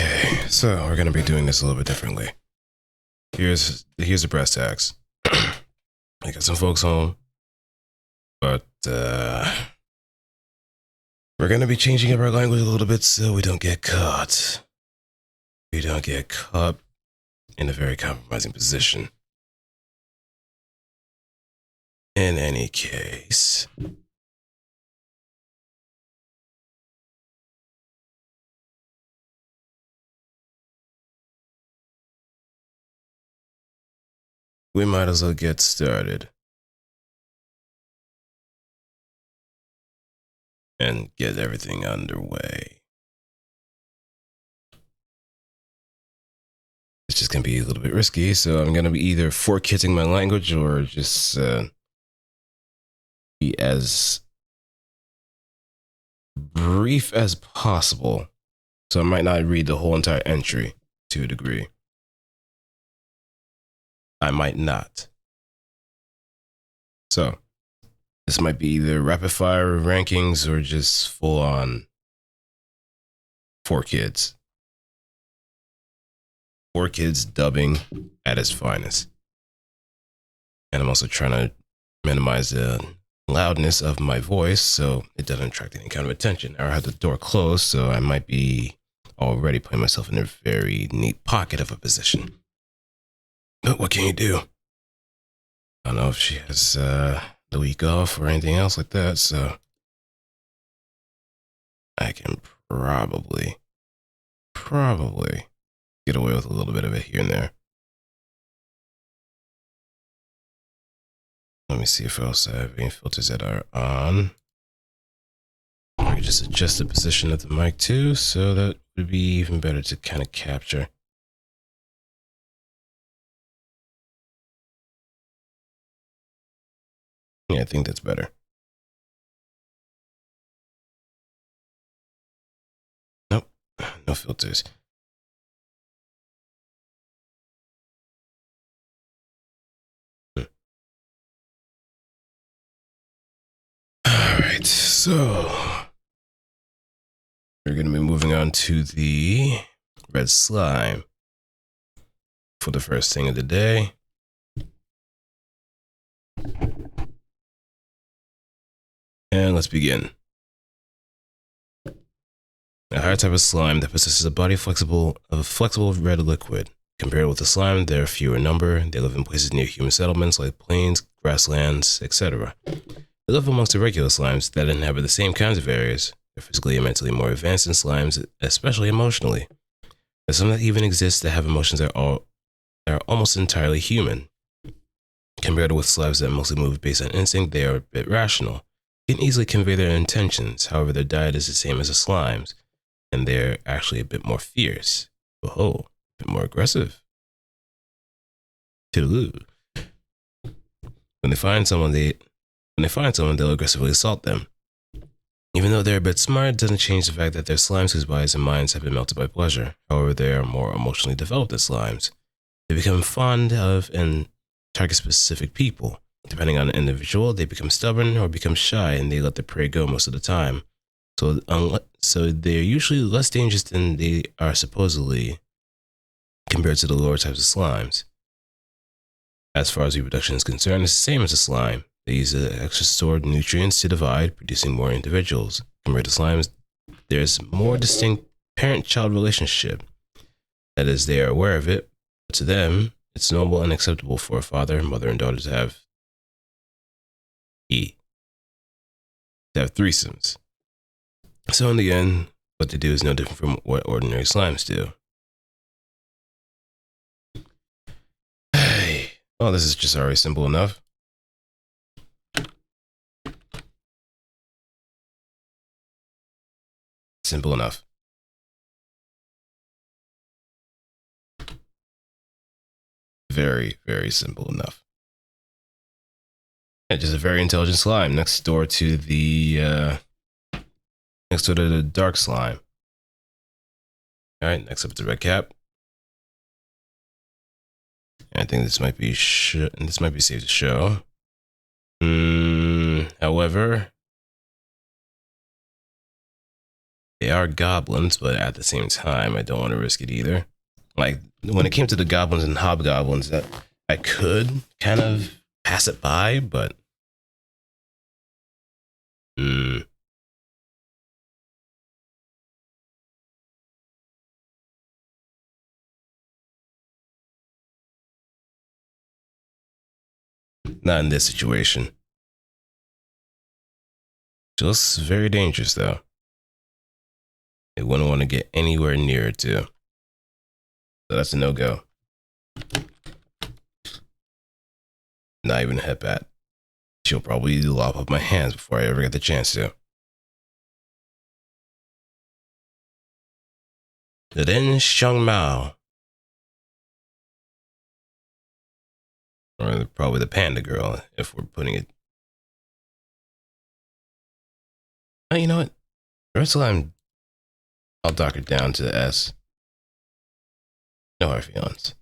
Okay, so we're gonna be doing this a little bit differently. Here's the brass tacks. I got some folks home, but we're gonna be changing up our language a little bit so we don't get caught. We don't get caught in a very compromising position. In any case, we might as well get started and get everything underway. It's just gonna be a little bit risky, so I'm gonna be either fork-hitting my language or just be as brief as possible. So I might not read the whole entire entry to a degree. I might not. So this might be either rapid fire rankings or just full on 4Kids. 4Kids dubbing at its finest. And I'm also trying to minimize the loudness of my voice so it doesn't attract any kind of attention. I have the door closed, so I might be already putting myself in a very neat pocket of a position. But what can you do? I don't know if she has the week off or anything else like that, so I can probably get away with a little bit of it here and there. Let me see if else I have any filters that are on. I can just adjust the position of the mic too, so that would be even better to kind of capture. Yeah, I think that's better. Nope, no filters. Alright, so we're going to be moving on to the red slime for the first thing of the day. And let's begin. A higher type of slime that possesses a body of a flexible red liquid. Compared with the slime, they are fewer in number. They live in places near human settlements like plains, grasslands, etc. They live amongst the regular slimes that inhabit the same kinds of areas. They're physically and mentally more advanced than slimes, especially emotionally. There's some that even exist that have emotions that are almost entirely human. Compared with slimes that mostly move based on instinct, they are a bit rational. They can easily convey their intentions. However, their diet is the same as the slimes, and they're actually a bit more fierce. Oh, a bit more aggressive. Toodaloo. When they find someone, they'll aggressively assault them. Even though they're a bit smart, it doesn't change the fact that they're slimes whose bodies and minds have been melted by pleasure. However, they are more emotionally developed than slimes. They become fond of and target specific people. Depending on the individual, they become stubborn or become shy, and they let their prey go most of the time. So they're usually less dangerous than they are supposedly compared to the lower types of slimes. As far as reproduction is concerned, it's the same as a slime. They use the extra stored nutrients to divide, producing more individuals. Compared to slimes, there's more distinct parent-child relationship. That is, they are aware of it, but to them, it's normal and acceptable for a father, mother, and daughter to have threesomes. So in the end, what they do is no different from what ordinary slimes do. Hey, well, this is just already simple enough. Simple enough. Very, very simple enough. Yeah, just a very intelligent slime next door to the dark slime. All right, next up is the red cap. I think this might be safe to show. However, They are goblins, but at the same time, I don't want to risk it either. Like, when it came to the goblins and hobgoblins, that I could kind of pass it by, but not in this situation. She looks very dangerous, though. I wouldn't want to get anywhere near it, too. So that's a no-go. Not even a headbat. She'll probably lop up my hands before I ever get the chance to. Then Xiang Mao. Or probably the panda girl, if we're putting it. Oh, you know what? Ursula, I'll dock her down to the S. No hard feelings.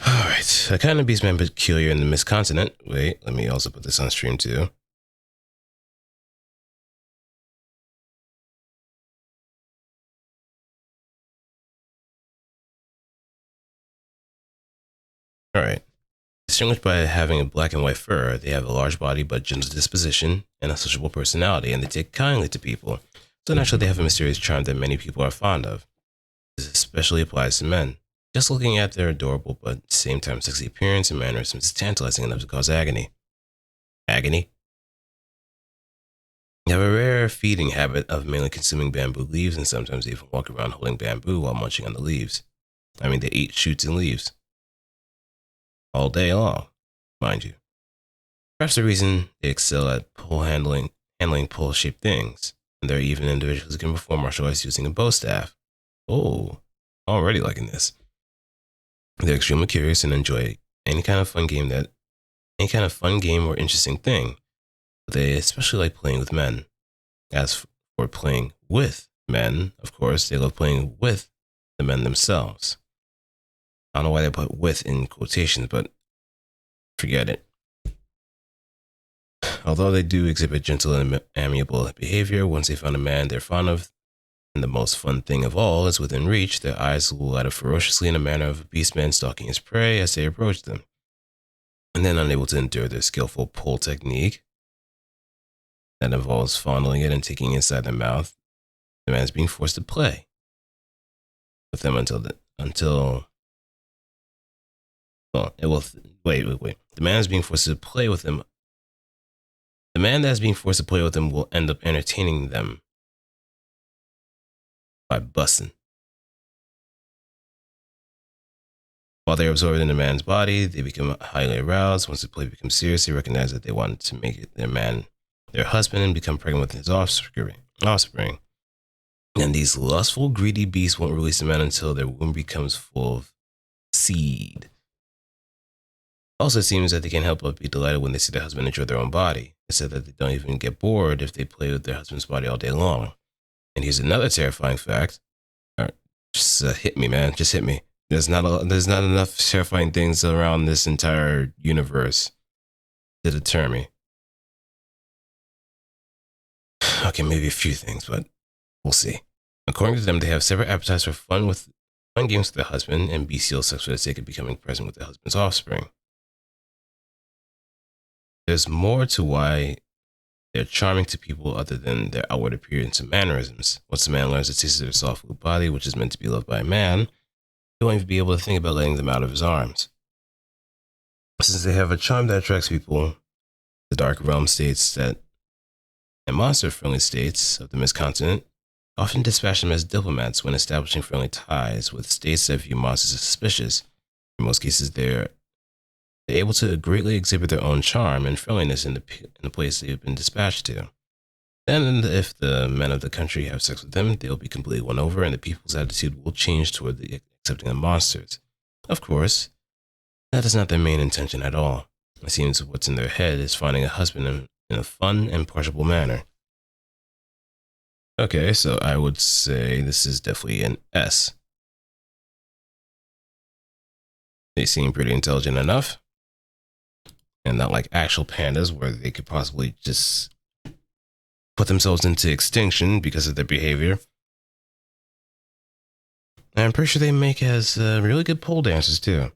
Alright, a kind of beastman peculiar in the Mistcontinent. Wait, let me also put this on stream too. Alright. Distinguished by having a black and white fur, they have a large body but gentle disposition and a sociable personality, and they take kindly to people. So naturally, they have a mysterious charm that many people are fond of. This especially applies to men. Just looking at their adorable but at the same time sexy appearance and mannerisms is tantalizing enough to cause agony. Agony? They have a rare feeding habit of mainly consuming bamboo leaves and sometimes even walk around holding bamboo while munching on the leaves. I mean, they eat shoots and leaves. All day long, mind you. Perhaps the reason they excel at handling pole-shaped things, and there are even individuals who can perform martial arts using a bow staff. Oh, already liking this. They're extremely curious and enjoy any kind of fun game or interesting thing. But they especially like playing with men. As for playing with men, of course, they love playing with the men themselves. I don't know why they put "with" in quotations, but forget it. Although they do exhibit gentle and amiable behavior, once they find a man they're fond of, and the most fun thing of all is within reach, their eyes will light up ferociously in the manner of a beastman stalking his prey as they approach them. And then, unable to endure their skillful pull technique that involves fondling it and taking it inside their mouth, the man is being forced to play with them wait. The man is being forced to play with them. The man that is being forced to play with them will end up entertaining them by busting. While they're absorbed in the man's body, they become highly aroused. Once the play becomes serious, they recognize that they want to make it their husband and become pregnant with his offspring. And these lustful, greedy beasts won't release the man until their womb becomes full of seed. Also, it seems that they can't help but be delighted when they see their husband enjoy their own body. They said that they don't even get bored if they play with their husband's body all day long. And here's another terrifying fact. Just hit me, man. Just hit me. There's not enough terrifying things around this entire universe to deter me. Okay, maybe a few things, but we'll see. According to them, they have separate appetites for fun games with their husband and bestial sex for the sake of becoming present with their husband's offspring. There's more to why they're charming to people other than their outward appearance and mannerisms. Once a man learns the taste of their soft blue body, which is meant to be loved by a man, he won't even be able to think about letting them out of his arms. Since they have a charm that attracts people, the dark realm states and monster-friendly states of the Mistcontinent often dispatch them as diplomats when establishing friendly ties with states that view monsters as suspicious. In most cases, they're able to greatly exhibit their own charm and friendliness in the place they've been dispatched to. Then, if the men of the country have sex with them, they'll be completely won over, and the people's attitude will change toward accepting the monsters. Of course, that is not their main intention at all. It seems what's in their head is finding a husband in a fun and pleasurable manner. Okay, so I would say this is definitely an S. They seem pretty intelligent enough. And not like actual pandas where they could possibly just put themselves into extinction because of their behavior. And I'm pretty sure they make as really good pole dancers too.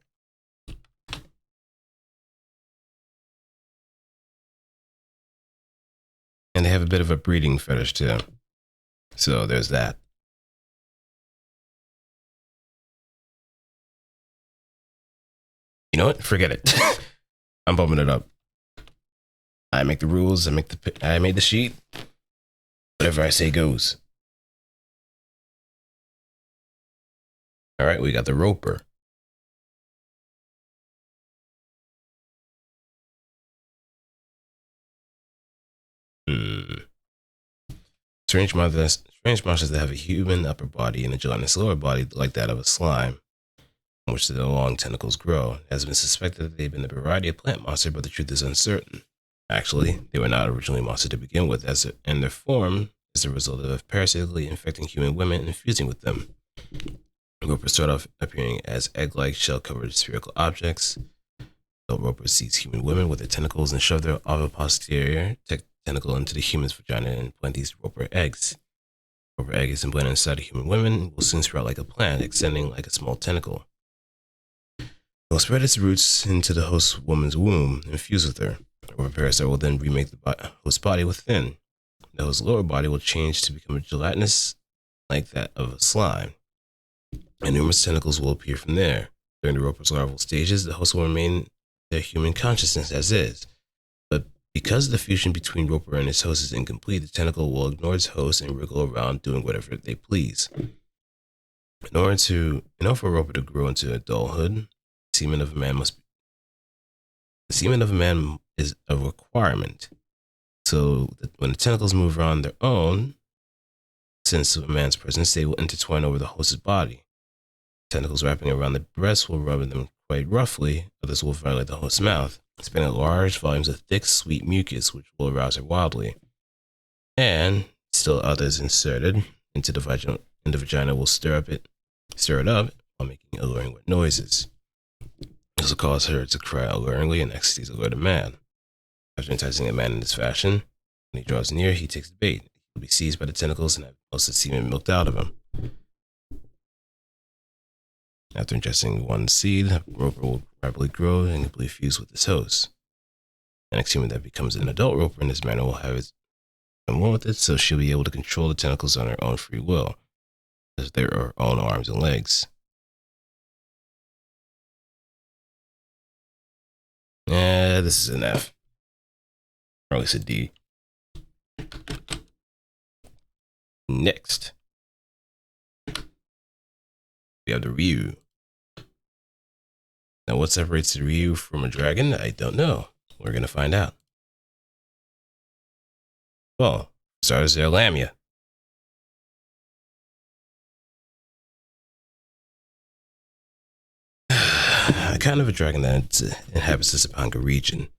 And they have a bit of a breeding fetish too. So there's that. You know what? Forget it. I'm bumping it up. I make the rules. I made the sheet. Whatever I say goes. All right, we got the roper. Strange monsters that have a human upper body and a gelatinous lower body like that of a slime, in which the long tentacles grow. It has been suspected that they've been a variety of plant monster, but the truth is uncertain. Actually, they were not originally monsters to begin with, and their form is the result of parasitically infecting human women and fusing with them. Ropers start off appearing as egg-like, shell-covered spherical objects. The roper seeks human women with their tentacles and shove their oviposterior tentacle into the human's vagina and plant these roper eggs. Roper egg is implanted inside a human woman and will soon sprout like a plant, extending like a small tentacle. It will spread its roots into the host woman's womb and fuse with her. The roper parasite will then remake the host body within. The host lower body will change to become gelatinous like that of a slime, and numerous tentacles will appear from there. During the roper's larval stages, the host will remain their human consciousness as is. But because the fusion between roper and its host is incomplete, the tentacle will ignore its host and wriggle around doing whatever they please. In order for a roper to grow into adulthood, the semen of a man is a requirement. So that when the tentacles move around their own, since a man's presence, they will intertwine over the host's body. Tentacles wrapping around the breast will rub them quite roughly, others will violate the host's mouth, spitting out large volumes of thick, sweet mucus, which will arouse her wildly. And still others inserted into the vagina will stir it up while making alluring wet noises. This will cause her to cry alluringly and ecstasies allure the man. After enticing a man in this fashion, when he draws near, he takes the bait. He will be seized by the tentacles and have most of the semen milked out of him. After ingesting one seed, the roper will rapidly grow and completely fuse with its host. The next human that becomes an adult roper in this manner will have it and one with it, so she'll be able to control the tentacles on her own free will, as they are her own arms and legs. This is an F. Or at least a D. Next, we have the Ryu. Now, what separates the Ryu from a dragon? I don't know. We're going to find out. Well, starters, they're Lamia. A kind of a dragon that inhabits the Sapanga region.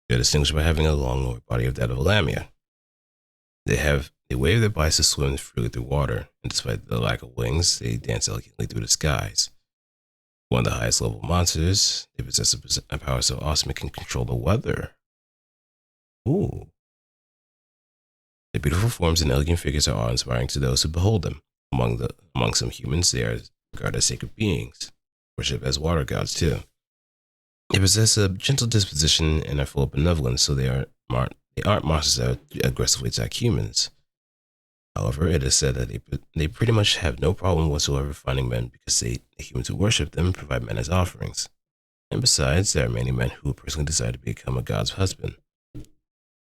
They're distinguished by having a long lower body of that of a Lamia. They wave their bodies to swim freely through water, and despite the lack of wings, they dance elegantly through the skies. One of the highest level monsters, they possess a power so awesome it can control the weather. Ooh. Their beautiful forms and elegant figures are awe-inspiring to those who behold them. Among some humans, they are regarded as sacred beings, worshipped as water gods too. They possess a gentle disposition and are full of benevolence, so they aren't monsters that aggressively attack humans. However, it is said that they pretty much have no problem whatsoever finding men because the humans who worship them provide men as offerings. And besides, there are many men who personally decide to become a god's husband.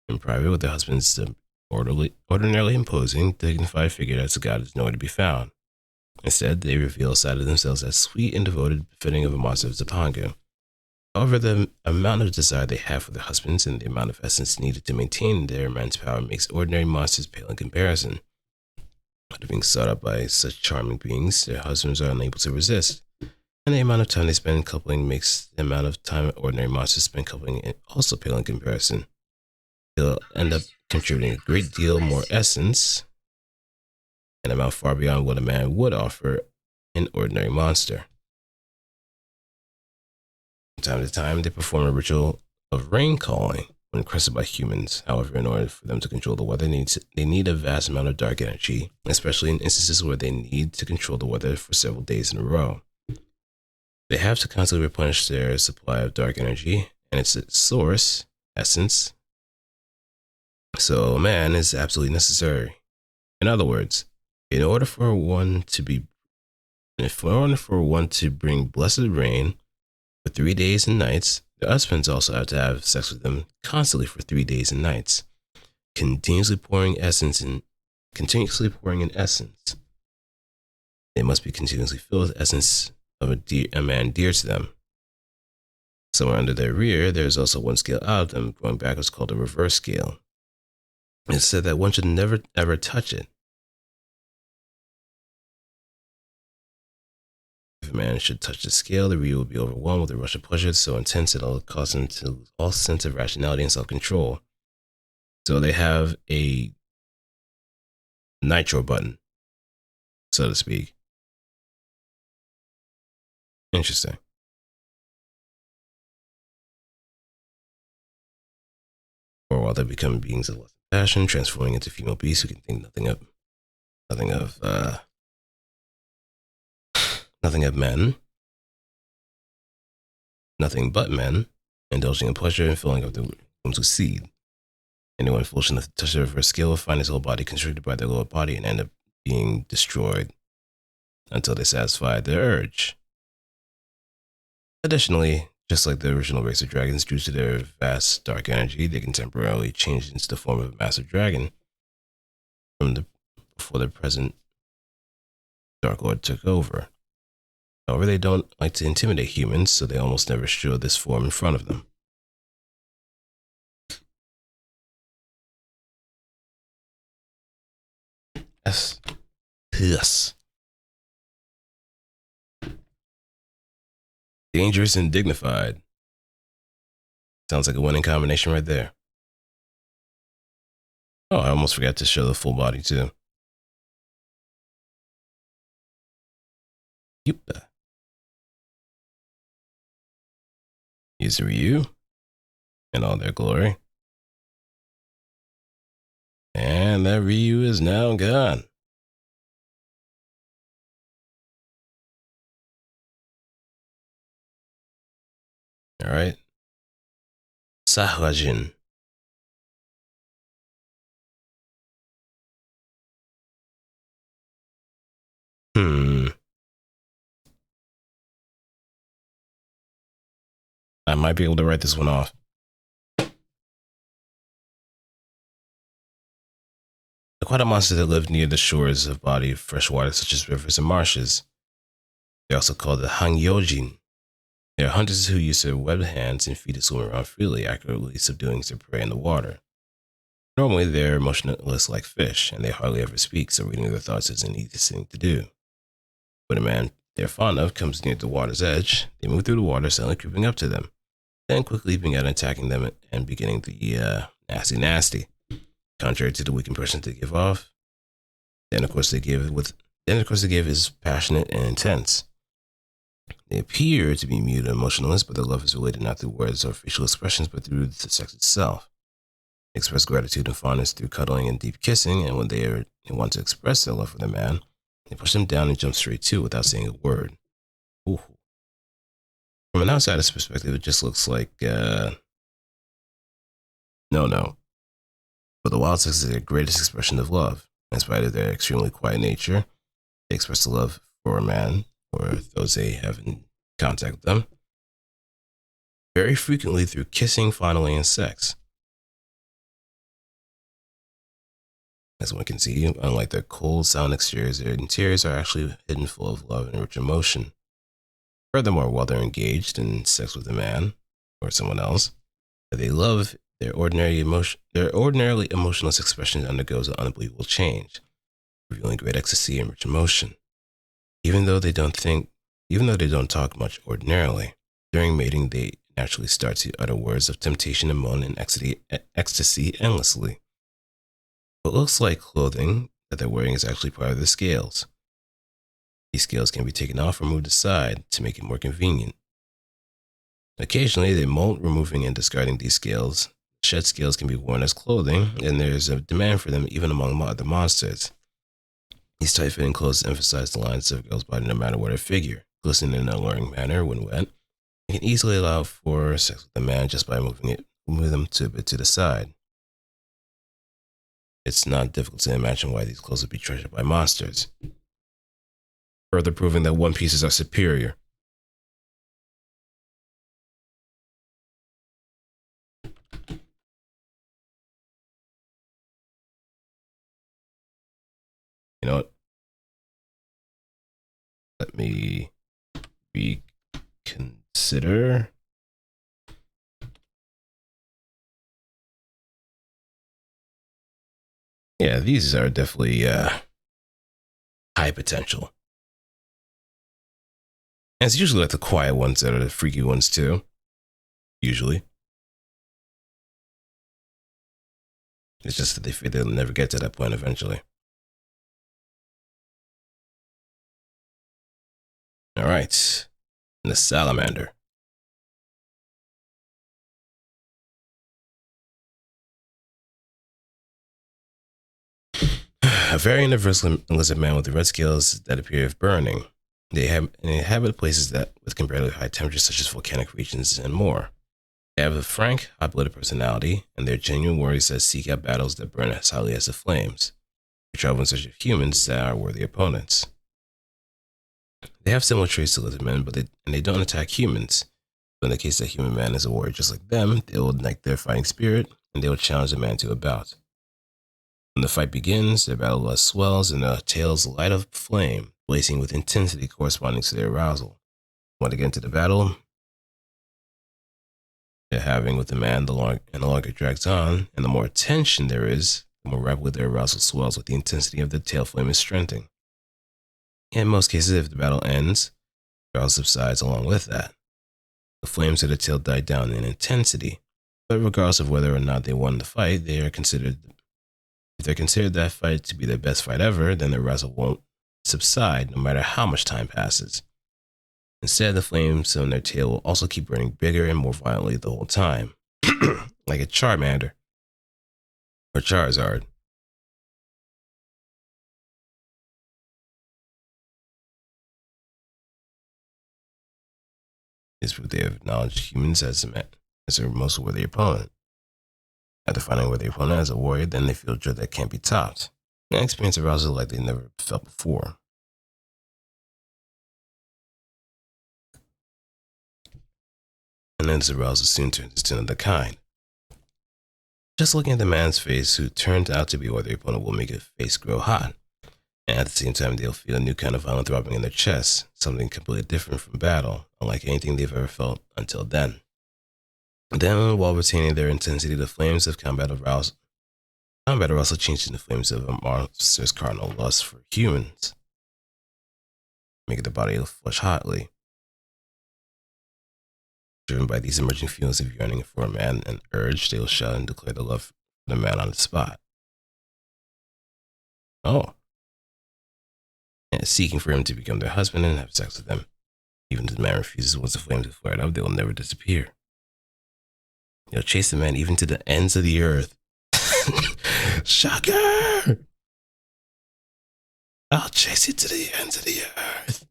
In private, with their husbands, the ordinarily imposing, dignified figure as a god is nowhere to be found. Instead, they reveal a side of themselves as sweet and devoted, befitting of a monster of Zapanga. However, the amount of desire they have for their husbands and the amount of essence needed to maintain their immense power makes ordinary monsters pale in comparison. After being sought out by such charming beings, their husbands are unable to resist, and the amount of time they spend coupling makes the amount of time ordinary monsters spend coupling also pale in comparison. They'll end up contributing a great deal more essence, an amount far beyond what a man would offer an ordinary monster. From time to time, they perform a ritual of rain calling, when requested by humans. However, in order for them to control the weather, they need a vast amount of dark energy, especially in instances where they need to control the weather for several days in a row. They have to constantly replenish their supply of dark energy and its source, essence. So man is absolutely necessary. In other words, in order for one to bring blessed rain for 3 days and nights, the husbands also have to have sex with them constantly for 3 days and nights, continuously pouring in essence. They must be continuously filled with essence of a man dear to them. Somewhere under their rear, there is also one scale out of them, going backwards, called a reverse scale. It's said that one should never ever touch it. If a man should touch the scale, the reader will be overwhelmed with a rush of pleasure so intense that it'll cause him to lose all sense of rationality and self-control. So they have a nitro button, so to speak. Interesting. Or while they become beings of lust and passion, transforming into female beasts who can think nothing of men, nothing but men, indulging in pleasure and filling up their wombs with seed. Anyone foolish enough to touch the reverse scale will find his whole body constricted by their lower body and end up being destroyed until they satisfy their urge. Additionally, just like the original race of dragons, due to their vast dark energy, they can temporarily change into the form of a massive dragon before the present Dark Lord took over. However, they don't like to intimidate humans, so they almost never show this form in front of them. Yes. Dangerous and dignified. Sounds like a winning combination right there. Oh, I almost forgot to show the full body too. Yep. Here's Ryu in all their glory. And that Ryu is now gone. All right. Sahajin. I might be able to write this one off. Aquatic monsters that live near the shores of bodies of fresh water, such as rivers and marshes. They're also called the Hangyojin. They are hunters who use their webbed hands and feet to swim around freely, accurately subduing their prey in the water. Normally, they're emotionless like fish, and they hardly ever speak, so reading their thoughts is an easy thing to do. When a man they're fond of comes near the water's edge, they move through the water, suddenly creeping up to them, then quickly leaping out and attacking them and beginning the nasty. Contrary to the weak impression they give off, then of course they give is passionate and intense. They appear to be mute and emotionless, but their love is related not through words or facial expressions, but through the sex itself. They express gratitude and fondness through cuddling and deep kissing, and when they want to express their love for their man, they push them down and jump straight to without saying a word. Ooh. From an outsider's perspective, it just looks like no. But the wild sex is their greatest expression of love. In spite of their extremely quiet nature, they express the love for a man or those they have in contact with them very frequently through kissing, fondling, and sex. As one can see, unlike their cold, silent exteriors, their interiors are actually hidden full of love and rich emotion. Furthermore, while they're engaged in sex with a man or someone else that they love, their ordinarily emotionless expression undergoes an unbelievable change, revealing great ecstasy and rich emotion. Even though they don't talk much ordinarily, during mating they naturally start to utter words of temptation and moan in ecstasy endlessly. What looks like clothing that they're wearing is actually part of the scales. These scales can be taken off or moved aside to make it more convenient. Occasionally, they molt, removing and discarding these scales shed scales can be worn as clothing, and there's a demand for them even among other monsters. These tight-fitting clothes emphasize the lines of a girl's body no matter what her figure, glistening in an alluring manner when wet. You can easily allow for sex with a man just by moving them a bit to the side. It's not difficult to imagine why these clothes would be treasured by monsters, further proving that one pieces are superior. You know what? Let me reconsider. Yeah, these are definitely high potential. And it's usually like the quiet ones that are the freaky ones too. Usually. It's just that they feel they'll never get to that point eventually. Alright. The Salamander. A very universal lizard man with the red scales that appear of burning. They inhabit places that with comparatively high temperatures such as volcanic regions and more. They have a frank, hot-blooded personality, and they're genuine warriors that seek out battles that burn as hotly as the flames. They travel in search of humans that are worthy opponents. They have similar traits to lizard men, but they don't attack humans. So in the case that human man is a warrior just like them, they will ignite their fighting spirit, and they will challenge the man to a bout. When the fight begins, their battle lust swells, and their tails light up flame, blazing with intensity corresponding to their arousal. When they get into the battle they're having with the man, the longer it drags on, and the more tension there is, the more rapidly their arousal swells with the intensity of the tail flame is strengthening. In most cases, if the battle ends, the arousal subsides along with that. The flames of the tail die down in intensity, but regardless of whether or not they won the fight, if they're considered that fight to be their best fight ever, then the arousal won't subside no matter how much time passes. Instead, the flames on their tail will also keep burning bigger and more violently the whole time, like a Charmander or Charizard. This proof they have acknowledged humans as their most worthy opponent. After finding a worthy opponent as a warrior, then they feel joy that can't be topped, and experience arousal like they never felt before. And then this arousal soon turns into another kind. Just looking at the man's face who turned out to be a worthy opponent will make his face grow hot. And at the same time, they'll feel a new kind of violent throbbing in their chest, something completely different from battle, unlike anything they've ever felt until then. Then, while retaining their intensity, the flames of combat are also changed into flames of a monster's carnal lust for humans, making their body flush hotly. Driven by these emerging feelings of yearning for a man and urge, they will shout and declare their love for the man on the spot. Oh. And seeking for him to become their husband and have sex with them. Even if the man refuses once the flames are flared up, they will never disappear. They'll chase the man even to the ends of the earth. Shocker! I'll chase you to the ends of the earth.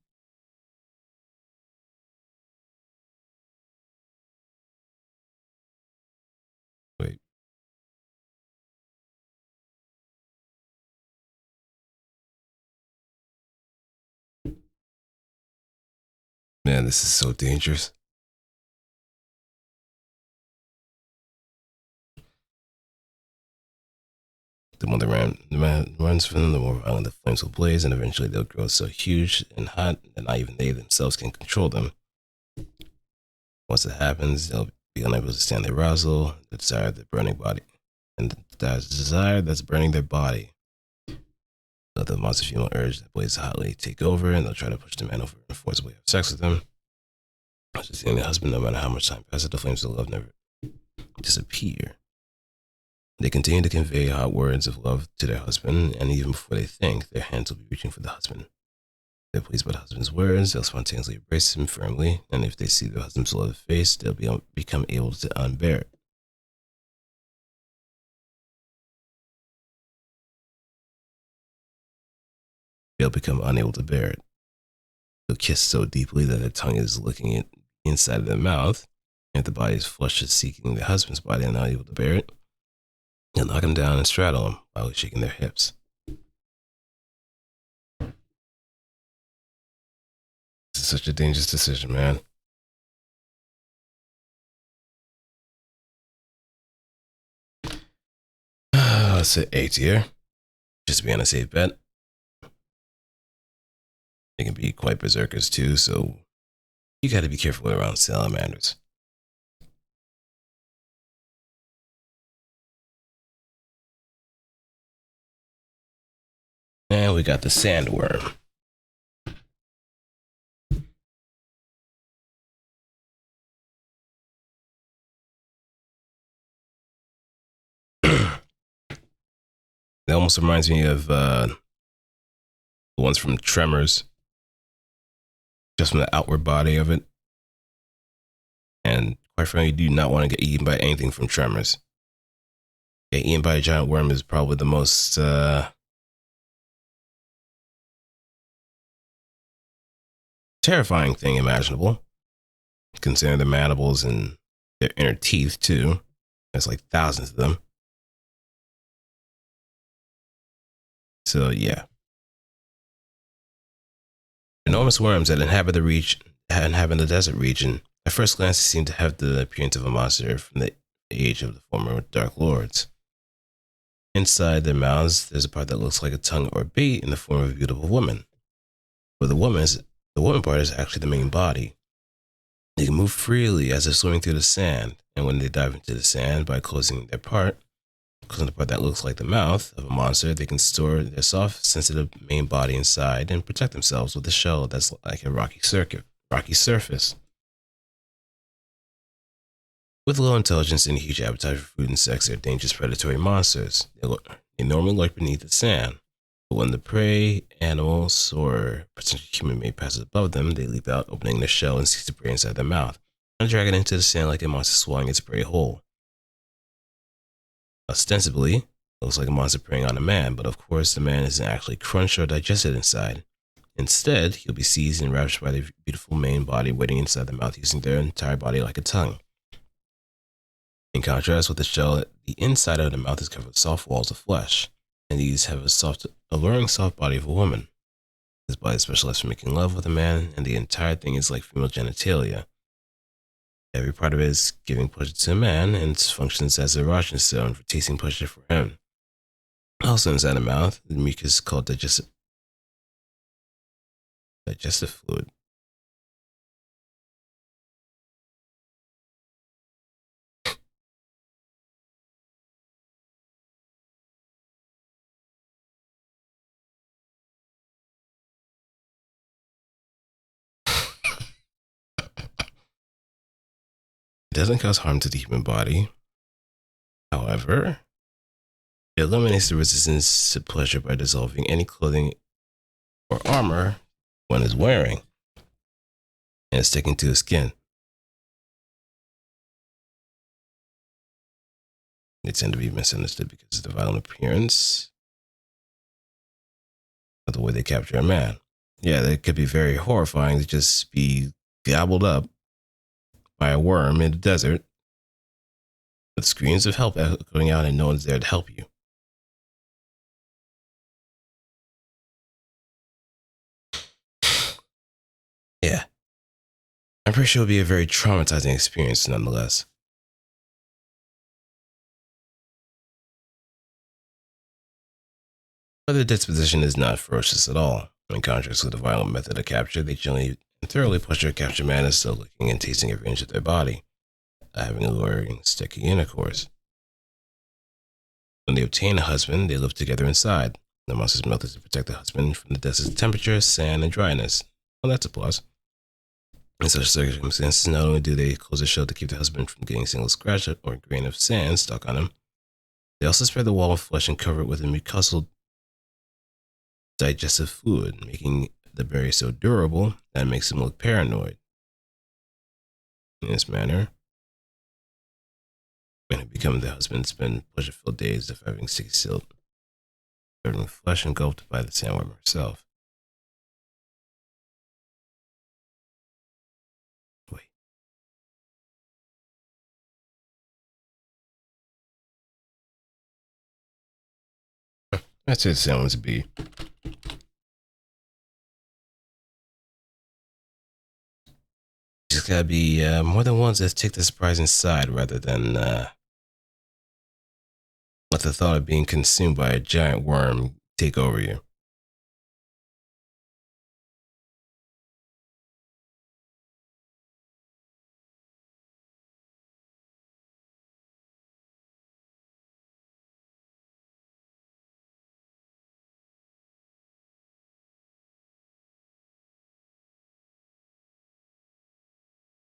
Wait. Man, this is so dangerous. The more the man runs from them, the more violent the flames will blaze, and eventually they'll grow so huge and hot that not even they themselves can control them. Once it happens, they'll be unable to stand the arousal, the desire of the burning body, and the desire that's burning their body. Let the monster female urge that blazes hotly take over, and they'll try to push the man over and forcibly have sex with him. Just seeing the husband, no matter how much time passes, the flames of love never disappear. They continue to convey hot words of love to their husband, and even before they think, their hands will be reaching for the husband. If they're pleased by the husband's words, they'll spontaneously embrace him firmly, and if they see the husband's beloved face, they'll become able to unbear it. they'll become unable to bear it. They'll kiss so deeply that their tongue is licking it inside of their mouth. And if the body's flesh is seeking the husband's body and not able to bear it, they'll knock him down and straddle him while shaking their hips. This is such a dangerous decision, man. Let's say A tier, just to be on a safe bet. They can be quite berserkers too, so you got to be careful around salamanders. And we got the sandworm. It almost reminds me of the ones from Tremors, just from the outward body of it. And quite frankly, you do not want to get eaten by anything from Tremors. Getting eaten by a giant worm is probably the most terrifying thing imaginable, considering the mandibles and their inner teeth too. There's like thousands of them. So yeah, enormous worms that inhabit the desert region. At first glance, they seem to have the appearance of a monster from the age of the former Dark Lords. Inside their mouths, there's a part that looks like a tongue or bait in the form of a beautiful woman. But the woman part is actually the main body. They can move freely as they're swimming through the sand, and when they dive into the sand by closing the part that looks like the mouth of a monster, they can store their soft, sensitive main body inside and protect themselves with a shell that's like a rocky surface. With low intelligence and a huge appetite for food and sex, they're dangerous predatory monsters. They normally lurk beneath the sand, but when the prey, animals, or potential human mate passes above them, they leap out, opening their shell and seize the prey inside their mouth, and drag it into the sand like a monster swallowing its prey whole. Ostensibly, it looks like a monster preying on a man, but of course the man isn't actually crunched or digested inside. Instead, he'll be seized and ravished by the beautiful main body waiting inside the mouth, using their entire body like a tongue. In contrast with the shell, the inside of the mouth is covered with soft walls of flesh, and these have a alluring soft body of a woman. This body is specialized for making love with a man, and the entire thing is like female genitalia. Every part of it is giving pleasure to a man, and it functions as a erogenous zone for tasting pleasure for him. Also inside the mouth, the mucus is called digestive fluid. It doesn't cause harm to the human body. However, it eliminates the resistance to pleasure by dissolving any clothing or armor one is wearing and sticking to the skin. They tend to be misunderstood because of the violent appearance of the way they capture a man. Yeah, that could be very horrifying to just be gobbled up by a worm in the desert with screams of help echoing out and no one's there to help you. Yeah. I'm pretty sure it'll be a very traumatizing experience nonetheless. But their disposition is not ferocious at all. In contrast with the violent method of capture, they generally and thoroughly pleasure a captured man is still licking and tasting every inch of their body, having alluring, sticky intercourse. When they obtain a husband, they live together inside. The monster's method is to protect the husband from the desert's temperature, sand, and dryness. Well, that's a plus. In such circumstances, not only do they close their shell to keep the husband from getting a single scratch or grain of sand stuck on him, they also spread the wall of flesh and cover it with a mucosal digestive fluid, making the berry so durable that it makes them look paranoid. In this manner, when it becomes the husband, spend pleasure-filled days of having sticky silt, covered with flesh engulfed by the sandworm herself. That's it sounds to be. Just gotta be more than ones that take the surprise inside rather than let the thought of being consumed by a giant worm take over you.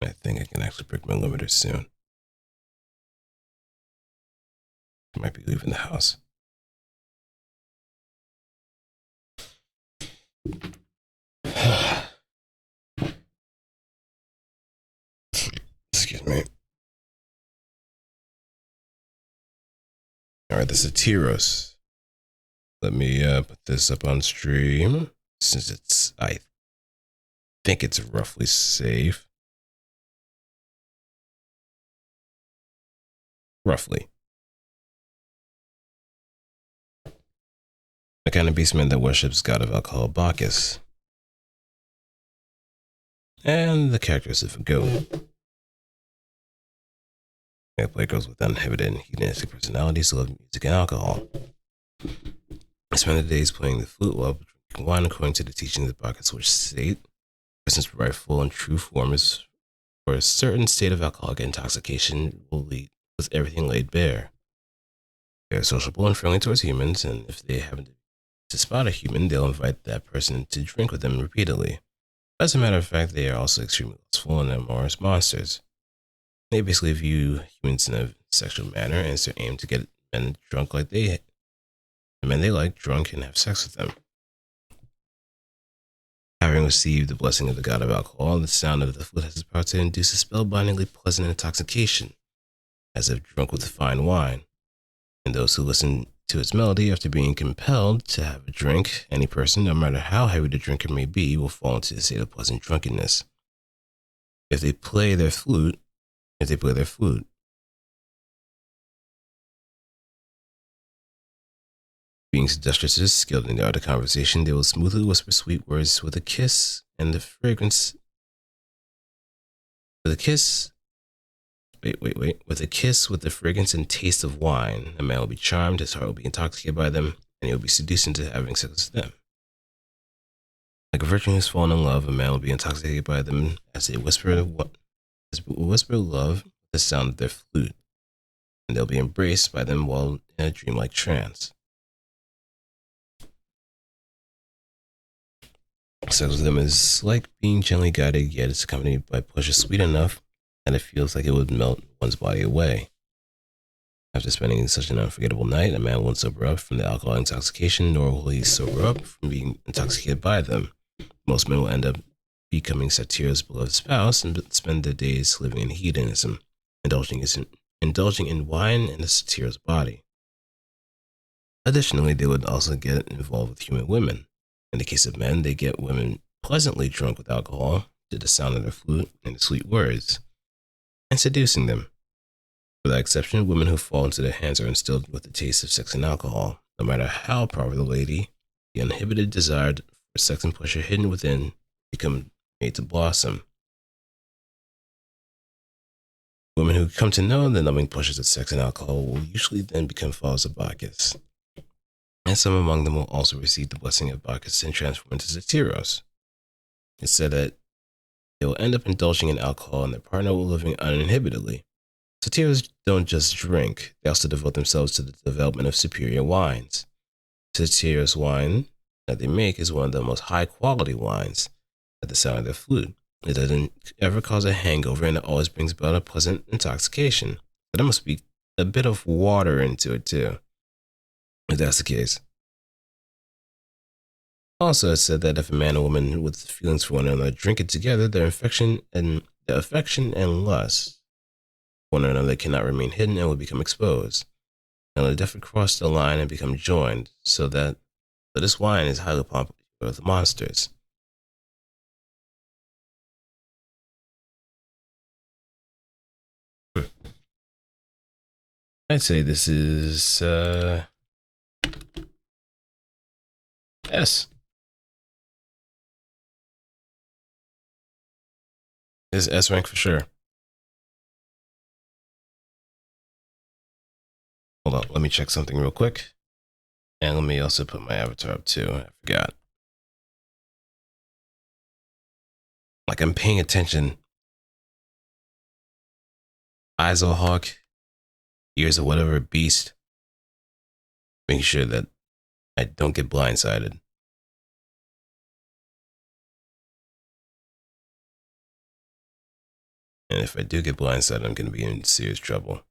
I think I can actually break my limiter soon. I might be leaving the house. Excuse me. Alright, this is Tyros. Let me put this up on stream since it's, I think it's roughly safe. Roughly. The kind of beastman that worships god of alcohol Bacchus. And the characters of Shogoth. They play girls with uninhibited and hedonistic personalities who love music and alcohol. I spend the days playing the flute while drinking wine according to the teachings of Bacchus, which state person's rightful and true form is for a certain state of alcoholic intoxication will lead with everything laid bare. They are sociable and friendly towards humans, and if they happen to spot a human, they'll invite that person to drink with them repeatedly. As a matter of fact, they are also extremely lustful and amorous monsters. They basically view humans in a sexual manner, and it's their aim to get men drunk like the men they like drunk and have sex with them. Having received the blessing of the god of alcohol, the sound of the flute has the power to induce a spellbindingly pleasant intoxication, as if drunk with fine wine. And those who listen to its melody after being compelled to have a drink, any person, no matter how heavy the drinker may be, will fall into a state of pleasant drunkenness. If they play their flute, being seductresses skilled in the art of conversation, they will smoothly whisper sweet words with a kiss and the fragrance. With a kiss. With a kiss with the fragrance and taste of wine, a man will be charmed, his heart will be intoxicated by them, and he will be seduced into having sex with them. Like a virgin who's fallen in love, a man will be intoxicated by them as they whisper love with the sound of their flute, and they'll be embraced by them while in a dreamlike trance. Sex with them is like being gently guided, yet it's accompanied by pleasure sweet enough that it feels like it would melt one's body away. After spending such an unforgettable night, a man won't sober up from the alcohol intoxication, nor will he sober up from being intoxicated by them. Most men will end up becoming Satyr's beloved spouse and spend their days living in hedonism, indulging in wine and the Satyr's body. Additionally, they would also get involved with human women. In the case of men, they get women pleasantly drunk with alcohol to the sound of their flute and the sweet words, and seducing them. Without exception, women who fall into their hands are instilled with the taste of sex and alcohol. No matter how proper the lady, the uninhibited desire for sex and pleasure hidden within become made to blossom. Women who come to know the numbing pleasures of sex and alcohol will usually then become followers of Bacchus. And some among them will also receive the blessing of Bacchus and transform into Satyros. It's said that they will end up indulging in alcohol and their partner will live uninhibitedly. Satyros don't just drink, they also devote themselves to the development of superior wines. Satyros wine that they make is one of the most high quality wines at the sound of their flute. It doesn't ever cause a hangover and it always brings about a pleasant intoxication. But there must be a bit of water into it too, if that's the case. Also, it's said that if a man and woman with feelings for one another drink it together, their affection and lust for one another cannot remain hidden and will become exposed. And will definitely cross the line and become joined, so this wine is highly popular with monsters. I'd say this is S. Is S rank for sure. Hold on, let me check something real quick. And let me also put my avatar up too. I forgot. Like I'm paying attention. Eyes of a hawk, ears of whatever beast. Making sure that I don't get blindsided. And if I do get blindsided, I'm going to be in serious trouble.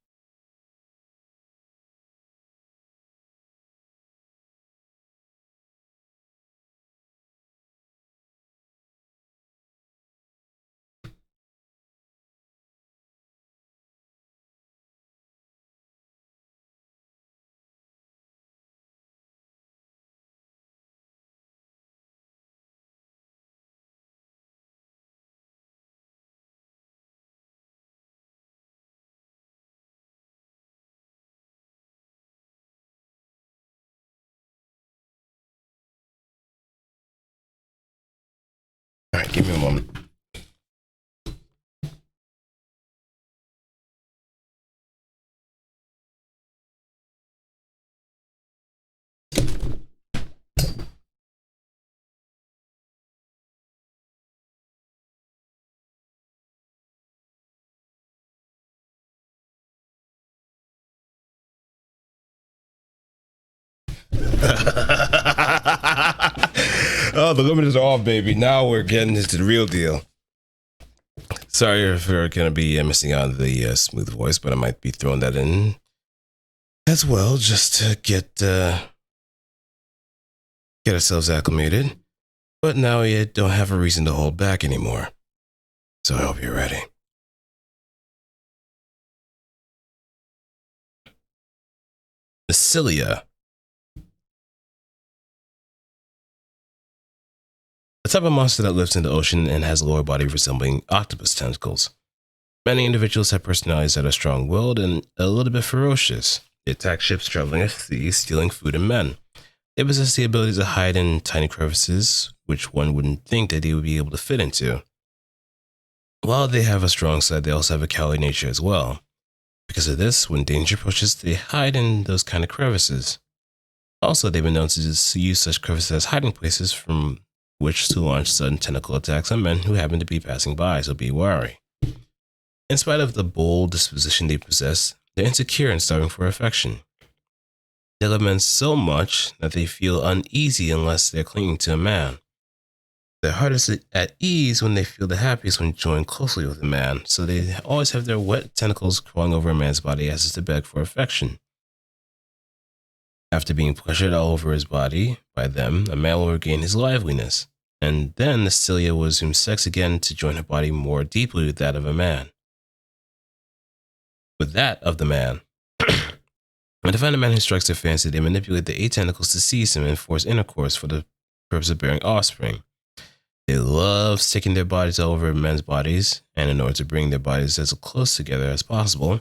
All right, give me a moment. Oh, the limiters are off, baby. Now we're getting into the real deal. Sorry if we're going to be missing out on the smooth voice, but I might be throwing that in as well, just to get ourselves acclimated. But now we don't have a reason to hold back anymore. So I hope you're ready. Cecilia. The type of monster that lives in the ocean and has a lower body resembling octopus tentacles. Many individuals have personalities that are strong-willed and a little bit ferocious. They attack ships traveling at sea, stealing food and men. They possess the ability to hide in tiny crevices, which one wouldn't think that they would be able to fit into. While they have a strong side, they also have a cowardly nature as well. Because of this, when danger approaches, they hide in those kind of crevices. Also, they've been known to use such crevices as hiding places from which to launch sudden tentacle attacks on men who happen to be passing by, so be wary. In spite of the bold disposition they possess, they're insecure and starving for affection. They love men so much that they feel uneasy unless they're clinging to a man. They're hardest at ease when they feel the happiest when joined closely with a man, so they always have their wet tentacles crawling over a man's body as if to beg for affection. After being pleasured all over his body by them, a man will regain his liveliness, and then Cecilia will resume sex again to join her body more deeply with that of a man. With that of the man. When they find a man who strikes their fancy, they manipulate the 8 tentacles to seize him and force intercourse for the purpose of bearing offspring. They love sticking their bodies all over men's bodies, and in order to bring their bodies as close together as possible,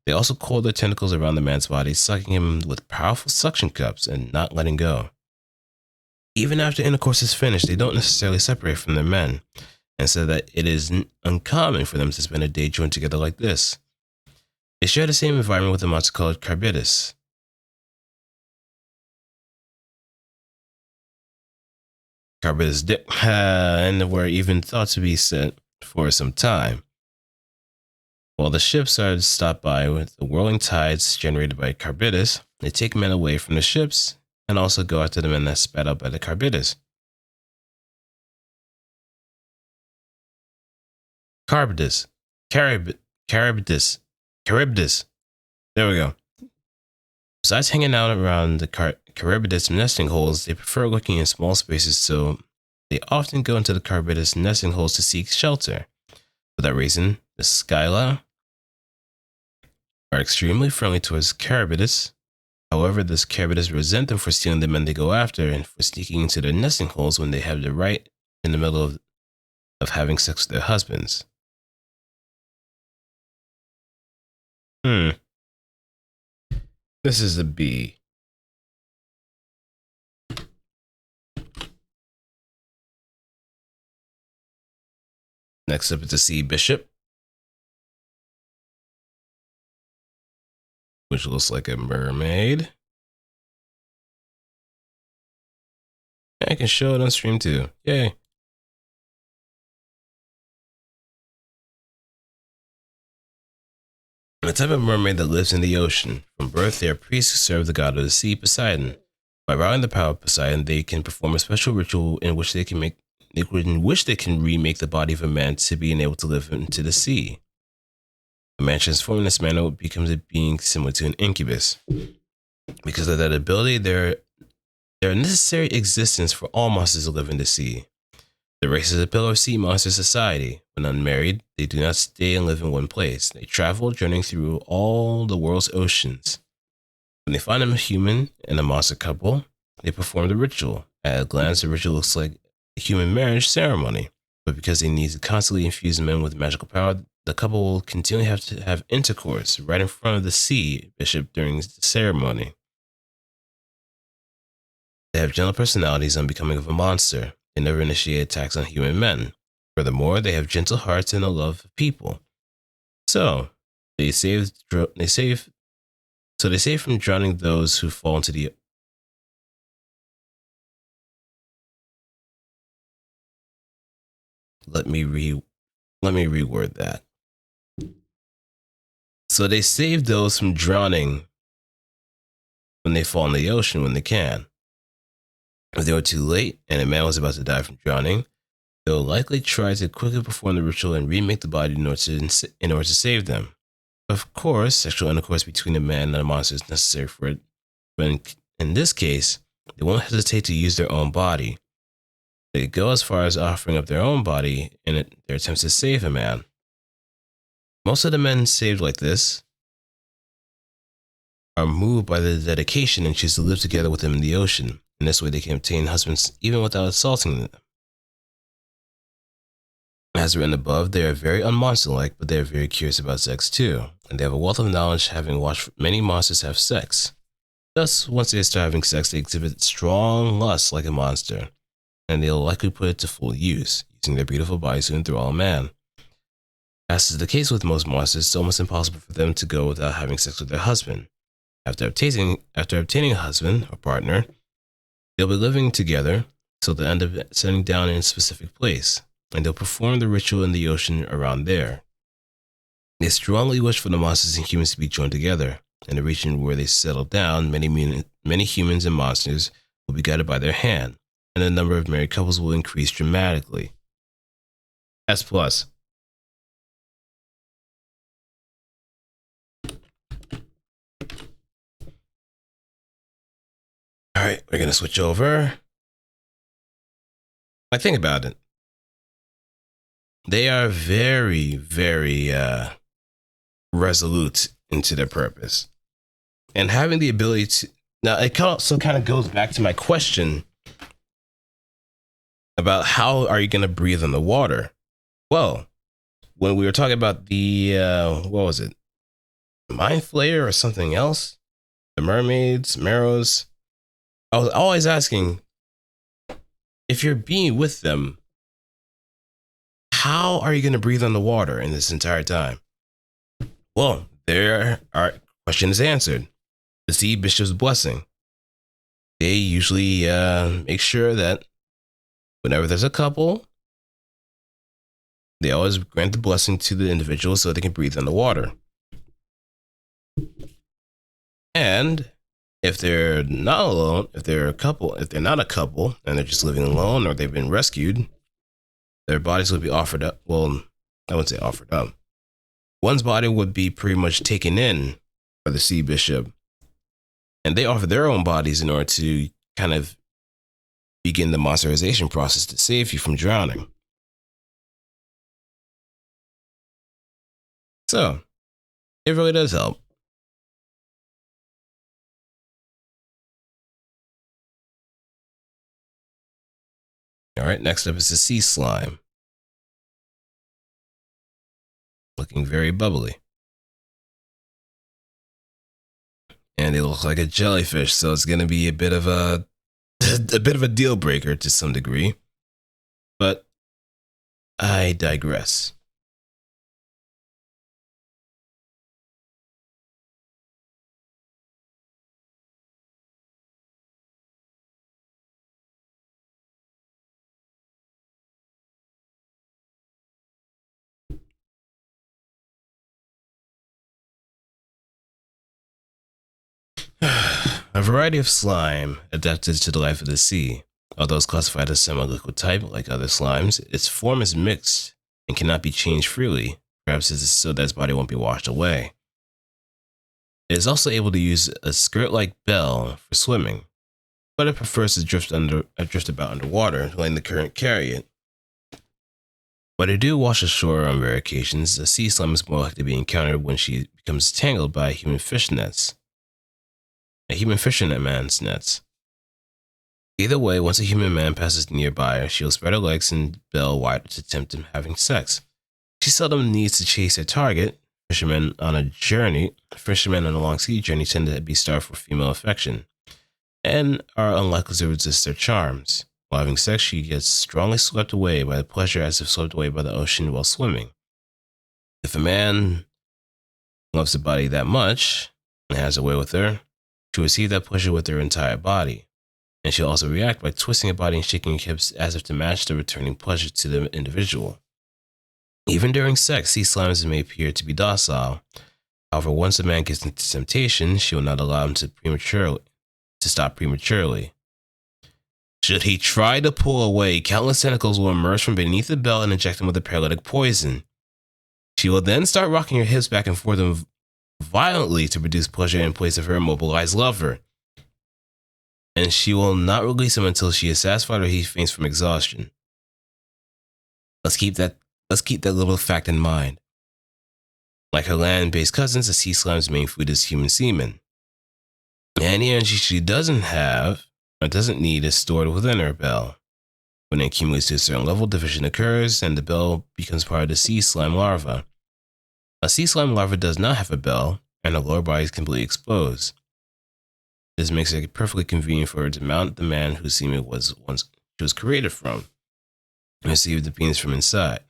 they also coil their tentacles around the man's body, sucking him with powerful suction cups and not letting go. Even after intercourse is finished, they don't necessarily separate from their men, and so that it is uncommon for them to spend a day joined together like this. They share the same environment with a monster called Carbitis. And were even thought to be sent for some time. While the ships are stopped by with the whirling tides generated by Carbitis, they take men away from the ships and also go after the men that spat out by the Carbitis. Charybdis. There we go. Besides hanging out around the Charybdis nesting holes, they prefer looking in small spaces, so they often go into the Charybdis nesting holes to seek shelter. For that reason, the Scylla are extremely friendly towards Charybdis. However, the Charybdis resent them for stealing the men they go after and for sneaking into their nesting holes when they have the right in the middle of having sex with their husbands. This is a B. Next up is the Sea Bishop, which looks like a mermaid. I can show it on stream too. Yay. A type of mermaid that lives in the ocean. From birth, they are priests who serve the god of the sea, Poseidon. By rowing the power of Poseidon, they can perform a special ritual in which they can remake the body of a man to be able to live into the sea. A man transformed in this manner becomes a being similar to an incubus. Because of that ability, they're a necessary existence for all monsters to live in the sea. The race is a pillar of sea monster society. When unmarried, they do not stay and live in one place. They travel, journeying through all the world's oceans. When they find a human and a monster couple, they perform the ritual. At a glance, the ritual looks like a human marriage ceremony. But because they need to constantly infuse men with magical power, the couple will continually have to have intercourse right in front of the sea bishop during the ceremony. They have gentle personalities unbecoming of a monster. They never initiate attacks on human men. Furthermore, they have gentle hearts and a love of people. So, they save from drowning those who fall into the... Let me reword that. So they save those from drowning when they fall in the ocean when they can. If they were too late and a man was about to die from drowning, they will likely try to quickly perform the ritual and remake the body in order to save them. Of course, sexual intercourse between a man and a monster is necessary for it, but in this case, they won't hesitate to use their own body. They go as far as offering up their own body in their attempts to save a man. Most of the men saved like this are moved by the dedication and choose to live together with them in the ocean. In this way, they can obtain husbands even without assaulting them. As written above, they are very unmonster-like, but they are very curious about sex too, and they have a wealth of knowledge, having watched many monsters have sex. Thus, once they start having sex, they exhibit strong lust like a monster, and they'll likely put it to full use, using their beautiful bodies to enthrall a man. As is the case with most monsters, it's almost impossible for them to go without having sex with their husband. After obtaining a husband or partner, they'll be living together, so they'll end up settling down in a specific place, and they'll perform the ritual in the ocean around there. They strongly wish for the monsters and humans to be joined together. In the region where they settle down, many humans and monsters will be guided by their hand, and the number of married couples will increase dramatically. S+. Alright, we're going to switch over. I think about it. They are very, very resolute into their purpose. And having the ability to... Now, it also kind of goes back to my question about how are you going to breathe on the water? Well, when we were talking about the... what was it? Mind Flayer or something else? The mermaids, Meros... I was always asking, if you're being with them, how are you going to breathe on the water in this entire time? Well, there our question is answered. The Sea Bishop's blessing. They usually make sure that whenever there's a couple, they always grant the blessing to the individual so they can breathe on the water. And if they're not alone, if they're not a couple, and they're just living alone or they've been rescued, their bodies would be offered up. Well, I wouldn't say offered up. One's body would be pretty much taken in by the Sea Bishop, and they offer their own bodies in order to kind of begin the monsterization process to save you from drowning. So, it really does help. All right, next up is the sea slime. Looking very bubbly. And they look like a jellyfish, so it's going to be a bit of a deal breaker to some degree. But I digress. A variety of slime adapted to the life of the sea. Although it's classified as semi-liquid type, like other slimes, its form is mixed and cannot be changed freely, perhaps so that its body won't be washed away. It is also able to use a skirt-like bell for swimming, but it prefers to drift about underwater, letting the current carry it. But it do wash ashore on rare occasions. A sea slime is more likely to be encountered when she becomes tangled by a human fishernet man's nets. Either way, once a human man passes nearby her, she'll spread her legs and bell wide to tempt him having sex. She seldom needs to chase her target. Fishermen on a long sea journey tend to be starved for female affection, and are unlikely to resist their charms. While having sex, she gets strongly swept away by the pleasure as if swept away by the ocean while swimming. If a man loves the body that much and has a way with her, she'll receive that pleasure with her entire body. And she'll also react by twisting her body and shaking her hips as if to match the returning pleasure to the individual. Even during sex, sea slimes may appear to be docile. However, once a man gets into temptation, she will not allow him to stop prematurely. Should he try to pull away, countless tentacles will emerge from beneath the bell and inject him with a paralytic poison. She will then start rocking her hips back and forth violently to produce pleasure in place of her immobilized lover. And she will not release him until she is satisfied or he faints from exhaustion. Let's keep that little fact in mind. Like her land-based cousins, the sea slime's main food is human semen. Any energy she doesn't have or doesn't need is stored within her bell. When it accumulates to a certain level, division occurs and the bell becomes part of the sea slime larva. A sea slime larva does not have a bell, and her lower body is completely exposed. This makes it perfectly convenient for her to mount the man whose semen she was created from, and receive the penis inside.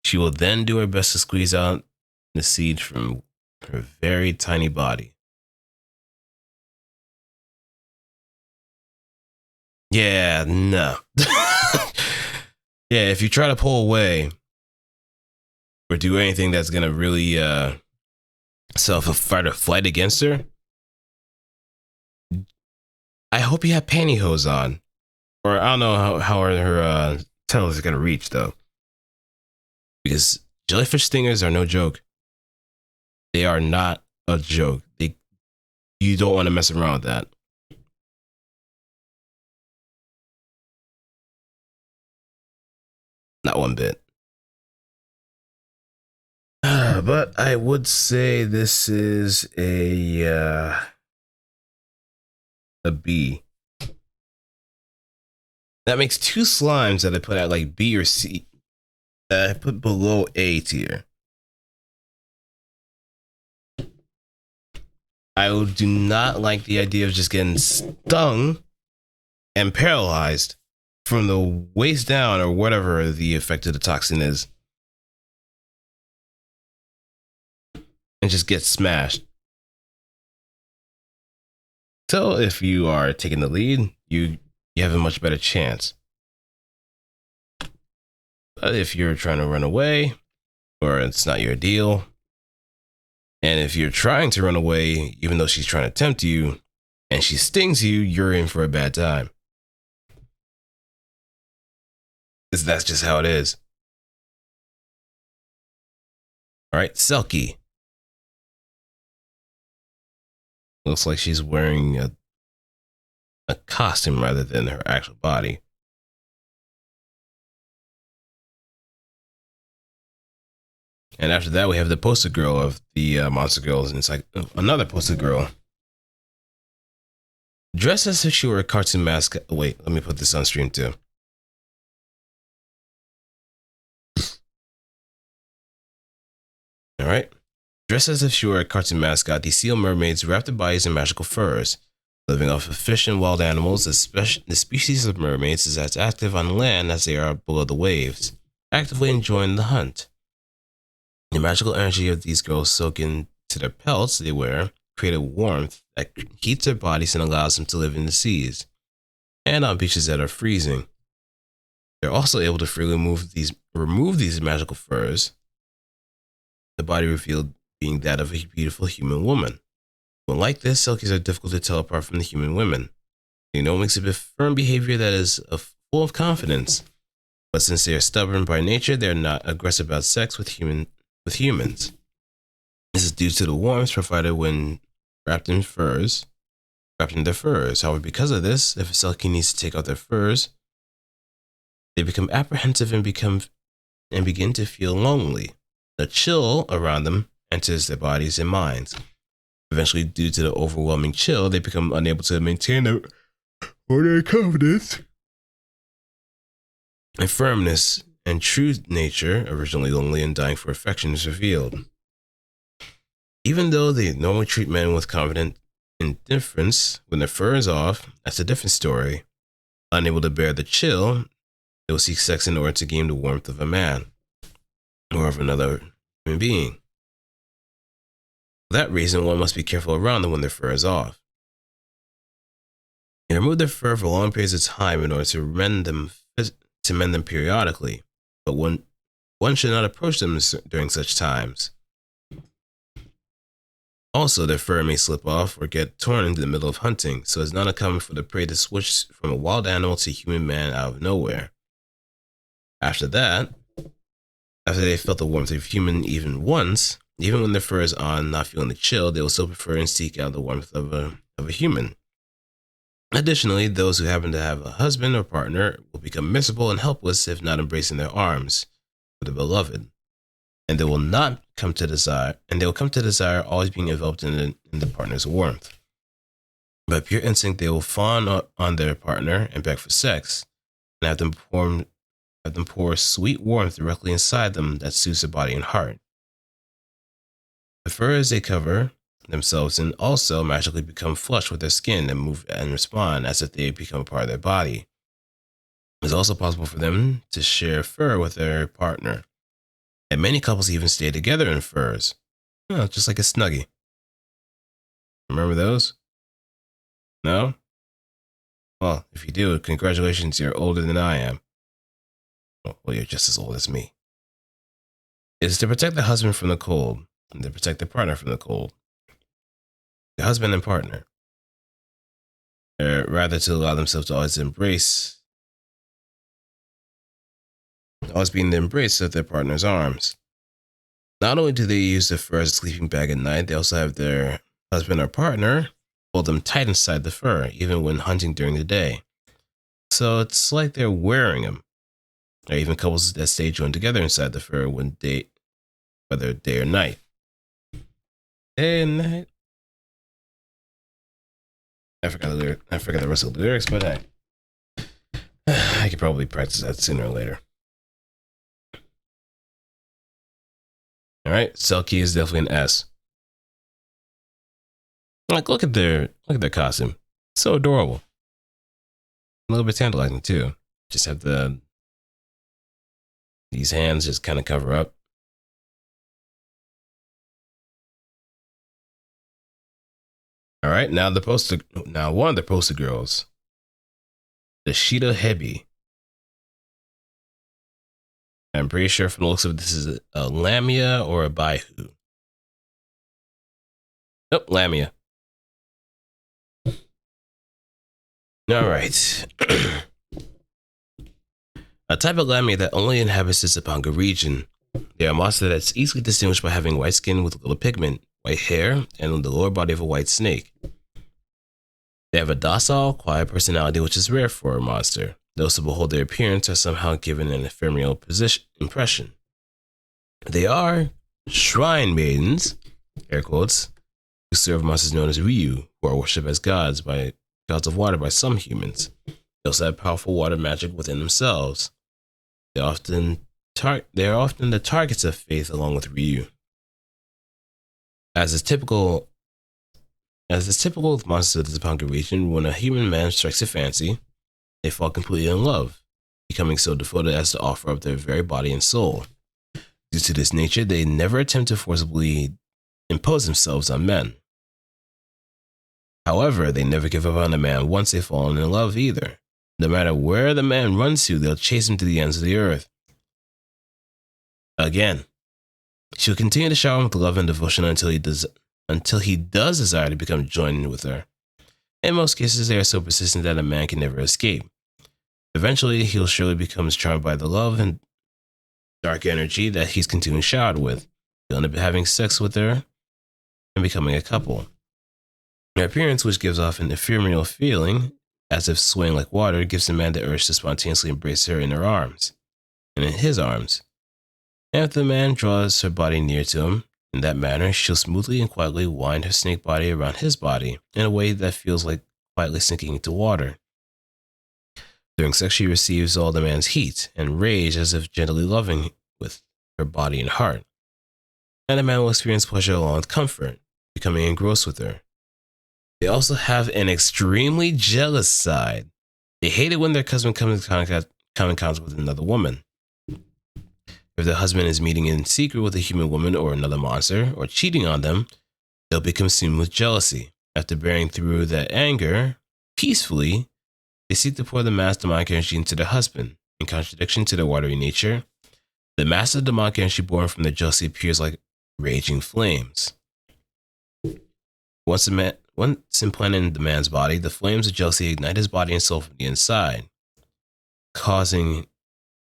She will then do her best to squeeze out the seed from her very tiny body. Yeah, no. Yeah, if you try to pull away or do anything that's gonna really fight or flight against her, I hope you have pantyhose on. Or I don't know how her tails are gonna reach though. Because jellyfish stingers are no joke. They are not a joke. You don't want to mess around with that. Not one bit. But I would say this is a B. That makes two slimes that I put at like B or C that I put below A tier. I do not like the idea of just getting stung and paralyzed from the waist down or whatever the effect of the toxin is. And just get smashed. So if you are taking the lead, you have a much better chance. But if you're trying to run away, or it's not your deal, and if you're trying to run away, even though she's trying to tempt you, and she stings you, you're in for a bad time. Because that's just how it is. All right, Selkie. Looks like she's wearing a costume rather than her actual body. And after that, we have the poster girl of the monster girls, and it's like another poster girl. Dressed as if she were a cartoon mascot. Wait, let me put this on stream too. All right. Dressed as if she were a cartoon mascot, these seal mermaids wrap their bodies in magical furs. Living off of fish and wild animals, the species of mermaids is as active on land as they are below the waves, actively enjoying the hunt. The magical energy of these girls soak into their pelts they wear, create a warmth that heats their bodies and allows them to live in the seas and on beaches that are freezing. They're also able to freely remove these magical furs, the body revealed being that of a beautiful human woman. When like this, Selkies are difficult to tell apart from the human women. They normally exhibit firm behavior that is full of confidence, but since they are stubborn by nature, they are not aggressive about sex with humans. This is due to the warmth provided when wrapped in their furs. However, because of this, if a Selkie needs to take off their furs, they become apprehensive and begin to feel lonely. The chill around them enters their bodies and minds. Eventually, due to the overwhelming chill, they become unable to maintain their confidence and firmness, and true nature, originally lonely and dying for affection, is revealed. Even though they normally treat men with confident indifference, when their fur is off, that's a different story. Unable to bear the chill, they will seek sex in order to gain the warmth of a man or of another human being. For that reason, one must be careful around them when their fur is off. They remove their fur for long periods of time in order to mend them periodically, but one should not approach them during such times. Also, their fur may slip off or get torn in the middle of hunting, so it's not uncommon for the prey to switch from a wild animal to a human man out of nowhere. After they felt the warmth of human even once, even when their fur is on, not feeling the chill, they will still prefer and seek out the warmth of a human. Additionally, those who happen to have a husband or partner will become miserable and helpless if not embracing their arms for the beloved, and they will come to desire always being enveloped in the partner's warmth. By pure instinct, they will fawn on their partner and beg for sex, and have them pour sweet warmth directly inside them that soothes their body and heart. The furs they cover themselves in also magically become flush with their skin and move and respond as if they become a part of their body. It's also possible for them to share fur with their partner, and many couples even stay together in furs, just like a Snuggie. Remember those? No? Well, if you do, congratulations, you're older than I am. Well, you're just as old as me. It's to protect the husband from the cold, and to protect the partner from the cold. The husband and partner. Rather to allow themselves to always be in the embrace of their partner's arms. Not only do they use the fur as a sleeping bag at night, they also have their husband or partner hold them tight inside the fur, even when hunting during the day. So it's like they're wearing them. There are even couples that stay joined together inside the fur whether day or night. Day and night. I forgot the rest of the lyrics, but I could probably practice that sooner or later. All right, Selkie is definitely an S. Like, look at their costume, so adorable. A little bit tantalizing too. Just have these hands just kind of cover up. All right, now one of the poster girls, the Shida Hebi. I'm pretty sure from the looks of it, this is a Lamia or a Baihu. Nope, Lamia. All right. A type of Lamia that only inhabits the Zapanga region. They are a monster that's easily distinguished by having white skin with little pigment, white hair, and the lower body of a white snake. They have a docile, quiet personality, which is rare for a monster. Those who behold their appearance are somehow given an ephemeral impression. They are shrine maidens, air quotes, who serve monsters known as Ryu, who are worshipped as gods of water by some humans. They also have powerful water magic within themselves. They are often the targets of faith along with Ryu. As is typical As is typical with monsters of the Tapanka region, when a human man strikes a fancy, they fall completely in love, becoming so devoted as to offer up their very body and soul. Due to this nature, they never attempt to forcibly impose themselves on men. However, they never give up on a man once they've fallen in love either. No matter where the man runs to, they'll chase him to the ends of the earth. Again, she'll continue to shower him with love and devotion until he does desire to become joined with her. In most cases, they are so persistent that a man can never escape. Eventually, he'll surely become charmed by the love and dark energy that he's continually showered with. He'll end up having sex with her and becoming a couple. Her appearance, which gives off an ephemeral feeling, as if swaying like water, gives the man the urge to spontaneously embrace her in her arms, and in his arms. And if the man draws her body near to him, in that manner, she'll smoothly and quietly wind her snake body around his body in a way that feels like quietly sinking into water. During sex, she receives all the man's heat and rage as if gently loving with her body and heart. And the man will experience pleasure along with comfort, becoming engrossed with her. They also have an extremely jealous side. They hate it when their husband comes in contact with another woman. If the husband is meeting in secret with a human woman or another monster, or cheating on them, they'll be consumed with jealousy. After bearing through that anger peacefully, they seek to pour the mass demonic energy into their husband. In contradiction to their watery nature, the mass of demonic energy born from their jealousy appears like raging flames. Once implanted in the man's body, the flames of jealousy ignite his body and soul from the inside, causing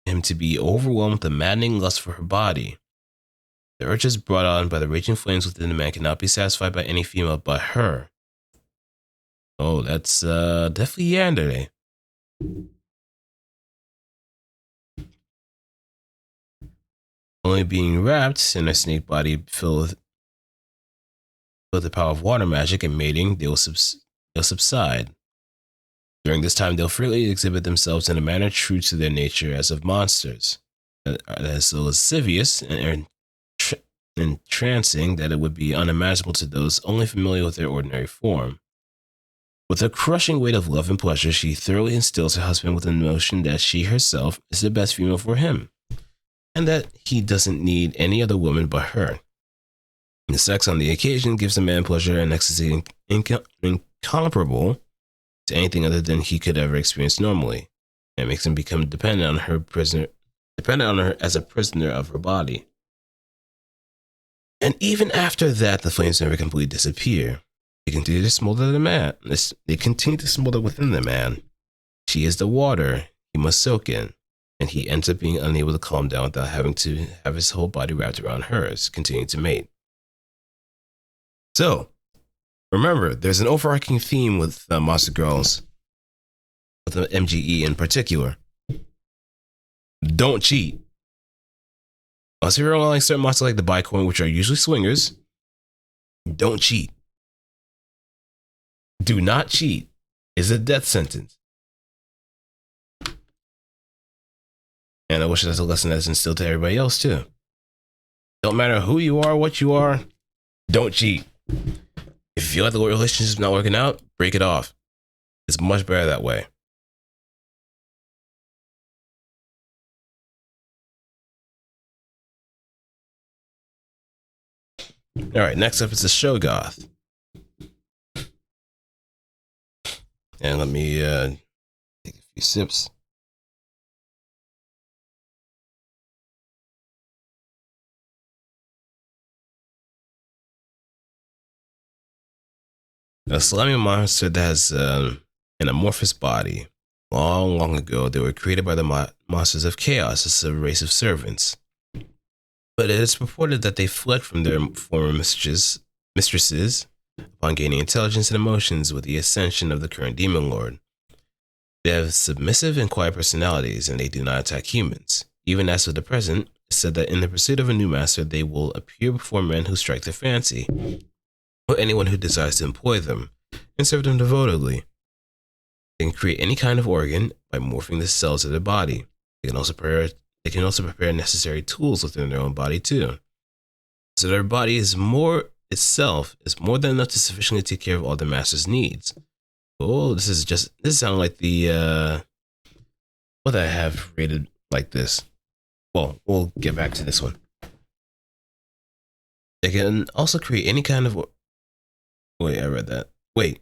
him to be overwhelmed with a maddening lust for her body. The urges brought on by the raging flames within the man cannot be satisfied by any female but her. Oh, that's definitely yandere. Only being wrapped in a snake body filled with the power of water magic and mating, they'll subside. During this time, they'll freely exhibit themselves in a manner true to their nature as of monsters, as so lascivious and entrancing that it would be unimaginable to those only familiar with their ordinary form. With a crushing weight of love and pleasure, she thoroughly instills her husband with the notion that she herself is the best female for him, and that he doesn't need any other woman but her. The sex on the occasion gives the man pleasure and ecstasy incomparable to anything other than he could ever experience normally, and makes him become dependent on her as a prisoner of her body. And even after that, the flames never completely disappear. They continue to smolder the man. They continue to smolder within the man. She is the water he must soak in, and he ends up being unable to calm down without having to have his whole body wrapped around hers, continuing to mate. So, remember, there's an overarching theme with Monster Girls, with the MGE in particular. Don't cheat. Unless you're on like certain monsters like the Bicoin, which are usually swingers, don't cheat. Do not cheat. It's a death sentence. And I wish that's a lesson that's instilled to everybody else too. Don't matter who you are, what you are, don't cheat. If you feel like the relationship's not working out, break it off. It's much better that way. All right, next up is the Shogoth. And let me take a few sips. A slimy monster that has an amorphous body. Long ago, they were created by the monsters of chaos as a race of servants. But it is purported that they fled from their former mistresses upon gaining intelligence and emotions with the ascension of the current demon lord. They have submissive and quiet personalities, and they do not attack humans. Even as of the present, it's said that in the pursuit of a new master, they will appear before men who strike their fancy, or anyone who desires to employ them, and serve them devotedly. They can create any kind of organ by morphing the cells of their body. They can also prepare necessary tools within their own body too. So their body is more itself is more than enough to sufficiently take care of all the master's needs. Oh, this sounds like the what I have rated like this. Well, we'll get back to this one. They can also create any kind of. Wait, I read that. Wait.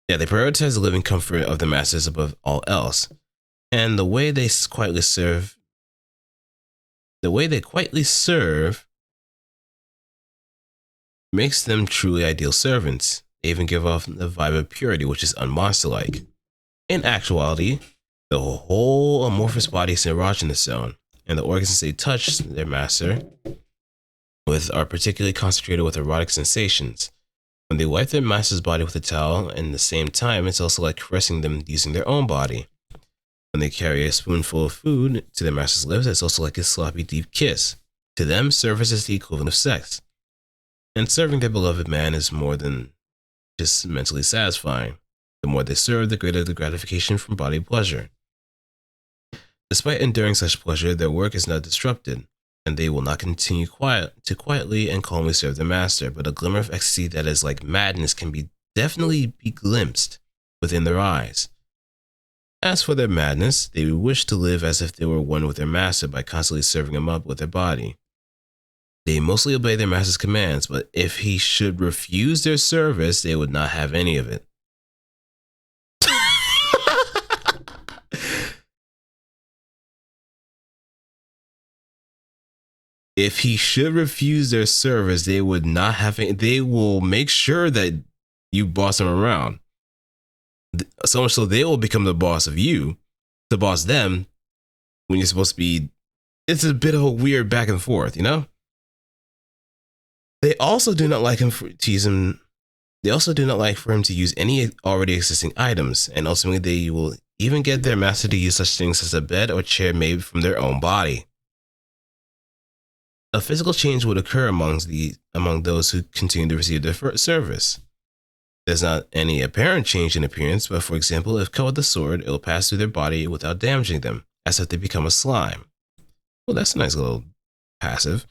Yeah, they prioritize the living comfort of the masters above all else. And the way they quietly serve makes them truly ideal servants. They even give off the vibe of purity, which is unmonster-like. In actuality, the whole amorphous body is an erogenous zone, and the organs they touch their master with are particularly concentrated with erotic sensations. When they wipe their master's body with a towel, and at the same time, it's also like caressing them using their own body. When they carry a spoonful of food to their master's lips, it's also like a sloppy, deep kiss. To them, service is the equivalent of sex. And serving their beloved man is more than just mentally satisfying. The more they serve, the greater the gratification from body pleasure. Despite enduring such pleasure, their work is not disrupted, and they will not continue to quietly and calmly serve their master, but a glimmer of ecstasy that is like madness can definitely be glimpsed within their eyes. As for their madness, they wish to live as if they were one with their master by constantly serving him up with their body. They mostly obey their master's commands, but if he should refuse their service, they would not have any of it. If he should refuse their service, they would not have any. They will make sure that you boss them around. So much so they will become the boss of you, to boss them, when you're supposed to be. It's a bit of a weird back and forth, you know? They also do not like him for tease him. They also do not like for him to use any already existing items, and ultimately they will even get their master to use such things as a bed or chair made from their own body. A physical change would occur among those who continue to receive their service. There's not any apparent change in appearance, but for example, if cut with a sword, it will pass through their body without damaging them, as if they become a slime. Well, that's a nice little passive.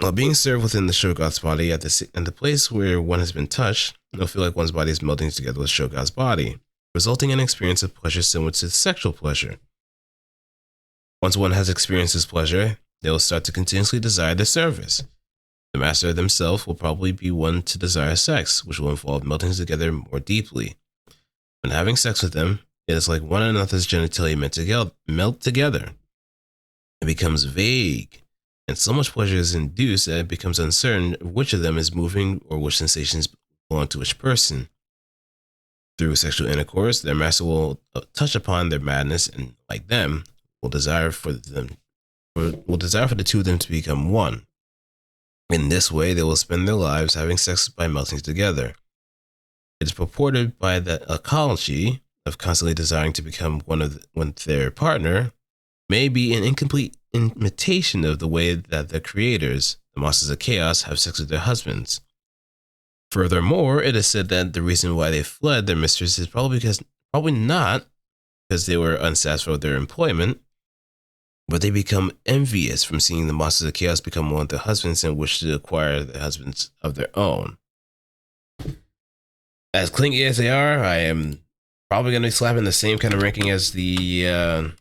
While being served within the Shogoth's body at the place where one has been touched, it'll feel like one's body is melting together with Shogoth's body, resulting in an experience of pleasure similar to sexual pleasure. Once one has experienced this pleasure, they will start to continuously desire their service. The master themselves will probably be one to desire sex, which will involve melting together more deeply. When having sex with them, it is like one another's genitalia melt together. It becomes vague, and so much pleasure is induced that it becomes uncertain which of them is moving or which sensations belong to which person. Through sexual intercourse, their master will touch upon their madness and, like them, will desire for the two of them to become one. In this way, they will spend their lives having sex by melting together. It is purported by the ecology of constantly desiring to become one with their partner may be an incomplete imitation of the way that the creators, the masters of chaos, have sex with their husbands. Furthermore, it is said that the reason why they fled their mistress is probably not because they were unsatisfied with their employment, but they become envious from seeing the masters of chaos become one of their husbands and wish to acquire the husbands of their own. As clingy as they are, I am probably going to be slapping the same kind of ranking as the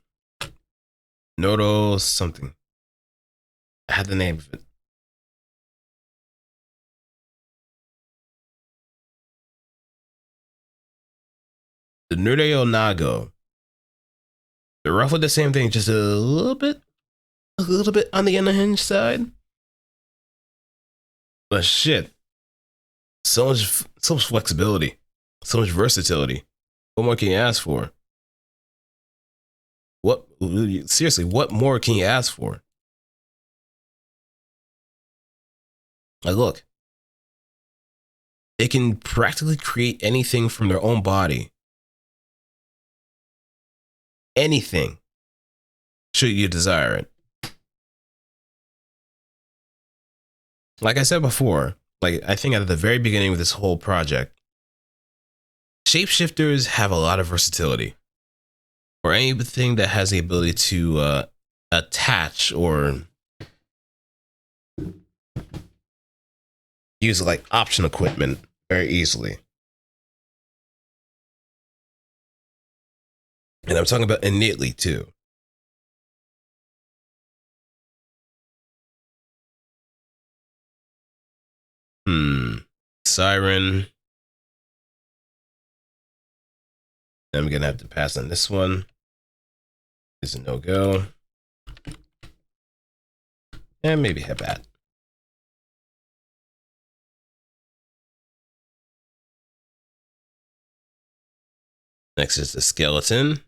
Nodo something. I had the name of it. The Nureo Nago. They're roughly the same thing, just a little bit on the unhinged side. But shit, so much flexibility, so much versatility. What more can you ask for? Seriously, what more can you ask for? Like, look, they can practically create anything from their own body. Anything, should you desire it. Like I said before, like I think at the very beginning of this whole project, shapeshifters have a lot of versatility. Or anything that has the ability to attach or use like option equipment very easily. And I'm talking about innately too. Siren. I'm gonna have to pass on this one. This is a no-go. And maybe Hebat. Next is the skeleton.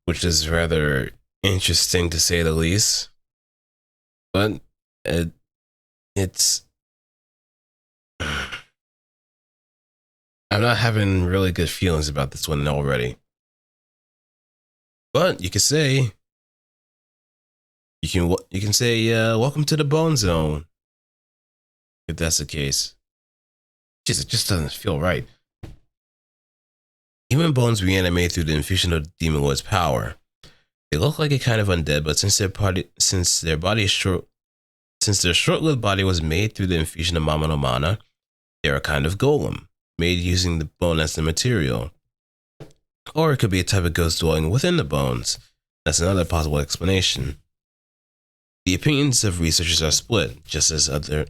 Which is rather interesting to say the least. But it's... I'm not having really good feelings about this one already. But you can say... You can say, welcome to the bone zone. If that's the case. Jeez, it just doesn't feel right. Human bones reanimate through the infusion of Demon Lord's power. They look like a kind of undead, but since their short-lived body was made through the infusion of Mama no Mana, they are a kind of golem, made using the bone as the material. Or it could be a type of ghost dwelling within the bones. That's another possible explanation. The opinions of researchers are split. Just as other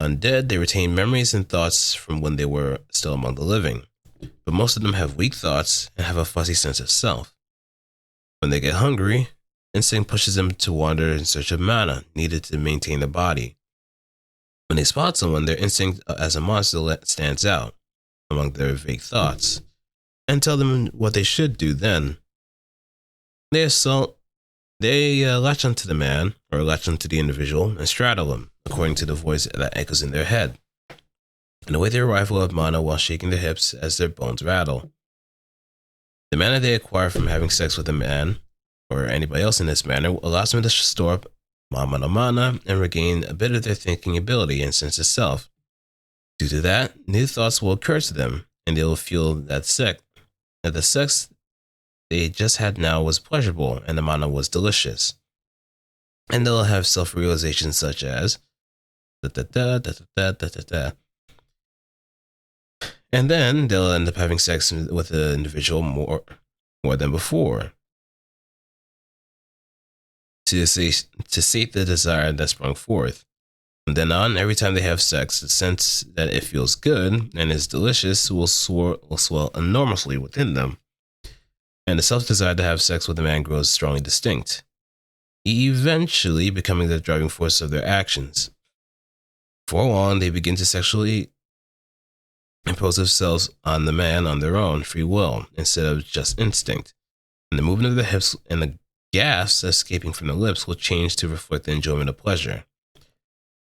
undead, they retain memories and thoughts from when they were still among the living. But most of them have weak thoughts and have a fuzzy sense of self. When they get hungry, instinct pushes them to wander in search of mana needed to maintain the body. When they spot someone, their instinct as a monster stands out among their vague thoughts and tell them what they should do then. They latch onto the man or latch onto the individual and straddle them according to the voice that echoes in their head, and await their arrival of mana while shaking their hips as their bones rattle. The mana they acquire from having sex with a man, or anybody else in this manner, allows them to store up Mama no Mana and regain a bit of their thinking ability and sense of self. Due to that, new thoughts will occur to them, and they will feel that the sex they just had now was pleasurable and the mana was delicious. And they'll have self-realizations such as and then they'll end up having sex with the individual more than before to sate the desire that sprung forth. From then on, every time they have sex, the sense that it feels good and is delicious will swell enormously within them, and the self-desire to have sex with a man grows strongly distinct, eventually becoming the driving force of their actions. For long, they begin to sexually impose themselves on the man on their own free will instead of just instinct, and the movement of the hips and the gasps escaping from the lips will change to reflect the enjoyment of pleasure.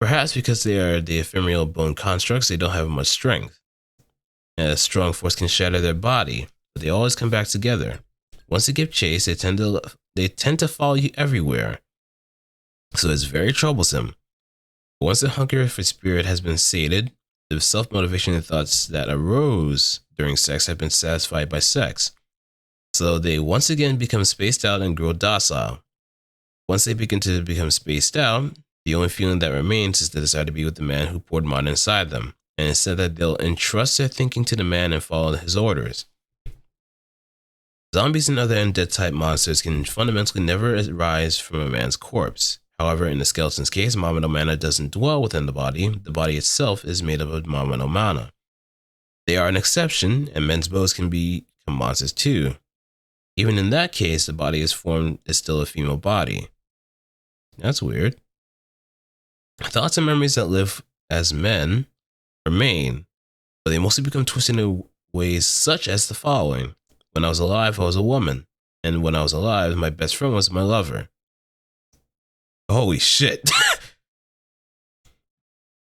Perhaps because they are the ephemeral bone constructs, they don't have much strength. And a strong force can shatter their body, but they always come back together. Once they give chase, they tend to follow you everywhere. So it's very troublesome. But once the hunger for spirit has been sated, the self-motivation and thoughts that arose during sex have been satisfied by sex. So they once again become spaced out and grow docile. Once they begin to become spaced out, the only feeling that remains is the desire to be with the man who poured mana inside them, and instead that they'll entrust their thinking to the man and follow his orders. Zombies and other undead-type monsters can fundamentally never arise from a man's corpse. However, in the skeleton's case, Mama no Mana doesn't dwell within the body itself is made up of Mama no Mana. They are an exception, and men's bows can become monsters too. Even in that case, the body is still a female body. That's weird. Thoughts and memories that live as men remain, but they mostly become twisted in ways such as the following. When I was alive, I was a woman, and when I was alive, my best friend was my lover. Holy shit.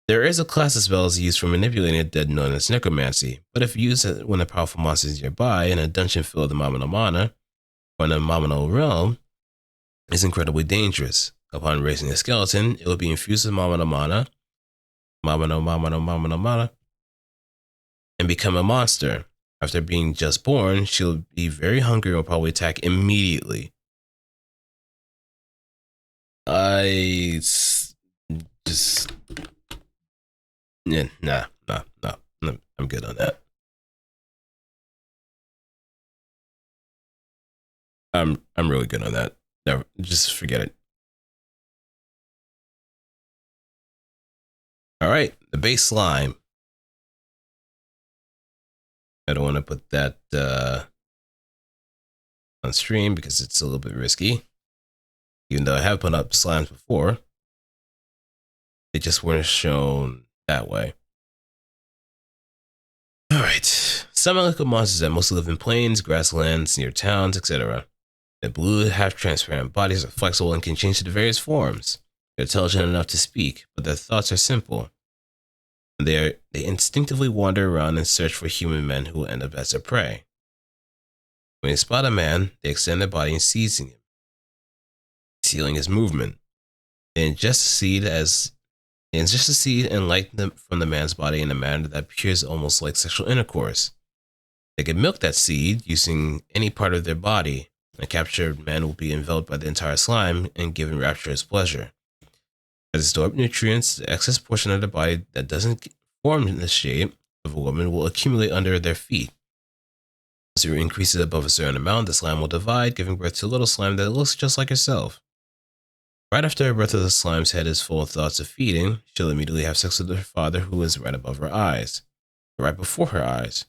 There is a class of spells used for manipulating the dead known as necromancy, but if used when a powerful monster is nearby in a dungeon filled with Mama no Mana, or in a Mama no realm, is incredibly dangerous. Upon raising a skeleton, it will be infused with Mama no Mana, Mama no Mana, and become a monster. After being just born, she'll be very hungry and will probably attack immediately. I just... Yeah, nah, I'm good on that. I'm really good on that. Never, just forget it. All right, the base slime. I don't want to put that on stream because it's a little bit risky. Even though I have put up slimes before, they just weren't shown that way. All right, some liquid monsters that mostly live in plains, grasslands, near towns, etc. Their blue, half-transparent bodies are flexible and can change into various forms. They're intelligent enough to speak, but their thoughts are simple. They instinctively wander around and search for human men who will end up as their prey. When they spot a man, they extend their body and seizing him, sealing his movement. They ingest the seed and light them from the man's body in a manner that appears almost like sexual intercourse. They can milk that seed using any part of their body. A captured man will be enveloped by the entire slime and given rapturous pleasure. As they store up nutrients, the excess portion of the body that doesn't form in the shape of a woman will accumulate under their feet. As it increases above a certain amount, the slime will divide, giving birth to a little slime that looks just like herself. Right after her birth, the slime's head is full of thoughts of feeding. She'll immediately have sex with her father, who is right above her eyes, right before her eyes.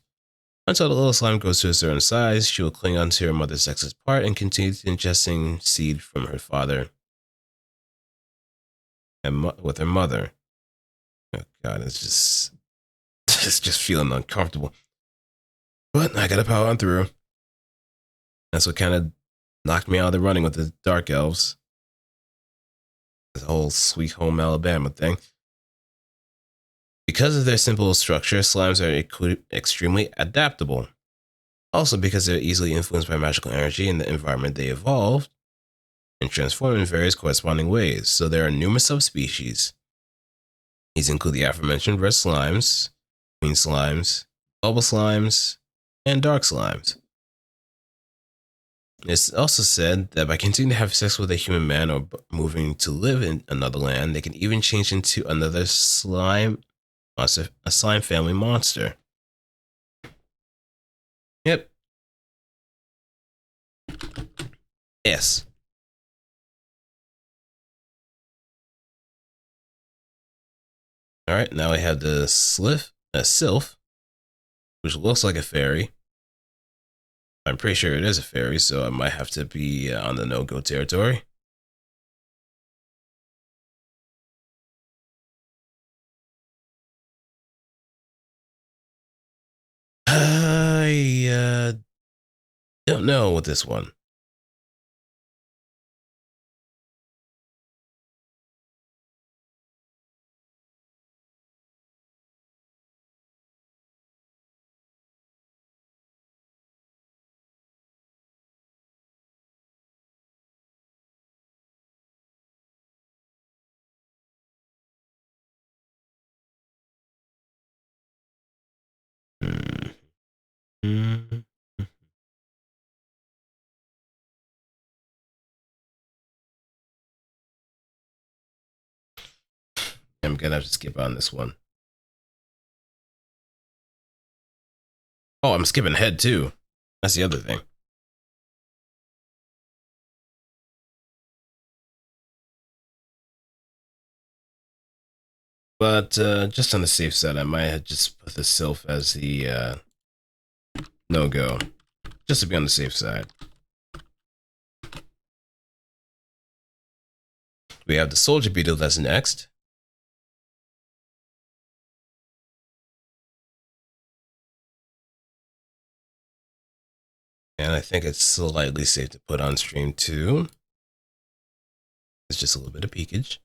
Until the little slime grows to a certain size, she will cling onto her mother's sexist part and continue ingesting seed from her father and with her mother. Oh God, it's just feeling uncomfortable. But I gotta power on through. That's what kind of knocked me out of the running with the Dark Elves. This whole Sweet Home Alabama thing. Because of their simple structure, slimes are extremely adaptable. Also because they're easily influenced by magical energy and the environment they evolved and transform in various corresponding ways, so there are numerous subspecies. These include the aforementioned red slimes, green slimes, bubble slimes, and dark slimes. It's also said that by continuing to have sex with a human man or moving to live in another land, they can even change into another slime monster, a slime family monster. Yep. Yes. All right, now we have the sylph, which looks like a fairy. I'm pretty sure it is a fairy, so I might have to be on the no-go territory. I don't know with this one. I'm gonna have to skip on this one. Oh, I'm skipping ahead too. That's the other thing. But just on the safe side, I might have just put the sylph as the no-go, just to be on the safe side. We have the soldier beetle that's next. And I think it's slightly safe to put on stream too. It's just a little bit of peekage.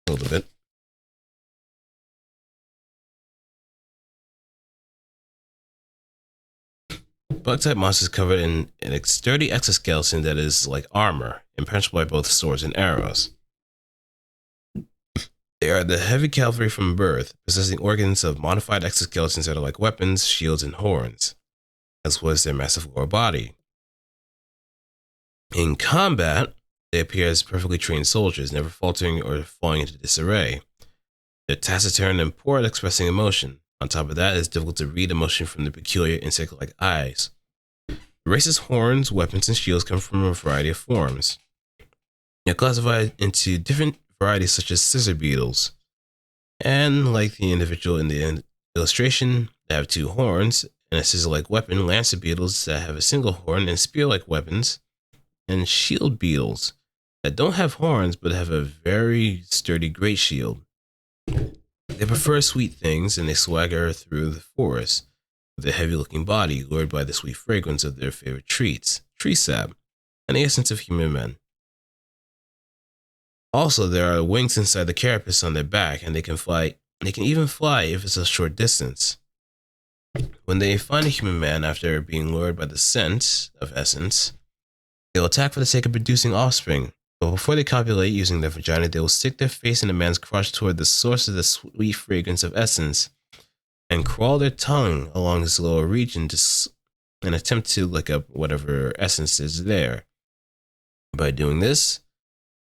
A little bit. Bug-type monsters covered in a sturdy exoskeleton that is like armor, impenetrable by both swords and arrows. They are the heavy cavalry from birth, possessing organs of modified exoskeletons that are like weapons, shields, and horns, as well as their massive lower body. In combat, they appear as perfectly trained soldiers, never faltering or falling into disarray. They're taciturn and poor at expressing emotion. On top of that, it's difficult to read emotion from their peculiar insect-like eyes. The race's horns, weapons, and shields come from a variety of forms. They're classified into different varieties such as scissor beetles. And like the individual in the illustration, they have 2 horns and a scissor-like weapon, lancer beetles that have a single horn, and spear-like weapons, and shield beetles that don't have horns but have a very sturdy great shield. They prefer sweet things, and they swagger through the forest with a heavy-looking body, lured by the sweet fragrance of their favorite treats, tree sap, and the essence of human men. Also, there are wings inside the carapace on their back, and they can fly. They can even fly if it's a short distance. When they find a human man after being lured by the scent of essence, they'll attack for the sake of producing offspring. But before they copulate using their vagina, they will stick their face in a man's crotch toward the source of the sweet fragrance of essence, and crawl their tongue along his lower region and attempt to lick up whatever essence is there. By doing this,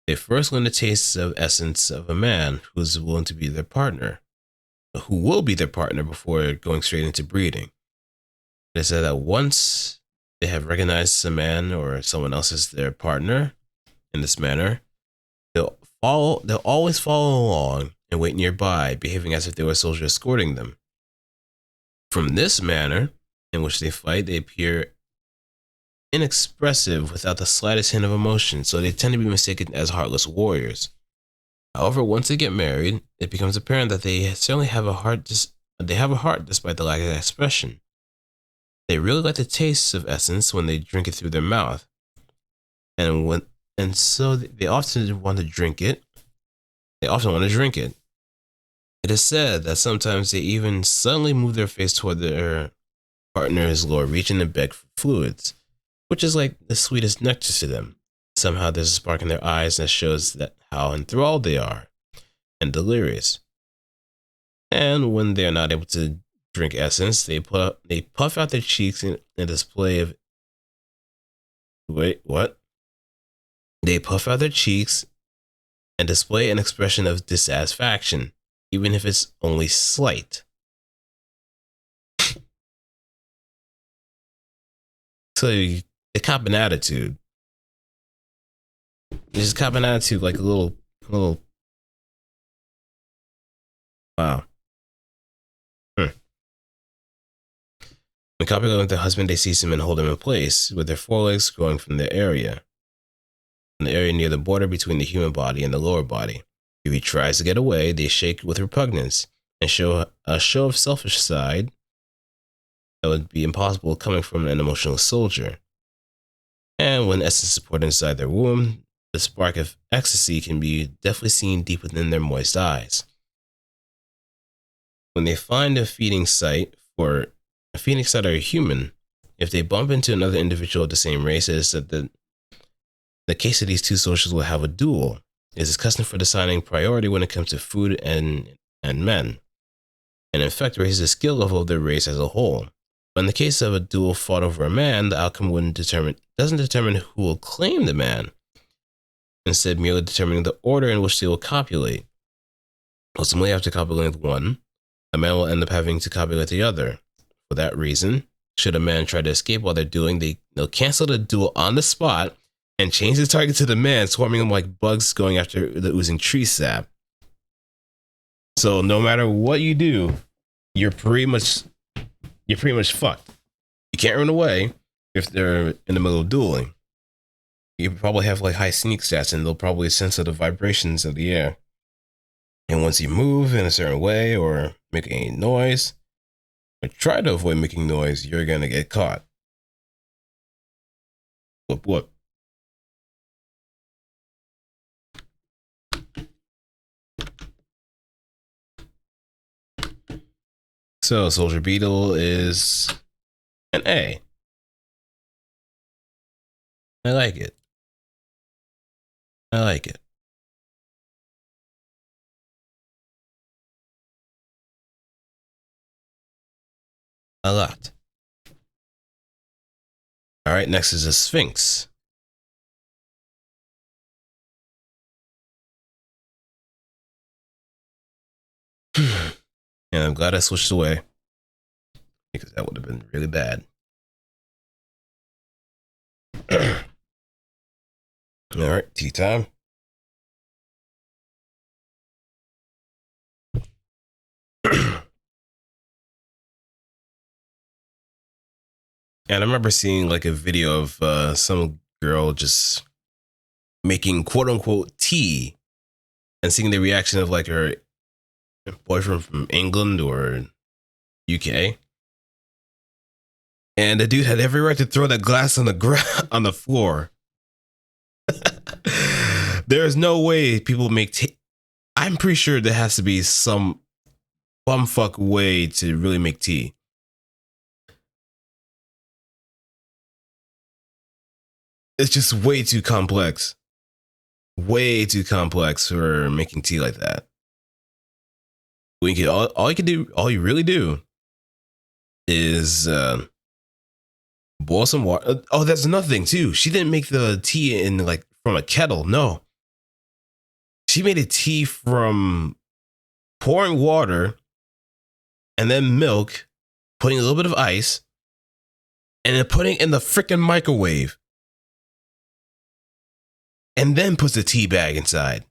they first learn the taste of essence of a man who is willing to be their partner, who will be their partner before going straight into breeding. They said that once they have recognized a man or someone else as their partner in this manner, they'll always follow along and wait nearby, behaving as if they were a soldier escorting them. From this manner in which they fight, they appear inexpressive without the slightest hint of emotion, so they tend to be mistaken as heartless warriors. However, once they get married, it becomes apparent that they certainly have a heart. They have a heart despite the lack of expression. They really like the taste of essence when they drink it through their mouth, and so they often want to drink it. It is said that sometimes they even suddenly move their face toward their partner's lower region and beg for fluids, which is like the sweetest nectar to them. Somehow there's a spark in their eyes that shows that how enthralled they are and delirious. And when they are not able to drink essence, they puff out their cheeks in a display of They puff out their cheeks and display an expression of dissatisfaction, even if it's only slight. So they cop an attitude. They just cop an attitude like a little. Wow. When copulating with their husband, they seize him and hold him in place, with their forelegs growing from the area near the border between the human body and the lower body. If he tries to get away, they shake with repugnance and show a show of selfish side that would be impossible coming from an emotional soldier. And when essence is poured inside their womb, the spark of ecstasy can be definitely seen deep within their moist eyes. When they find a feeding site or a human, if they bump into another individual of the same race, it is that the case of these two soldiers will have a duel. It is custom for deciding priority when it comes to food and men, and in fact raises the skill level of their race as a whole. But in the case of a duel fought over a man, the outcome doesn't determine who will claim the man, instead merely determining the order in which they will copulate. Ultimately, after copulating with one, a man will end up having to copulate the other. For that reason, should a man try to escape while they're dueling, they'll cancel the duel on the spot and change the target to the man, swarming him like bugs going after the oozing tree sap. So no matter what you do, you're pretty much fucked. You can't run away if they're in the middle of dueling. You probably have like high sneak stats, and they'll probably sense the vibrations of the air. And once you move in a certain way or make any noise, or try to avoid making noise, you're gonna get caught. Whoop whoop. So Soldier Beetle is an A. I like it. A lot. Alright, next is a Sphinx. And I'm glad I switched away, because that would have been really bad. Alright, tea time. And I remember seeing like a video of some girl just making quote unquote tea and seeing the reaction of like her boyfriend from England or UK. And the dude had every right to throw that glass on the on the floor. There's no way people make tea. I'm pretty sure there has to be some bumfuck way to really make tea. It's just way too complex. Way too complex for making tea like that. We can all you can do, all you really do, is boil some water. Oh, that's another thing too. She didn't make the tea in like from a kettle. No, she made a tea from pouring water and then milk, putting a little bit of ice, and then putting it in the freaking microwave. And then puts the tea bag inside.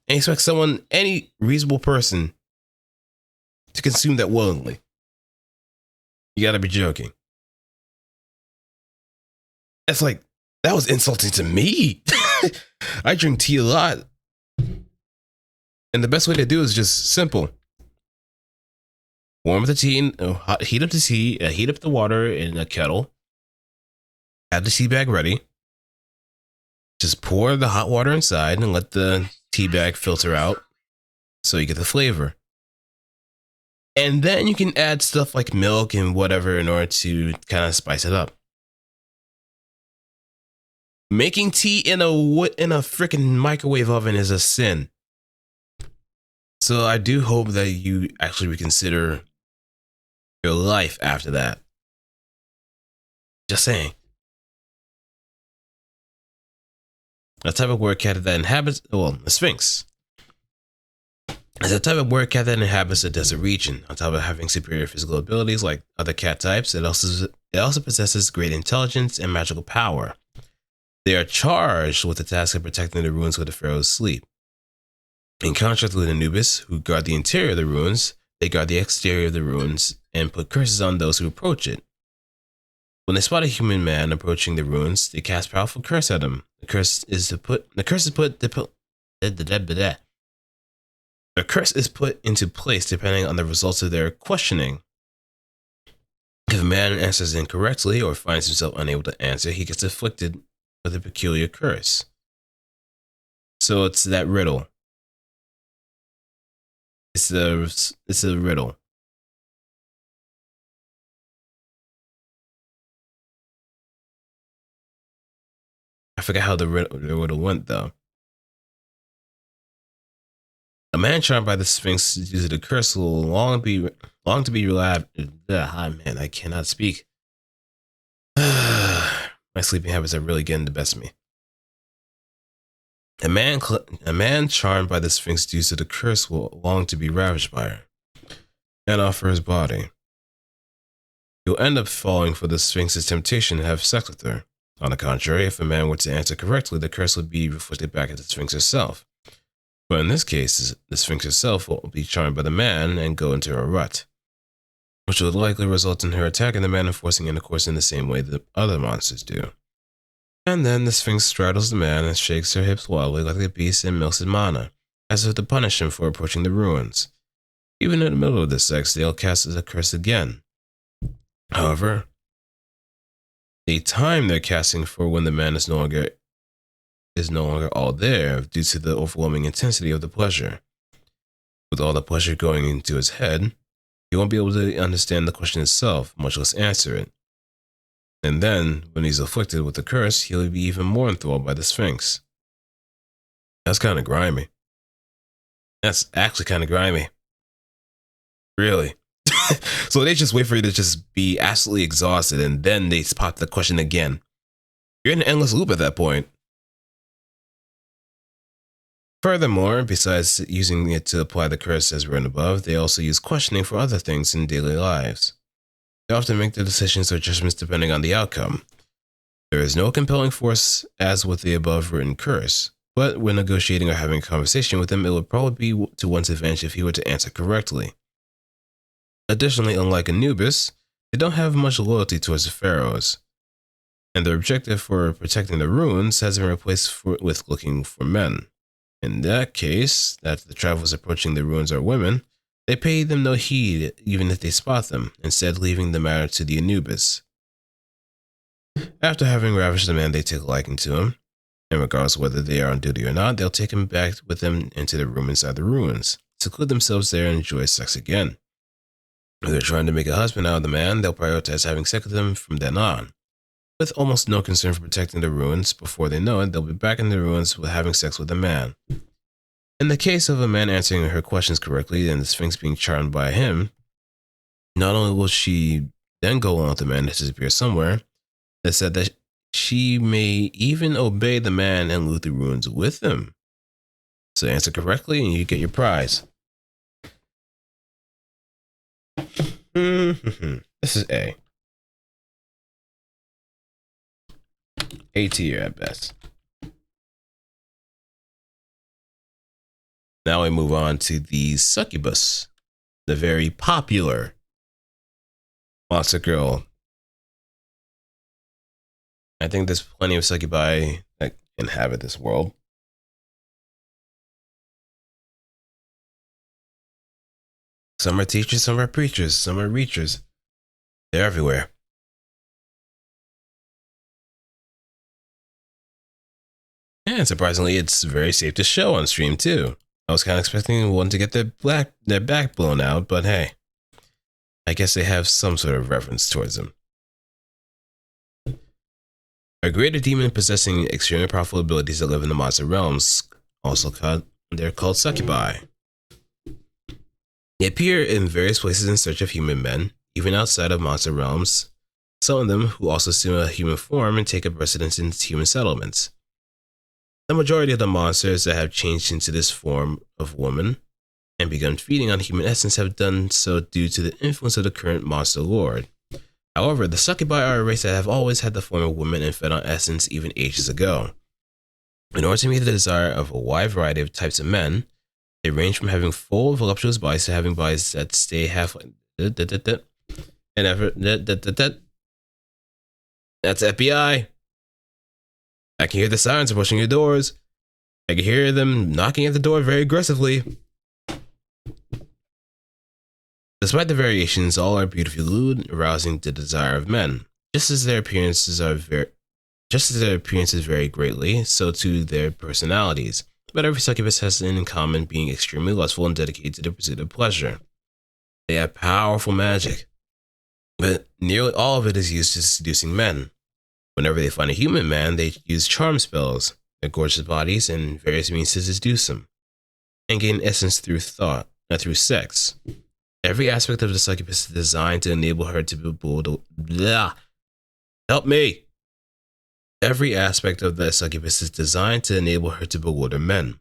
And expect someone, any reasonable person, to consume that willingly. You gotta be joking. It's like, that was insulting to me. I drink tea a lot. And the best way to do it is just simple. Warm up the tea, heat up the tea, heat up the water in a kettle. Have the tea bag ready. Just pour the hot water inside and let the tea bag filter out so you get the flavor. And then you can add stuff like milk and whatever in order to kind of spice it up. Making tea in a freaking microwave oven is a sin. So I do hope that you actually reconsider your life after that. Just saying. A type of word cat that inhabits, well, a Sphinx. It's a type of word cat that inhabits a desert region. On top of having superior physical abilities like other cat types, it also possesses great intelligence and magical power. They are charged with the task of protecting the ruins where the pharaohs sleep. In contrast with Anubis, who guard the interior of the ruins, they guard the exterior of the ruins and put curses on those who approach it. When they spot a human man approaching the ruins, they cast powerful curse at him. The curse is put into place depending on the results of their questioning. If a man answers incorrectly or finds himself unable to answer, he gets afflicted with a peculiar curse. So it's that riddle. It's a riddle. I forgot how the riddle went though. A man charmed by the Sphinx due to the curse will long to be reliable. Man, I cannot speak. My sleeping habits are really getting the best of me. A man charmed by the Sphinx due to the curse will long to be ravished by her and offer his body. You'll end up falling for the Sphinx's temptation to have sex with her. On the contrary, if a man were to answer correctly, the curse would be reflected back at the Sphinx herself. But in this case, the Sphinx herself will be charmed by the man and go into a rut, which would likely result in her attacking the man and forcing intercourse in the same way that other monsters do. And then the Sphinx straddles the man and shakes her hips wildly like a beast and milks his mana, as if to punish him for approaching the ruins. Even in the middle of this sex, they'll cast the curse again. However, the time they're casting for when the man is no longer all there due to the overwhelming intensity of the pleasure. With all the pleasure going into his head, he won't be able to understand the question itself, much less answer it. And then, when he's afflicted with the curse, he'll be even more enthralled by the Sphinx. That's kind of grimy. That's actually kind of grimy. Really. So they just wait for you to just be absolutely exhausted, and then they pop the question again. You're in an endless loop at that point. Furthermore, besides using it to apply the curse as written above, they also use questioning for other things in daily lives. They often make their decisions or judgments depending on the outcome. There is no compelling force as with the above written curse, but when negotiating or having a conversation with them, it would probably be to one's advantage if he were to answer correctly. Additionally, unlike Anubis, they don't have much loyalty towards the pharaohs, and their objective for protecting the ruins has been replaced with looking for men. In that case, that the travelers approaching the ruins are women, they pay them no heed even if they spot them, instead leaving the matter to the Anubis. After having ravished the man, they take a liking to him, and regardless of whether they are on duty or not, they'll take him back with them into the room inside the ruins, seclude themselves there and enjoy sex again. If they're trying to make a husband out of the man, they'll prioritize having sex with him from then on. With almost no concern for protecting the ruins, before they know it, they'll be back in the ruins with having sex with the man. In the case of a man answering her questions correctly and the Sphinx being charmed by him, not only will she then go on with the man to disappear somewhere, they said that she may even obey the man and loot the ruins with him. So answer correctly and you get your prize. This is A. A tier at best. Now we move on to the Succubus, the very popular monster girl. I think there's plenty of Succubi that inhabit this world. Some are teachers, some are preachers, some are reachers. They're everywhere. And surprisingly, it's very safe to show on stream too. I was kind of expecting one to get their back blown out, but hey, I guess they have some sort of reverence towards them. A greater demon possessing extremely powerful abilities that live in the monster realms, they're called Succubi. They appear in various places in search of human men, even outside of monster realms. Some of them who also assume a human form and take up residence in human settlements. The majority of the monsters that have changed into this form of woman and begun feeding on human essence have done so due to the influence of the current monster lord. However, the Succubi are a race that have always had the form of women and fed on essence even ages ago. In order to meet the desire of a wide variety of types of men, they range from having full voluptuous bodies to having bodies that stay halfway. And ever. That's FBI. I can hear the sirens approaching your doors. I can hear them knocking at the door very aggressively. Despite the variations, all are beautifully lewd, arousing the desire of men. Just as their appearances vary greatly, so too their personalities. But every succubus has in common being extremely lustful and dedicated to the pursuit of pleasure. They have powerful magic, but nearly all of it is used to seducing men. Whenever they find a human man, they use charm spells, their gorgeous bodies, and various means to seduce them, and gain essence through sex. Every aspect of the succubus is designed to enable her to bewilder. Help me! Every aspect of the succubus is designed to enable her to bewilder men.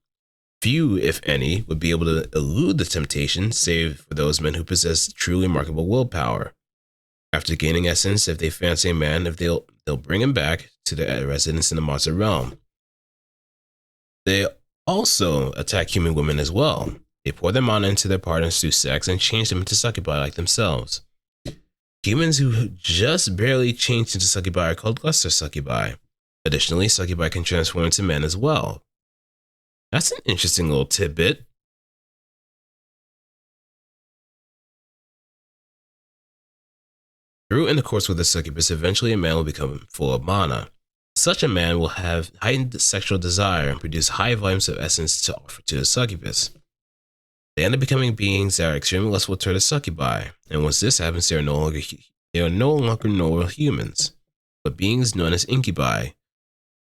Few, if any, would be able to elude the temptation, save for those men who possess truly remarkable willpower. After gaining essence, if they fancy a man, they'll bring him back to their residence in the monster realm. They also attack human women as well. They pour their mana into their partners through sex and change them into succubi like themselves. Humans who just barely changed into succubi are called lesser succubi. Additionally, succubi can transform into men as well. That's an interesting little tidbit. Through intercourse with a succubus, eventually a man will become full of mana. Such a man will have heightened sexual desire and produce high volumes of essence to offer to the succubus. They end up becoming beings that are extremely lustful toward the succubi, and once this happens, they are no longer normal humans, but beings known as incubi,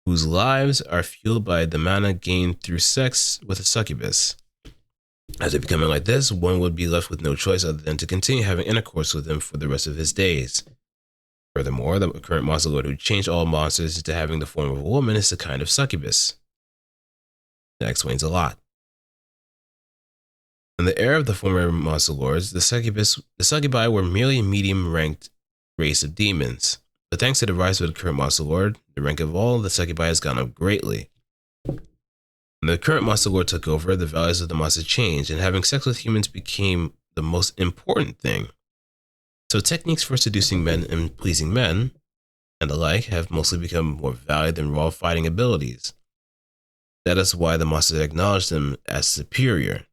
whose lives are fueled by the mana gained through sex with a succubus. After becoming like this, one would be left with no choice other than to continue having intercourse with them for the rest of his days. Furthermore, the current monster lord who changed all monsters into having the form of a woman is a kind of succubus. That explains a lot. In the era of the former monster lords, the succubi were merely a medium-ranked race of demons. But thanks to the rise of the current monster lord, the rank of all the succubi has gone up greatly. When the current monster lord took over, the values of the monster changed, and having sex with humans became the most important thing. So techniques for seducing men and pleasing men, and the like, have mostly become more valued than raw fighting abilities. That is why the monsters acknowledge them as superior.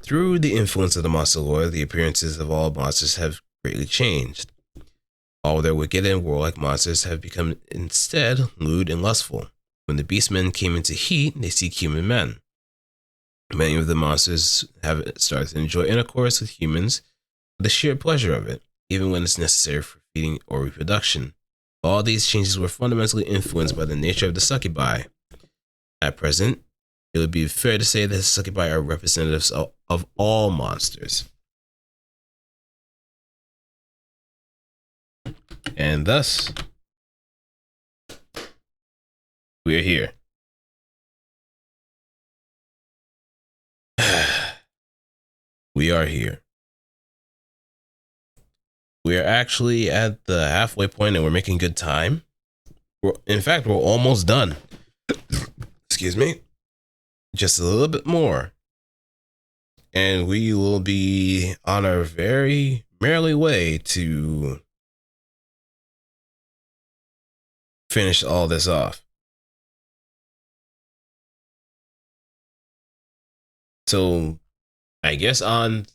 Through the influence of the monster lord, the appearances of all monsters have greatly changed. All their wicked and warlike monsters have become instead lewd and lustful. When the beastmen came into heat, they seek human men. Many of the monsters have started to enjoy intercourse with humans for the sheer pleasure of it, even when it's necessary for feeding or reproduction. All these changes were fundamentally influenced by the nature of the succubi. At present, it would be fair to say that the succubi are representatives of all monsters. And thus, we are here. We are here. We are actually at the halfway point and we're making good time. In fact, we're almost done. Excuse me. Just a little bit more. And we will be on our very merrily way to finish all this off. So, I guess on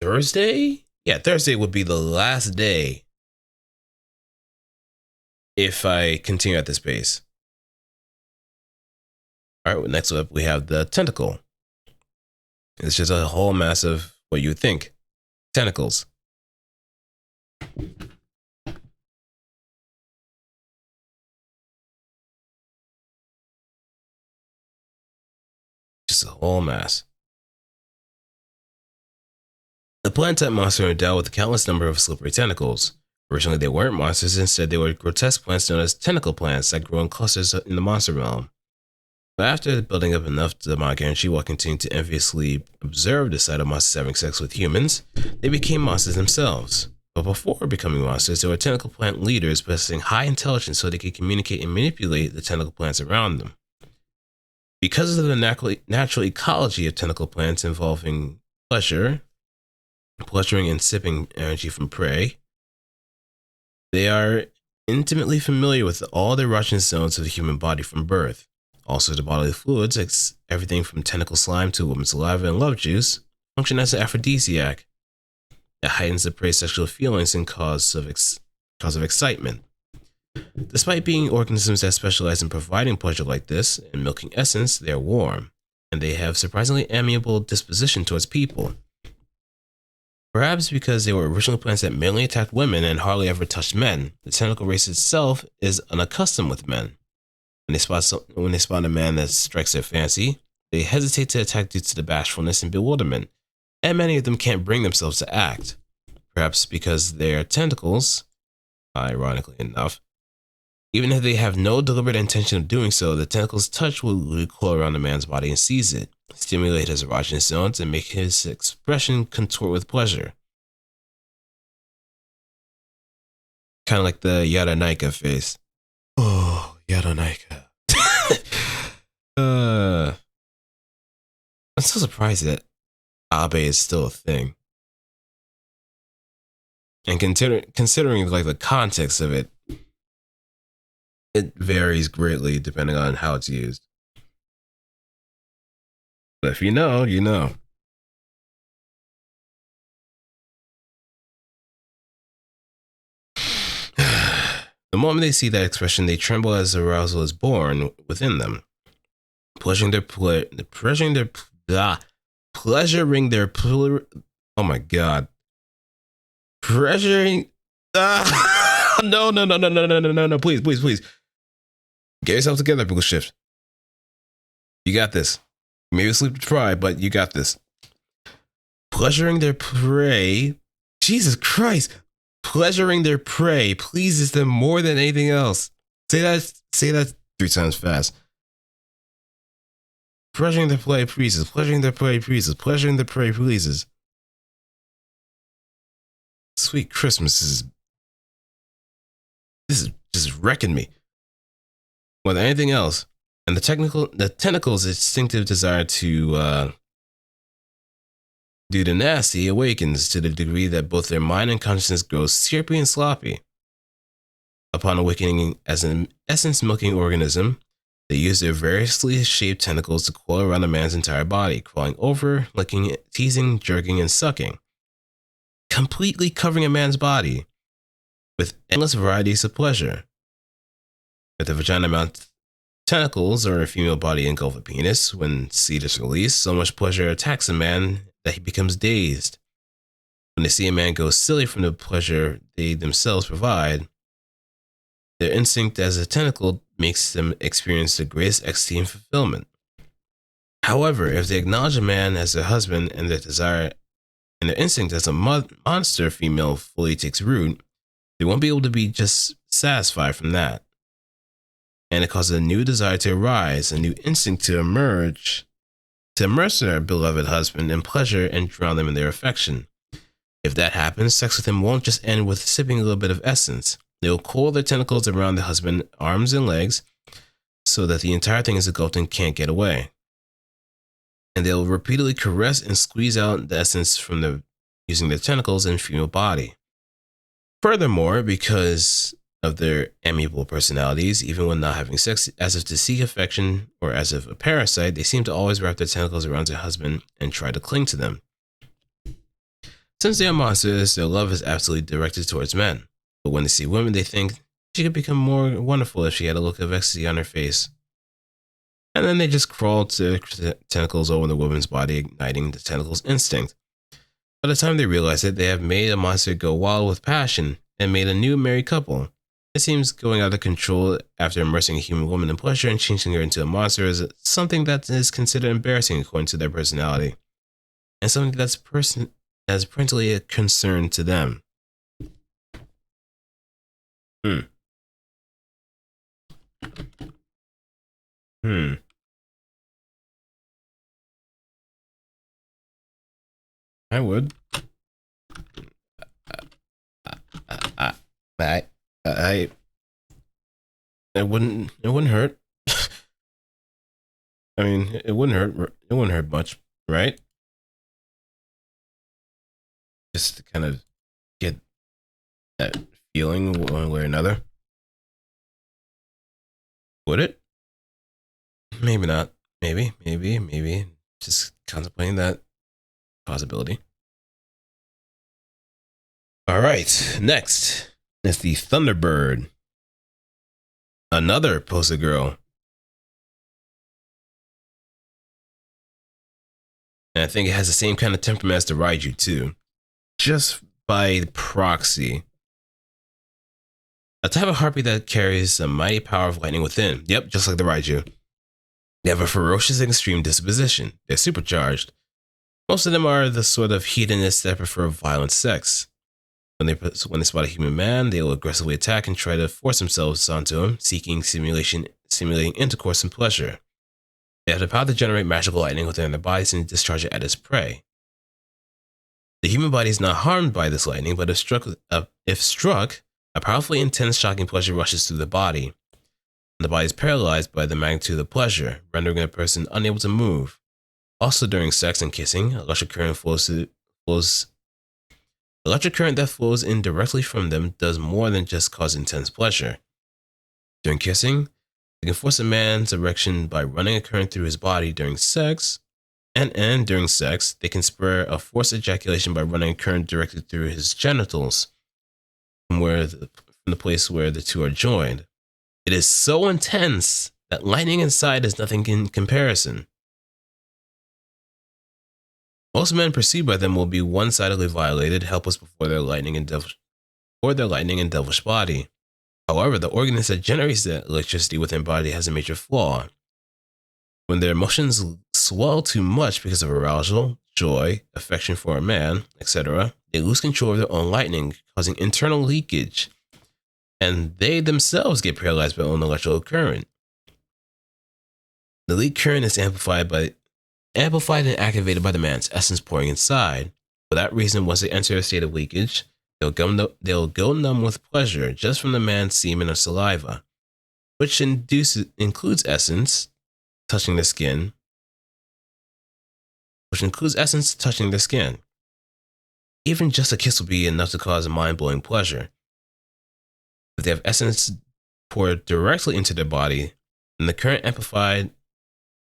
Thursday? Yeah, Thursday would be the last day if I continue at this pace. All right, well, next up we have the tentacle. It's just a whole mass of what you would think. Tentacles. Just a whole mass. The plant-type monsters are endowed with a countless number of slippery tentacles. Originally, they weren't monsters, instead they were grotesque plants known as tentacle plants that grow in clusters in the monster realm. But after building up enough demonic energy while continuing to enviously observe the sight of monsters having sex with humans, they became monsters themselves. But before becoming monsters, they were tentacle plant leaders possessing high intelligence so they could communicate and manipulate the tentacle plants around them. Because of the natural ecology of tentacle plants involving pleasuring and sipping energy from prey, they are intimately familiar with all the erogenous zones of the human body from birth. Also, the bodily fluids, everything from tentacle slime to woman's saliva and love juice, function as an aphrodisiac that heightens the prey's sexual feelings and cause of excitement. Despite being organisms that specialize in providing pleasure like this and milking essence, they are warm, and they have surprisingly amiable disposition towards people. Perhaps because they were original plants that mainly attacked women and hardly ever touched men, the tentacle race itself is unaccustomed with men. When they spot a man that strikes their fancy, they hesitate to attack due to the bashfulness and bewilderment, and many of them can't bring themselves to act. Perhaps because their tentacles, ironically enough, even if they have no deliberate intention of doing so, the tentacle's touch will recoil around a man's body and seize it, stimulate his erogenous zones, and make his expression contort with pleasure. Kind of like the Yadanaika face. Oh, Yadanaika. I'm so surprised that Abe is still a thing. And considering like the context of it, it varies greatly depending on how it's used. But if you know, you know. The moment they see that expression, they tremble as arousal is born within them, pleasuring their oh my god, pressuring. No, please. Get yourself together, Google Shift. You got this. Maybe sleep deprived, but you got this. Pleasuring their prey. Jesus Christ. Pleasuring their prey pleases them more than anything else. Say that 3 times fast. Pleasuring their prey pleases. Pleasuring their prey pleases. Pleasuring their prey pleases. Sweet Christmas this is just wrecking me more than anything else. And the tentacles' instinctive desire to do the nasty awakens to the degree that both their mind and consciousness grow syrupy and sloppy. Upon awakening as an essence-milking organism, they use their variously shaped tentacles to coil around a man's entire body, crawling over, licking, teasing, jerking, and sucking, completely covering a man's body with endless varieties of pleasure. If the vagina mounts tentacles or a female body engulf a penis, when seed is released, so much pleasure attacks a man that he becomes dazed. When they see a man go silly from the pleasure they themselves provide, their instinct as a tentacle makes them experience the greatest ecstasy and fulfillment. However, if they acknowledge a man as their husband and their desire and their instinct as a monster female fully takes root, they won't be able to be just satisfied from that. And it causes a new desire to arise, a new instinct to immerse their beloved husband in pleasure and drown them in their affection. If that happens, sex with him won't just end with sipping a little bit of essence. They'll coil their tentacles around the husband's arms and legs so that the entire thing is engulfed and can't get away. And they'll repeatedly caress and squeeze out the essence from using their tentacles and female body. Furthermore, because of their amiable personalities, even when not having sex, as if to seek affection or as if a parasite, they seem to always wrap their tentacles around their husband and try to cling to them. Since they are monsters, their love is absolutely directed towards men. But when they see women, they think she could become more wonderful if she had a look of ecstasy on her face. And then they just crawl to their tentacles over the woman's body, igniting the tentacles' instinct. By the time they realize it, they have made a monster go wild with passion and made a new married couple. It seems going out of control after immersing a human woman in pleasure and changing her into a monster is something that is considered embarrassing according to their personality, and something that's parentally a concern to them. I would. It wouldn't hurt. I mean, it wouldn't hurt much, right? Just to kind of get that feeling one way or another. Would it? Maybe not. Maybe. Just contemplating that possibility. All right, next is the Thunderbird. Another poster girl. And I think it has the same kind of temperament as the Raiju too. Just by proxy. A type of harpy that carries a mighty power of lightning within. Yep, just like the Raiju. They have a ferocious and extreme disposition. They're supercharged. Most of them are the sort of hedonists that prefer violent sex. When they spot a human man, they will aggressively attack and try to force themselves onto him, simulating intercourse and pleasure. They have the power to generate magical lightning within their bodies and discharge it at its prey. The human body is not harmed by this lightning, but if struck, a powerfully intense, shocking pleasure rushes through the body. And the body is paralyzed by the magnitude of the pleasure, rendering a person unable to move. Also, during sex and kissing, electric current that flows in directly from them does more than just cause intense pleasure. During kissing, they can force a man's erection by running a current through his body during sex, and during sex, they can spur a forced ejaculation by running a current directly through his genitals, from the place where the two are joined. It is so intense that lightning inside is nothing in comparison. Most men perceived by them will be one-sidedly violated, helpless before their lightning and devilish body. However, the organism that generates the electricity within body has a major flaw. When their emotions swell too much because of arousal, joy, affection for a man, etc., they lose control of their own lightning, causing internal leakage, and they themselves get paralyzed by their own electrical current. The leak current is amplified and activated by the man's essence pouring inside. For that reason, once they enter a state of leakage, they'll go numb with pleasure just from the man's semen or saliva, which includes essence touching the skin. Even just a kiss will be enough to cause a mind-blowing pleasure. If they have essence poured directly into their body, then the current amplified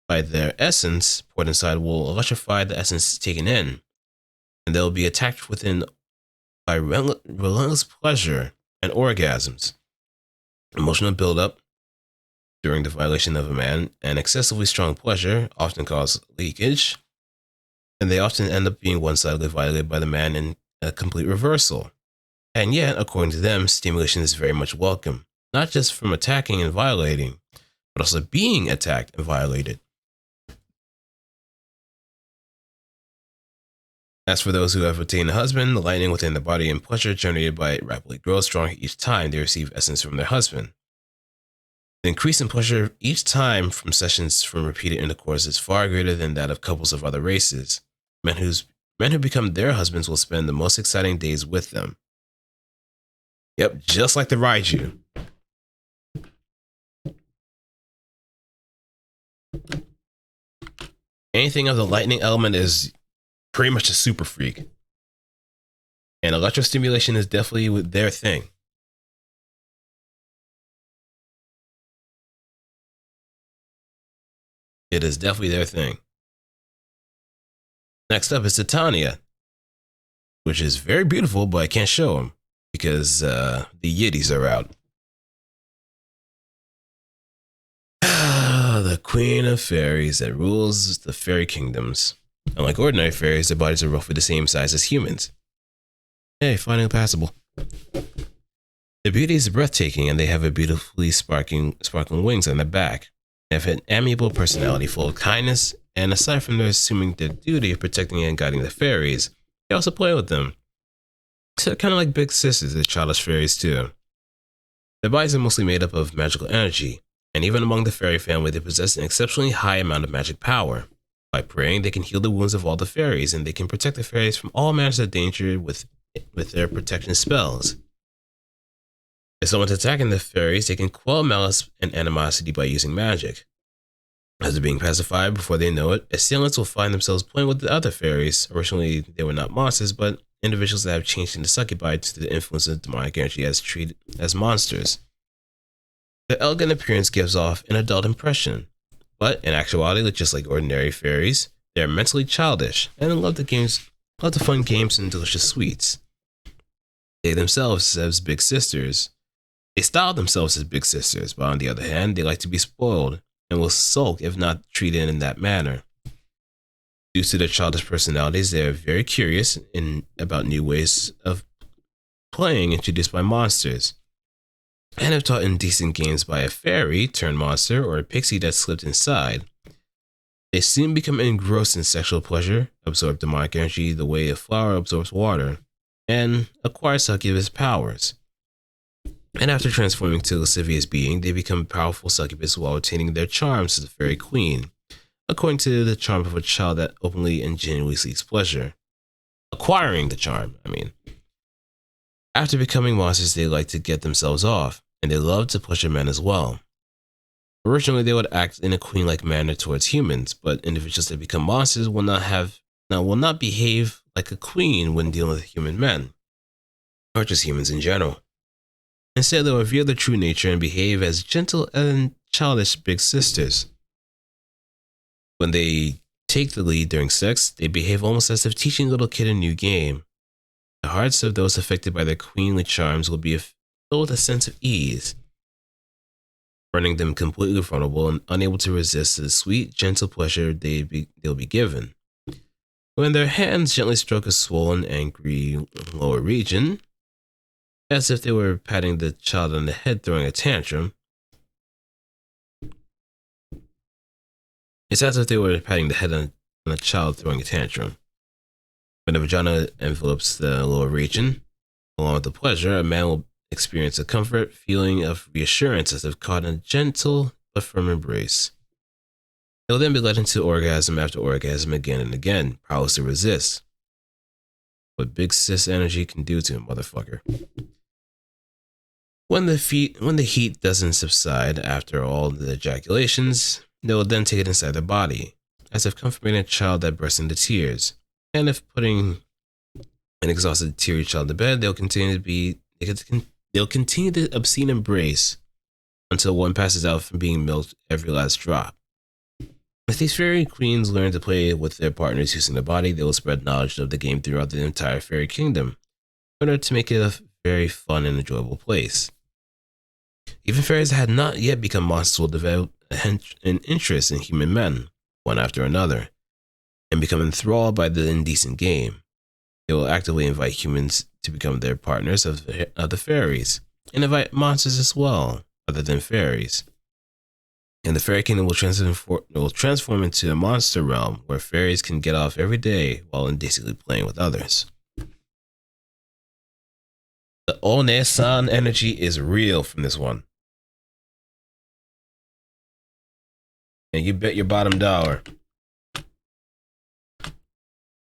by their essence poured inside will electrify the essence taken in, and they'll be attacked within by relentless pleasure and orgasms. Emotional buildup during the violation of a man and excessively strong pleasure often cause leakage, and they often end up being one-sidedly violated by the man in a complete reversal. And yet, according to them, stimulation is very much welcome, not just from attacking and violating, but also being attacked and violated. As for those who have attained a husband, the lightning within the body and pleasure generated by it rapidly grows stronger each time they receive essence from their husband. The increase in pleasure each time from sessions from repeated intercourse is far greater than that of couples of other races. Men who become their husbands will spend the most exciting days with them. Yep, just like the Raiju. Anything of the lightning element is pretty much a super freak. And electrostimulation is definitely their thing. It is definitely their thing. Next up is Satania, which is very beautiful, but I can't show them because the Yiddies are out. The queen of fairies that rules the fairy kingdoms. Unlike ordinary fairies, their bodies are roughly the same size as humans. Hey, finally passable. Their beauty is breathtaking, and they have a beautifully sparkling wings on their back. They have an amiable personality full of kindness, and aside from their assuming their duty of protecting and guiding the fairies, they also play with them. So kind of like big sisters, they're childish fairies too. Their bodies are mostly made up of magical energy, and even among the fairy family, they possess an exceptionally high amount of magic power. By praying, they can heal the wounds of all the fairies, and they can protect the fairies from all manners of danger with their protection spells. If someone's attacking the fairies, they can quell malice and animosity by using magic. As they're being pacified before they know it, assailants will find themselves playing with the other fairies. Originally, they were not monsters, but individuals that have changed into Succubi to the influence of demonic energy as treated as monsters. Their elegant appearance gives off an adult impression, but in actuality, just like ordinary fairies, they are mentally childish and love the fun games and delicious sweets. They themselves as big sisters. They style themselves as big sisters, but on the other hand, they like to be spoiled and will sulk if not treated in that manner. Due to their childish personalities, they are very curious about new ways of playing introduced by monsters, and if taught indecent games by a fairy turned monster or a pixie that slipped inside. They soon become engrossed in sexual pleasure, absorb demonic energy the way a flower absorbs water, and acquire succubus powers. And after transforming to lascivious being, they become powerful succubus while retaining their charms to the fairy queen, according to the charm of a child that openly and genuinely seeks pleasure. Acquiring the charm, I mean. After becoming monsters, they like to get themselves off, and they love to pleasure men as well. Originally, they would act in a queen-like manner towards humans, but individuals that become monsters will not behave like a queen when dealing with human men, or just humans in general. Instead, they'll reveal their true nature and behave as gentle and childish big sisters. When they take the lead during sex, they behave almost as if teaching a little kid a new game. The hearts of those affected by their queenly charms will be filled with a sense of ease, rendering them completely vulnerable and unable to resist the sweet, gentle pleasure they'll be given. When their hands gently stroke a swollen, angry lower region, as if they were patting the child on the head throwing a tantrum, It's as if they were patting the head on a child throwing a tantrum. When the vagina envelopes the lower region, along with the pleasure, a man will experience a comfort feeling of reassurance as if caught in a gentle but firm embrace. He'll then be led into orgasm after orgasm again and again, powerless to resist. What big cis energy can do to him, motherfucker. When the heat doesn't subside after all the ejaculations, they will then take it inside their body, as if comforting a child that bursts into tears. And if putting an exhausted, teary child to bed, they'll continue the obscene embrace until one passes out from being milked every last drop. If these fairy queens learn to play with their partners using the body, they will spread knowledge of the game throughout the entire fairy kingdom, in order to make it a very fun and enjoyable place. Even fairies that had not yet become monsters will develop an interest in human men, one after another, and become enthralled by the indecent game. They will actively invite humans to become their partners of the fairies, and invite monsters as well, other than fairies. And the fairy kingdom will transform into a monster realm where fairies can get off every day while indecently playing with others. The One-san energy is real from this one. And you bet your bottom dollar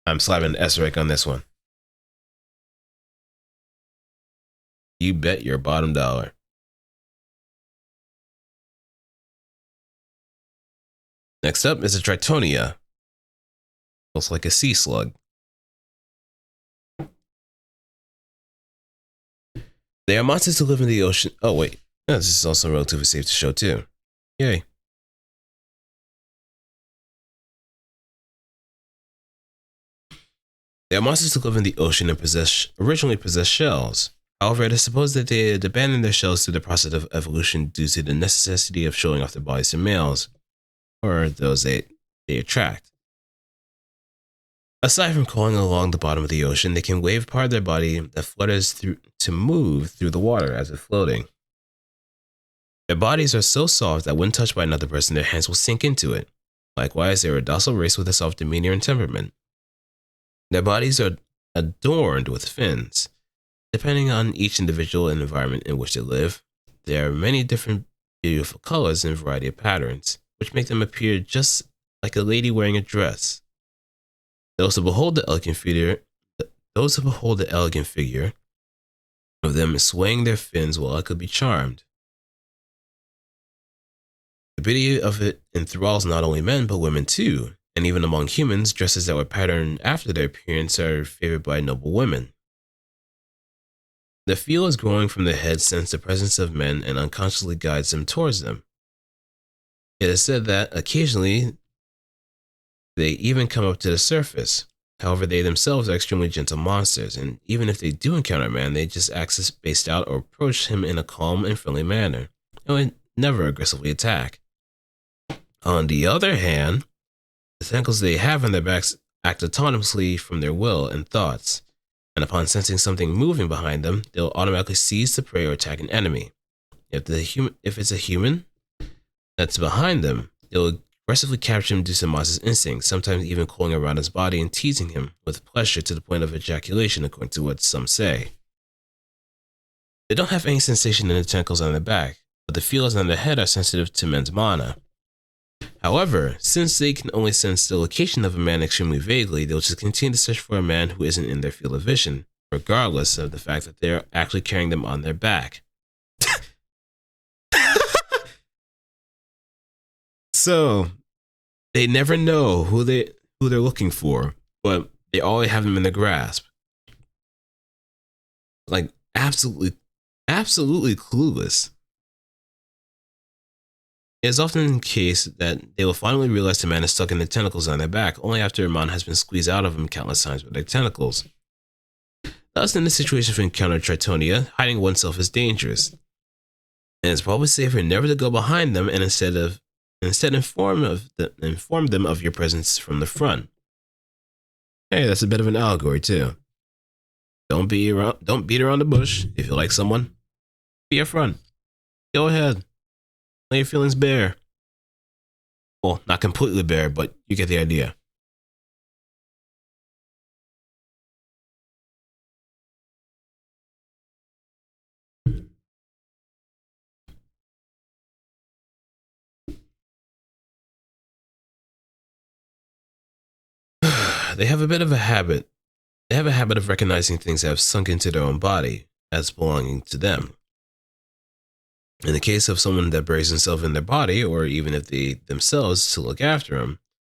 I'm slapping Esric on this one. You bet your bottom dollar. Next up is a Tritonia. Looks like a sea slug. They are monsters who live in the ocean. Oh, wait. No, this is also relatively safe to show, too. Yay. They are monsters who live in the ocean and originally possess shells. However, it is supposed that they had abandoned their shells through the process of evolution due to the necessity of showing off their bodies to males, or those they attract. Aside from crawling along the bottom of the ocean, they can wave part of their body that flutters to move through the water as if floating. Their bodies are so soft that when touched by another person, their hands will sink into it. Likewise, they are a docile race with a soft demeanor and temperament. Their bodies are adorned with fins. Depending on each individual and environment in which they live, there are many different beautiful colors and variety of patterns, which make them appear just like a lady wearing a dress. Those who behold the elegant figure of them swaying their fins will likely be charmed. The beauty of it enthralls not only men but women too, and even among humans, dresses that were patterned after their appearance are favored by noble women. The feel is growing from the head sense the presence of men and unconsciously guides them towards them. It is said that occasionally they even come up to the surface. However, they themselves are extremely gentle monsters, and even if they do encounter a man, they just act spaced out or approach him in a calm and friendly manner, and would never aggressively attack. On the other hand, the tentacles they have on their backs act autonomously from their will and thoughts, and upon sensing something moving behind them, they'll automatically seize the prey or attack an enemy. If it's a human that's behind them, they'll aggressively capture him due to monster's instincts, sometimes even coiling around his body and teasing him with pleasure to the point of ejaculation, according to what some say. They don't have any sensation in the tentacles on their back, but the feelers on their head are sensitive to men's mana. However, since they can only sense the location of a man extremely vaguely, they'll just continue to search for a man who isn't in their field of vision, regardless of the fact that they're actually carrying them on their back. So, they never know who they're looking for, but they always have them in their grasp. Like, absolutely clueless. It is often the case that they will finally realize the man is stuck in the tentacles on their back, only after a man has been squeezed out of him countless times with their tentacles. Thus, in this situation, if you encounter Tritonia, hiding oneself is dangerous. And it's probably safer never to go behind them and instead inform them of your presence from the front. Hey, that's a bit of an allegory too. Don't beat around the bush. If you like someone, be upfront. Go ahead. Lay your feelings bare. Well, not completely bare, but you get the idea. They have a bit of a habit. They have a habit of recognizing things that have sunk into their own body as belonging to them. In the case of someone that buries himself in their body, or even if they themselves to look after him,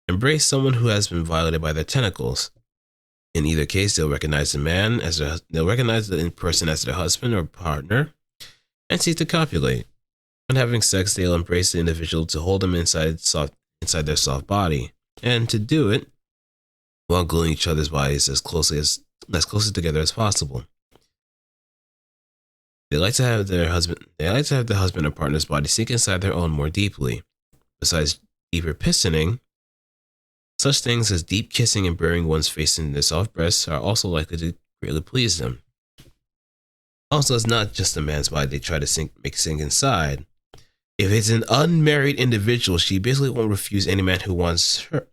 embrace someone who has been violated by their tentacles. In either case, they'll recognize they'll recognize the person as their husband or partner, and seek to copulate. When having sex, they'll embrace the individual to hold them inside their soft body, and to do it while gluing each other's bodies as closely together as possible. They like to have their husband or partner's body sink inside their own more deeply. Besides deeper pissoning, such things as deep kissing and burying one's face in their soft breasts are also likely to greatly please them. Also, it's not just a man's body they try to make sink inside. If it's an unmarried individual, she basically won't refuse any man who wants her.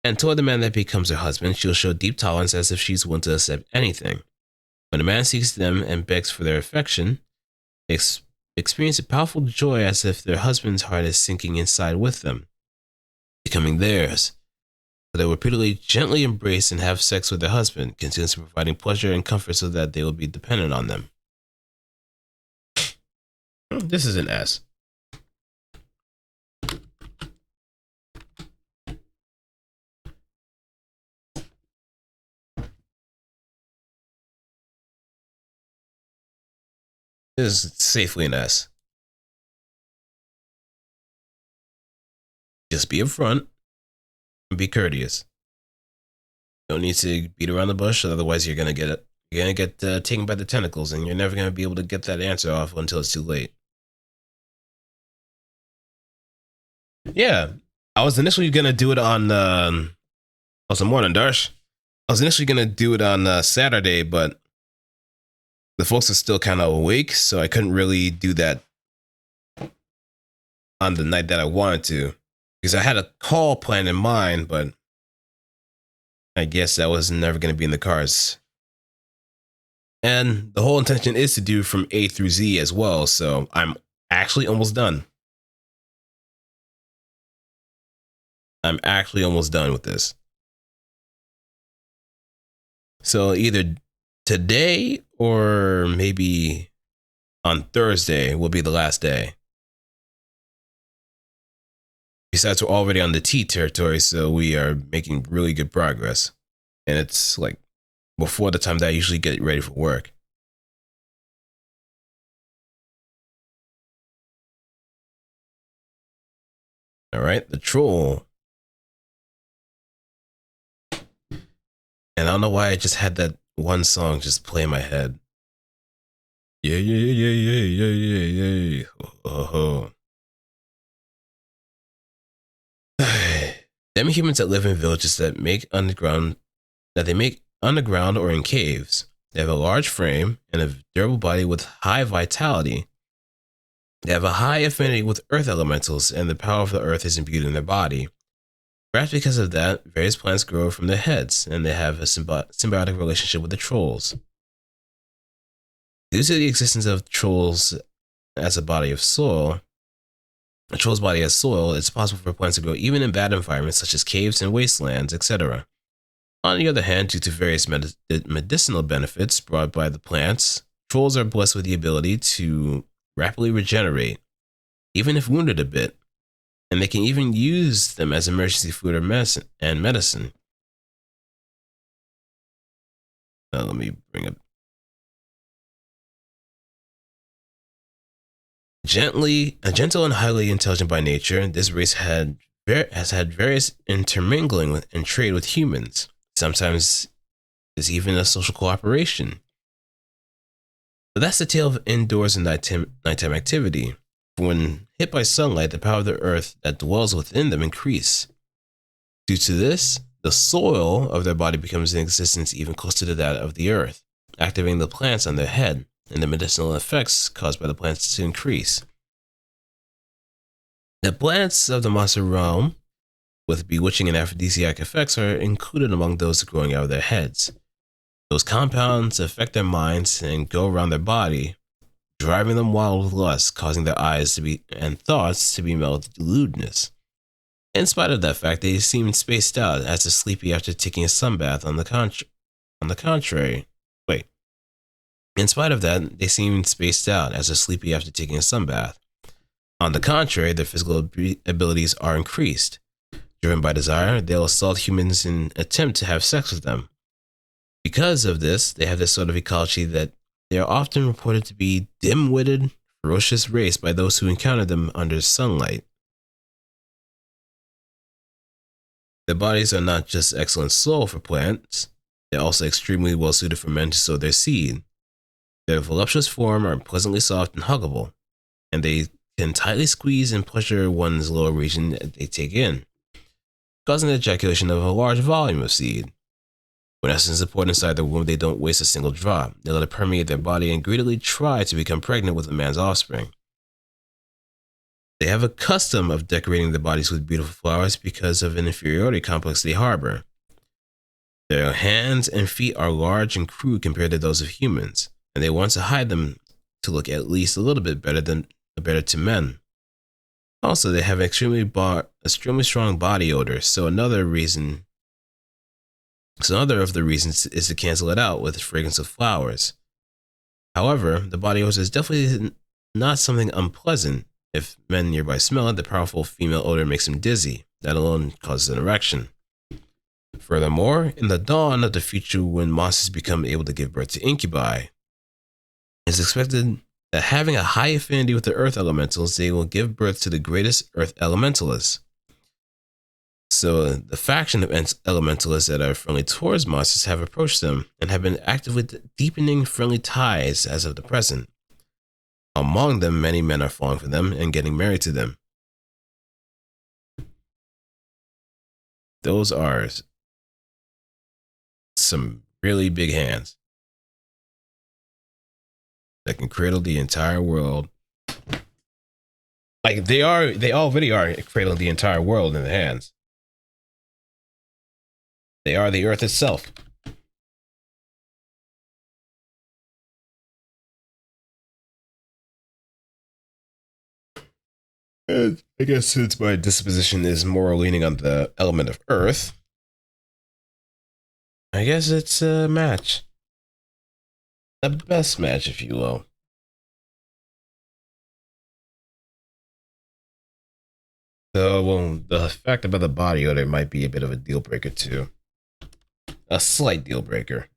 And toward the man that becomes her husband, she'll show deep tolerance as if she's willing to accept anything. When a man seeks them and begs for their affection, they experience a powerful joy as if their husband's heart is sinking inside with them, becoming theirs. So they repeatedly gently embrace and have sex with their husband, continuously providing pleasure and comfort so that they will be dependent on them. This is an S. This is safely an S. Just be upfront and be courteous. You don't need to beat around the bush, otherwise you're gonna get taken by the tentacles, and you're never gonna be able to get that answer off until it's too late. Yeah, I was initially gonna do it on. Also, morning, Darsh. I was initially gonna do it on Saturday, but the folks are still kind of awake, so I couldn't really do that on the night that I wanted to, because I had a call planned in mind, but I guess that was never going to be in the cards. And the whole intention is to do from A through Z as well, so I'm actually almost done. I'm actually almost done with this. So either today or maybe on Thursday will be the last day. Besides, we're already on the T territory, so we are making really good progress. And it's like before the time that I usually get ready for work. All right, the troll. And I don't know why I just had that one song just play in my head. Yeah, yeah, yeah, yeah, yeah, yeah, yeah. Oh. Demi-humans that live in villages that make underground or in caves. They have a large frame and a durable body with high vitality. They have a high affinity with earth elementals, and the power of the earth is imbued in their body. Perhaps because of that, various plants grow from their heads, and they have a symbiotic relationship with the trolls. Due to the existence of trolls as a body of soil, a troll's body as soil, it's possible for plants to grow even in bad environments such as caves and wastelands, etc. On the other hand, due to various medicinal benefits brought by the plants, trolls are blessed with the ability to rapidly regenerate, even if wounded a bit, and they can even use them as emergency food or medicine. Now let me bring up. Gentle and highly intelligent by nature, this race has had various intermingling with and trade with humans. Sometimes there's even a social cooperation. But that's the tale of indoors and nighttime activity. When hit by sunlight, the power of the earth that dwells within them increase. Due to this, the soil of their body becomes in existence even closer to that of the earth, activating the plants on their head, and the medicinal effects caused by the plants to increase. The plants of the monster realm with bewitching and aphrodisiac effects are included among those growing out of their heads. Those compounds affect their minds and go around their body, driving them wild with lust, causing their eyes to be and thoughts to be melted to lewdness. In spite of that fact, they seem spaced out as if sleepy after taking a sunbath. On the contrary, in spite of that, they seem spaced out as if sleepy after taking a sunbath. On the contrary, their physical abilities are increased. Driven by desire, they'll assault humans in an attempt to have sex with them. Because of this, they have this sort of ecology that they are often reported to be dim-witted, ferocious race by those who encounter them under sunlight. Their bodies are not just excellent soil for plants, they're also extremely well suited for men to sow their seed. Their voluptuous form are pleasantly soft and huggable, and they can tightly squeeze and pleasure one's lower region that they take in, causing the ejaculation of a large volume of seed. When essence is poured inside their womb, they don't waste a single drop. They let it permeate their body and greedily try to become pregnant with a man's offspring. They have a custom of decorating their bodies with beautiful flowers because of an inferiority complex they harbor. Their hands and feet are large and crude compared to those of humans, and they want to hide them to look at least a little bit better to men. Also, they have extremely strong body odor, so another of the reasons is to cancel it out with the fragrance of flowers. However, the body odor is definitely not something unpleasant. If men nearby smell it, the powerful female odor makes them dizzy. That alone causes an erection. Furthermore, in the dawn of the future when monsters become able to give birth to incubi, it's expected that having a high affinity with the earth elementals, they will give birth to the greatest earth elementalists. So the faction of elementalists that are friendly towards monsters have approached them and have been actively deepening friendly ties as of the present. Among them, many men are falling for them and getting married to them. Those are some really big hands that can cradle the entire world. Like they already are cradling the entire world in their hands. They are the earth itself. And I guess since my disposition is more leaning on the element of earth, I guess it's a match. A best match, if you will. So, well, the fact about the body odor might be a bit of a deal breaker too. A slight deal breaker.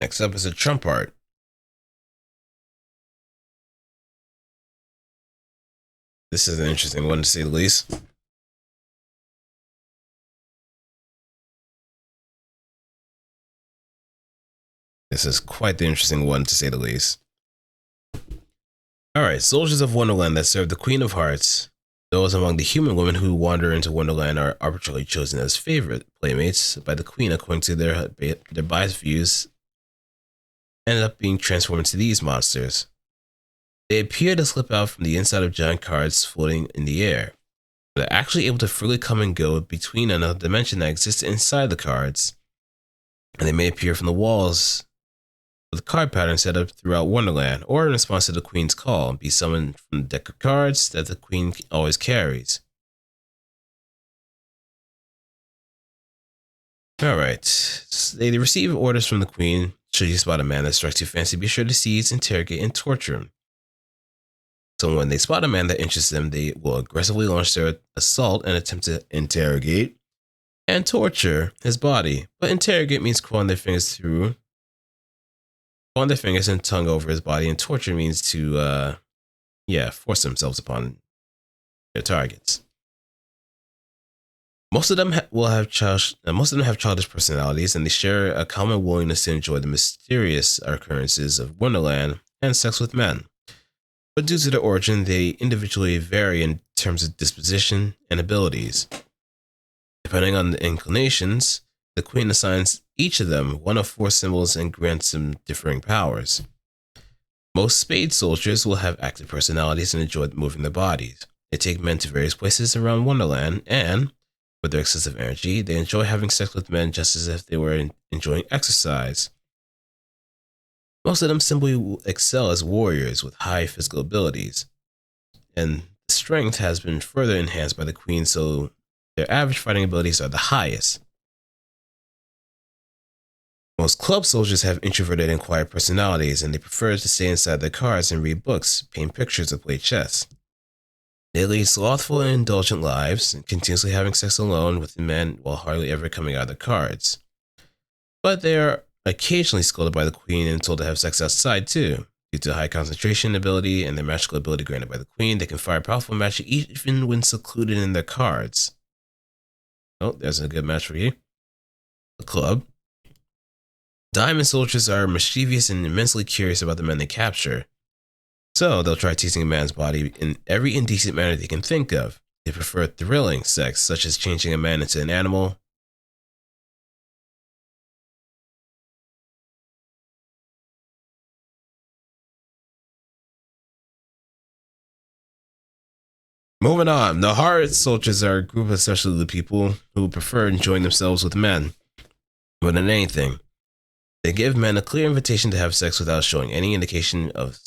Next up is a trump art. This is an interesting one to say the least. This is quite the interesting one to say the least. Alright, soldiers of Wonderland that serve the Queen of Hearts. Those among the human women who wander into Wonderland are arbitrarily chosen as favorite playmates by the Queen according to their biased views, ended up being transformed into these monsters. They appear to slip out from the inside of giant cards floating in the air. They're actually able to freely come and go between another dimension that exists inside the cards, and they may appear from the walls with card patterns set up throughout Wonderland, or in response to the Queen's call, be summoned from the deck of cards that the Queen always carries. Alright, they receive orders from the Queen. Should you spot a man that strikes your fancy, be sure to seize, interrogate, and torture him. So when they spot a man that interests them, they will aggressively launch their assault and attempt to interrogate and torture his body. But interrogate means crawling their fingers and tongue over his body, and torture means to, force themselves upon their targets. Most of them have childish personalities, and they share a common willingness to enjoy the mysterious occurrences of Wonderland and sex with men. But due to their origin, they individually vary in terms of disposition and abilities. Depending on the inclinations, the Queen assigns each of them one of 4 symbols and grants them differing powers. Most spade soldiers will have active personalities and enjoy moving their bodies. They take men to various places around Wonderland, and, with their excessive energy, they enjoy having sex with men just as if they were enjoying exercise. Most of them simply excel as warriors with high physical abilities, and strength has been further enhanced by the Queen, so their average fighting abilities are the highest. Most club soldiers have introverted and quiet personalities, and they prefer to stay inside their cars and read books, paint pictures, or play chess. They lead slothful and indulgent lives, continuously having sex alone with men while hardly ever coming out of their cards. But they are occasionally scolded by the Queen and told to have sex outside too. Due to high concentration ability and their magical ability granted by the Queen, they can fire powerful magic even when secluded in their cards. Oh, there's a good match for you. The club. Diamond soldiers are mischievous and immensely curious about the men they capture. So they'll try teasing a man's body in every indecent manner they can think of. They prefer thrilling sex, such as changing a man into an animal. Moving on, the hard soldiers are a group of especially people who prefer enjoying themselves with men more than anything. They give men a clear invitation to have sex without showing any indication of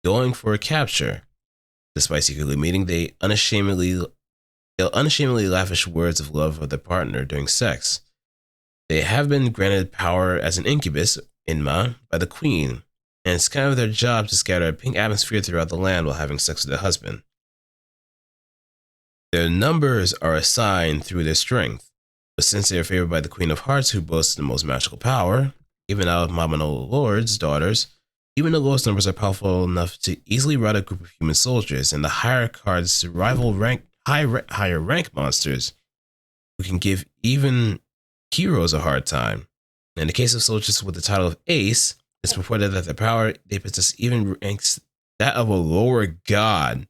going for a capture. Despite secretly meeting, they'll unashamedly lavish words of love of their partner during sex. They have been granted power as an incubus, Inma, by the Queen, and it's kind of their job to scatter a pink atmosphere throughout the land while having sex with their husband. Their numbers are assigned through their strength, but since they are favored by the Queen of Hearts, who boasts the most magical power, even out of Mamano Lord's daughters, even the lowest numbers are powerful enough to easily rout a group of human soldiers, and the higher cards rival higher rank monsters who can give even heroes a hard time. In the case of soldiers with the title of Ace, it's purported that the power they possess even ranks that of a lower god.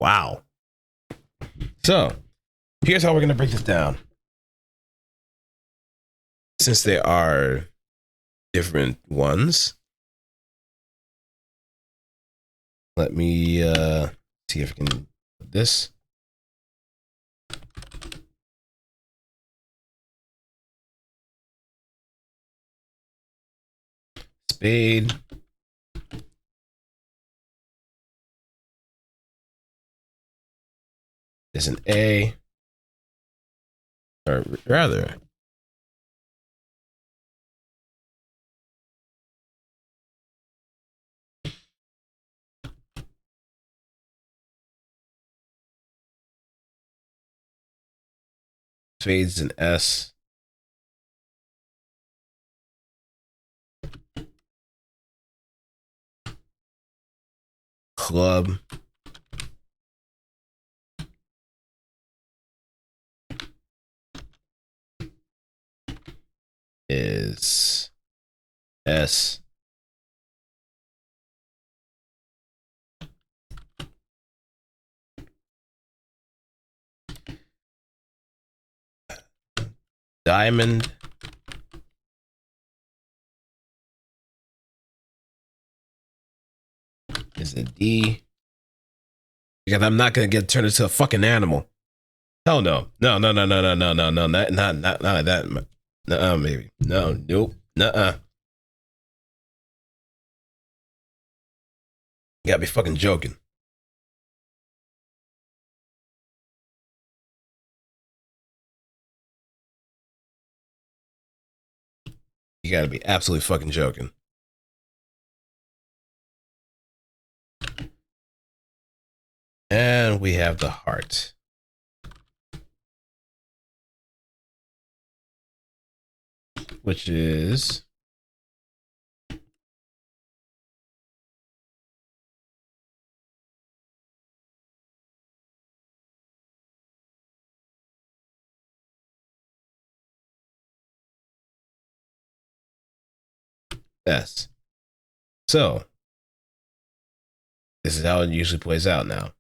Wow. So, here's how we're going to break this down. Since there are different ones, let me see if I can put this. Spade. There's an A, or rather, Spade's an S. Club is S. Diamond is a D. Because I'm not gonna get turned into a fucking animal. Hell no. No. Not that. No, maybe. No, nope. Nuh-uh. You gotta be fucking joking. You gotta be absolutely fucking joking. And we have the heart. Which is S. So, this is how it usually plays out now.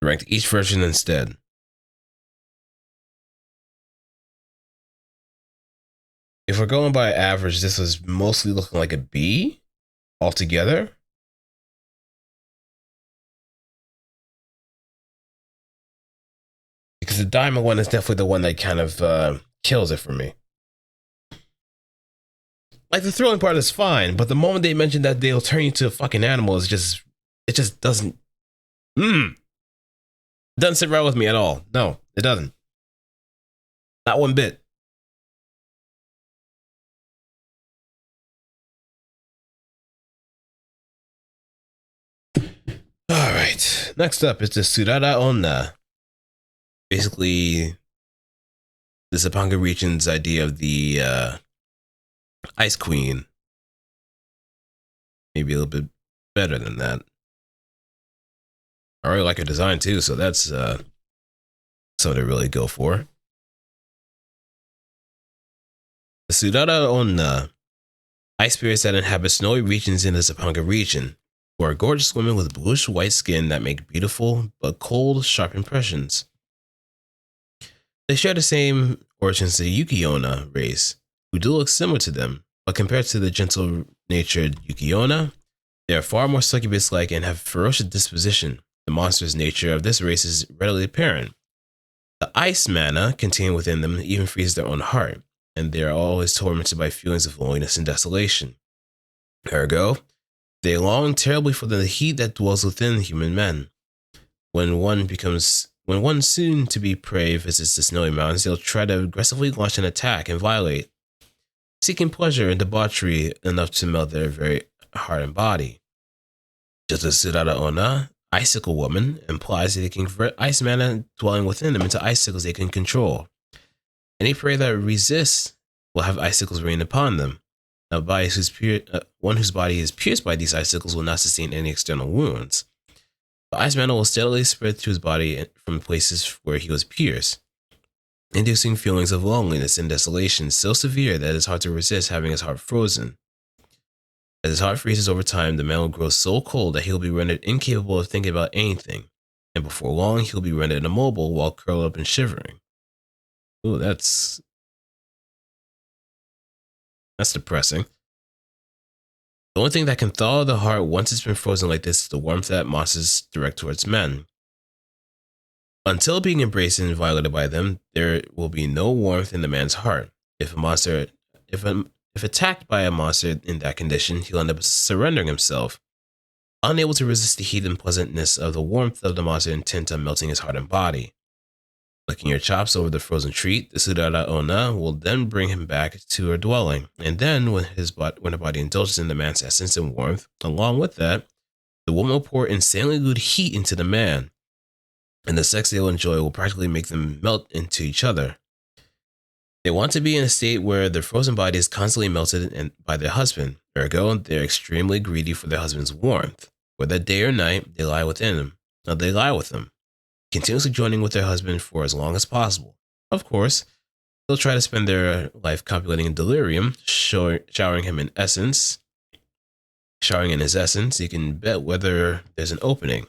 Ranked each version instead. If we're going by average, this was mostly looking like a B altogether. Because the diamond one is definitely the one that kind of kills it for me. Like, the thrilling part is fine, but the moment they mention that they'll turn you into a fucking animal, it just doesn't. It doesn't sit right with me at all. No, it doesn't. Not one bit. All right. Next up is the Surara Onna. Basically, the Zapanga region's idea of the Ice Queen. Maybe a little bit better than that. I really like her design too, so that's something to really go for. The Surara Onna, ice spirits that inhabit snowy regions in the Zapanga region, who are gorgeous women with bluish white skin that make beautiful but cold, sharp impressions. They share the same origins as the Yuki-onna race, who do look similar to them, but compared to the gentle-natured Yuki-onna, they are far more succubus-like and have a ferocious disposition. The monstrous nature of this race is readily apparent. The ice mana contained within them even freezes their own heart, and they are always tormented by feelings of loneliness and desolation. Ergo, they long terribly for the heat that dwells within human men. When one soon-to-be prey visits the snowy mountains, they'll try to aggressively launch an attack and violate, seeking pleasure and debauchery enough to melt their very heart and body. Just as Surara Onna, Icicle Woman, implies that they can convert ice mana dwelling within them into icicles they can control. Any prey that resists will have icicles rain upon them. Now, one whose body is pierced by these icicles will not sustain any external wounds. The ice mana will steadily spread to his body from places where he was pierced, inducing feelings of loneliness and desolation so severe that it's hard to resist having his heart frozen. As his heart freezes over time, the man will grow so cold that he'll be rendered incapable of thinking about anything, and before long, he'll be rendered immobile while curled up and shivering. Ooh, that's depressing. The only thing that can thaw the heart once it's been frozen like this is the warmth that monsters direct towards men. Until being embraced and violated by them, there will be no warmth in the man's heart. If attacked by a monster in that condition, he'll end up surrendering himself, unable to resist the heat and pleasantness of the warmth of the monster intent on melting his heart and body. Licking your chops over the frozen treat, the Surara Onna will then bring him back to her dwelling, and then when her body indulges in the man's essence and warmth, along with that, the woman will pour insanely good heat into the man, and the sex they will enjoy will practically make them melt into each other. They want to be in a state where their frozen body is constantly melted by their husband. Ergo, they're extremely greedy for their husband's warmth. Whether day or night, they lie with him, continuously joining with their husband for as long as possible. Of course, they'll try to spend their life copulating in delirium, showering in his essence. You can bet whether there's an opening.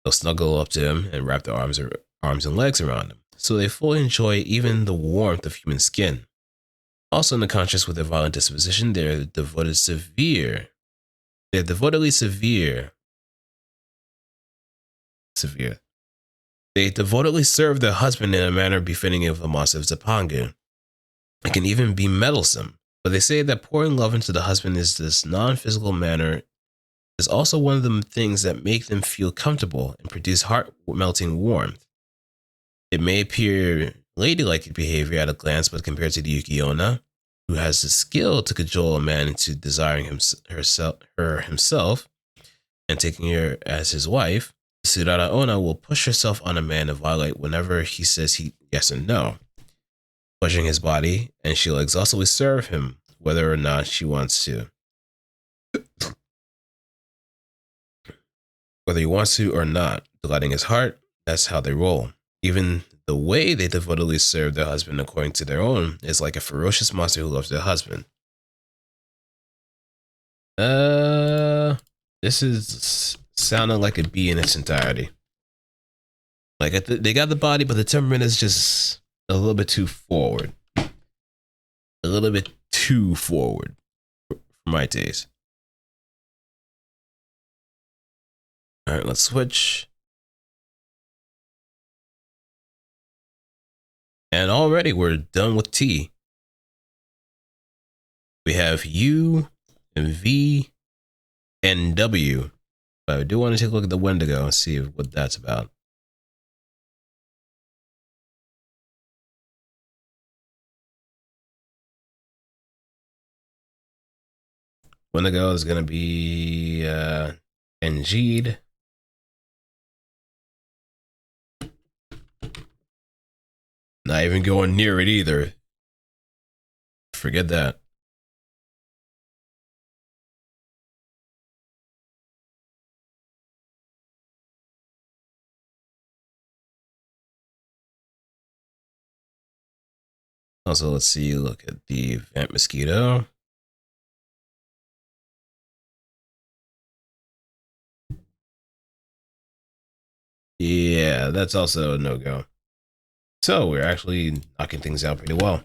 They'll snuggle up to him and wrap their arms and legs around him, so they fully enjoy even the warmth of human skin. Also in the conscious with their violent disposition, they're devotedly severe. They devotedly serve their husband in a manner befitting of a monster of Zapanga. It can even be meddlesome, but they say that pouring love into the husband is this non-physical manner is also one of the things that make them feel comfortable and produce heart-melting warmth. It may appear ladylike behavior at a glance, but compared to the Yuki-onna, who has the skill to cajole a man into desiring her himself and taking her as his wife, Surara Onna will push herself on a man and violate whenever he says yes or no, pleasuring his body, and she'll exhaustively serve him whether or not she wants to. Whether he wants to or not, delighting his heart, that's how they roll. Even the way they devotedly serve their husband according to their own is like a ferocious monster who loves their husband. This is sounding like a B in its entirety. Like they got the body, but the temperament is just a little bit too forward. A little bit too forward for my taste. All right, let's switch. And already we're done with T. We have U and V and W. But I do want to take a look at the Wendigo and see what that's about. Wendigo is going to be NG'd. Not even going near it either. Forget that. Also, let's see, look at the Vamp Mosquito. Yeah, that's also a no-go. So we're actually knocking things out pretty well.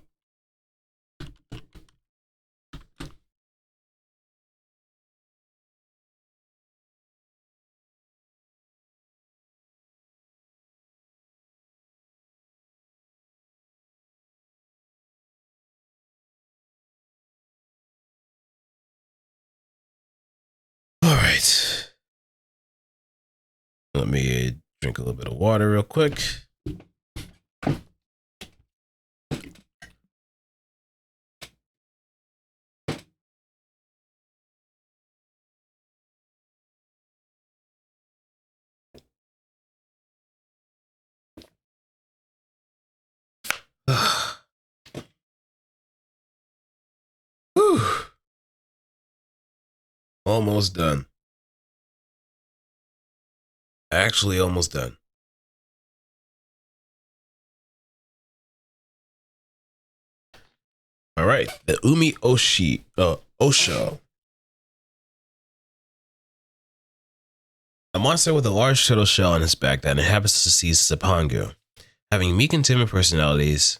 All right. Let me drink a little bit of water real quick. Whew. Almost done. Actually, almost done. All right, the Osho. A monster with a large turtle shell on its back that inhabits the seas Sapangu. Having meek and timid personalities,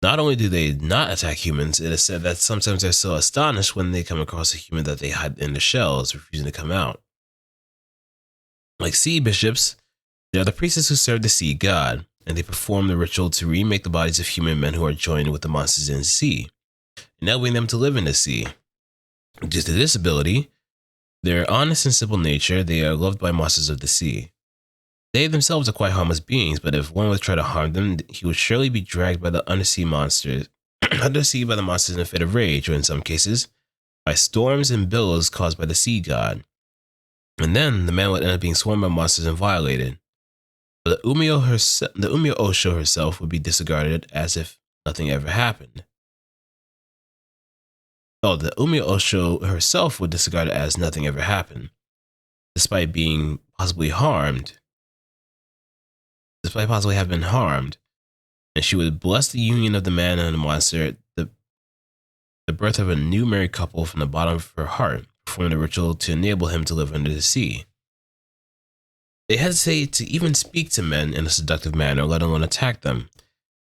not only do they not attack humans, it is said that sometimes they're so astonished when they come across a human that they hide in the shells, refusing to come out. Like sea bishops, they are the priests who serve the sea god, and they perform the ritual to remake the bodies of human men who are joined with the monsters in the sea, enabling them to live in the sea. Due to this ability, their honest and simple nature, they are loved by monsters of the sea. They themselves are quite harmless beings, but if one would try to harm them, he would surely be dragged by the undersea monsters, undersea by the monsters in a fit of rage, or in some cases, by storms and billows caused by the sea god. And then the man would end up being swarmed by monsters and violated. But the Umio Osho herself would be disregarded as if nothing ever happened. Oh, the Umio Osho herself would disregard it as nothing ever happened, despite being possibly harmed. Despite possibly have been harmed, and she would bless the union of the man and the monster, the birth of a new married couple from the bottom of her heart, performing the ritual to enable him to live under the sea. They hesitate to even speak to men in a seductive manner, let alone attack them.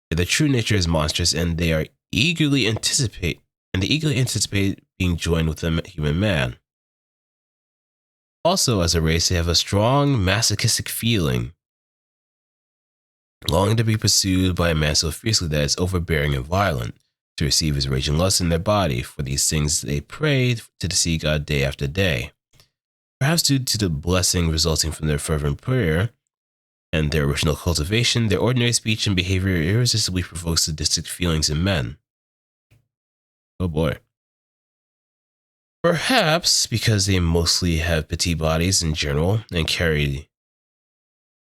Their true nature is monstrous, and they eagerly anticipate being joined with a human man. Also, as a race, they have a strong masochistic feeling, longing to be pursued by a man so fiercely that it's overbearing and violent, to receive his raging lust in their body. For these things they pray to the sea god day after day. Perhaps due to the blessing resulting from their fervent prayer and their original cultivation, their ordinary speech and behavior irresistibly provokes sadistic feelings in men. Oh boy. Perhaps because they mostly have petite bodies in general and carry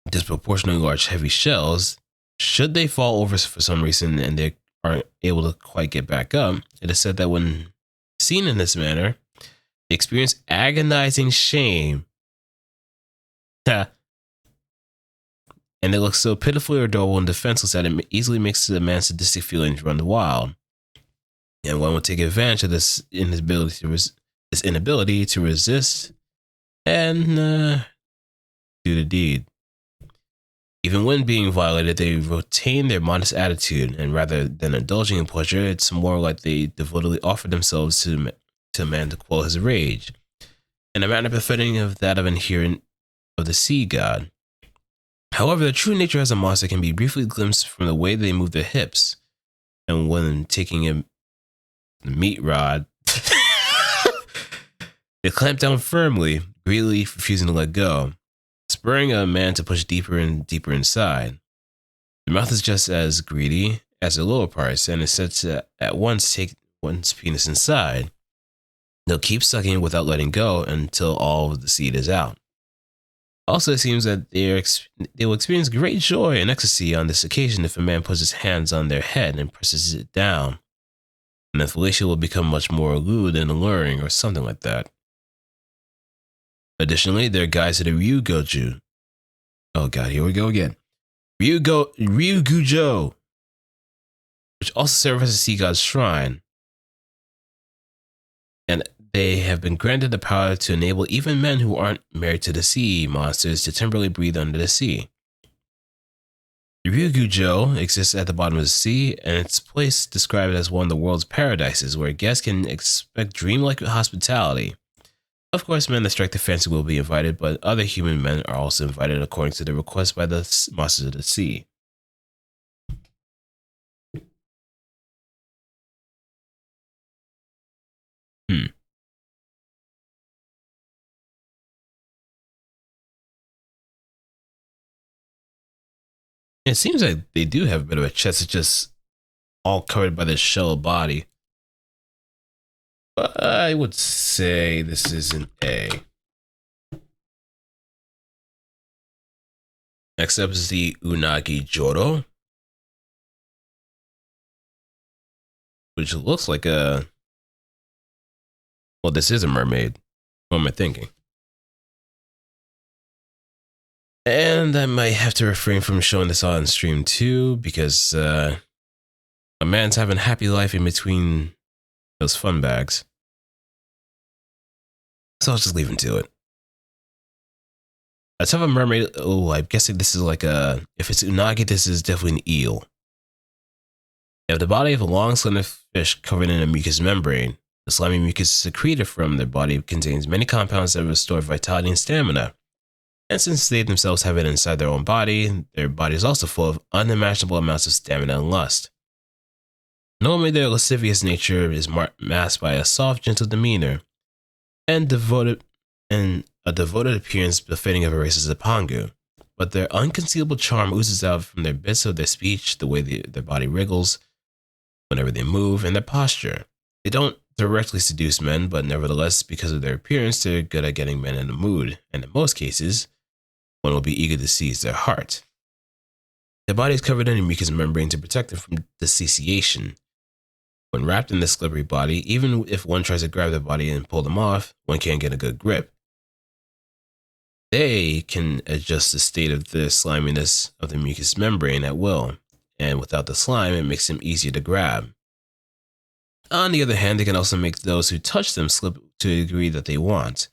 disproportionately large heavy shells, should they fall over for some reason and they aren't able to quite get back up, it is said that when seen in this manner, they experience agonizing shame. And they look so pitifully adorable and defenseless that it easily makes the man's sadistic feelings run wild. And one would take advantage of this inability to resist and do the deed. Even when being violated, they retain their modest attitude, and rather than indulging in pleasure, it's more like they devotedly offer themselves to a man to quell his rage, in a manner befitting of that of an adherent of the sea god. However, their true nature as a monster can be briefly glimpsed from the way they move their hips, and when taking a meat rod, they clamp down firmly, greedily refusing to let go, spurring a man to push deeper and deeper inside. Their mouth is just as greedy as their lower parts, and is said to at once take one's penis inside. They'll keep sucking without letting go until all of the seed is out. Also, it seems that they will experience great joy and ecstasy on this occasion if a man puts his hands on their head and presses it down, and the fellatio will become much more lewd and alluring, or something like that. Additionally, there are guides to the Ryugoju. Oh god, here we go again. Ryugujo, which also serve as a sea god's shrine. And they have been granted the power to enable even men who aren't married to the sea monsters to temporarily breathe under the sea. The Ryugujo exists at the bottom of the sea, and its place described as one of the world's paradises, where guests can expect dreamlike hospitality. Of course, men that strike their fancy will be invited, but other human men are also invited according to the request by the monsters of the sea. It seems like they do have a bit of a chest. It's just all covered by this shell body. But I would say this is an A. Next up is the Unagi Joro, which looks like a... Well, this is a mermaid. What am I thinking? And I might have to refrain from showing this on stream too, because a man's having a happy life in between those fun bags. So I'll just leave him to it. Let's have a mermaid. Oh, I'm guessing this is like a... If it's Unagi, this is definitely an eel. They have the body of a long, slender fish covered in a mucous membrane. The slimy mucus secreted from their body contains many compounds that restore vitality and stamina. And since they themselves have it inside their own body, their body is also full of unimaginable amounts of stamina and lust. Normally, their lascivious nature is masked by a soft, gentle demeanor, and a devoted appearance befitting of a race as a Pangu. But their unconcealable charm oozes out from their bits of their speech, the way their body wriggles whenever they move, and their posture. They don't directly seduce men, but nevertheless, because of their appearance, they're good at getting men in the mood, and in most cases, one will be eager to seize their heart. Their body is covered in a mucous membrane to protect them from dissociation. When wrapped in this slippery body, even if one tries to grab their body and pull them off, one can't get a good grip. They can adjust the state of the sliminess of the mucous membrane at will, and without the slime, it makes them easier to grab. On the other hand, they can also make those who touch them slip to a degree that they want.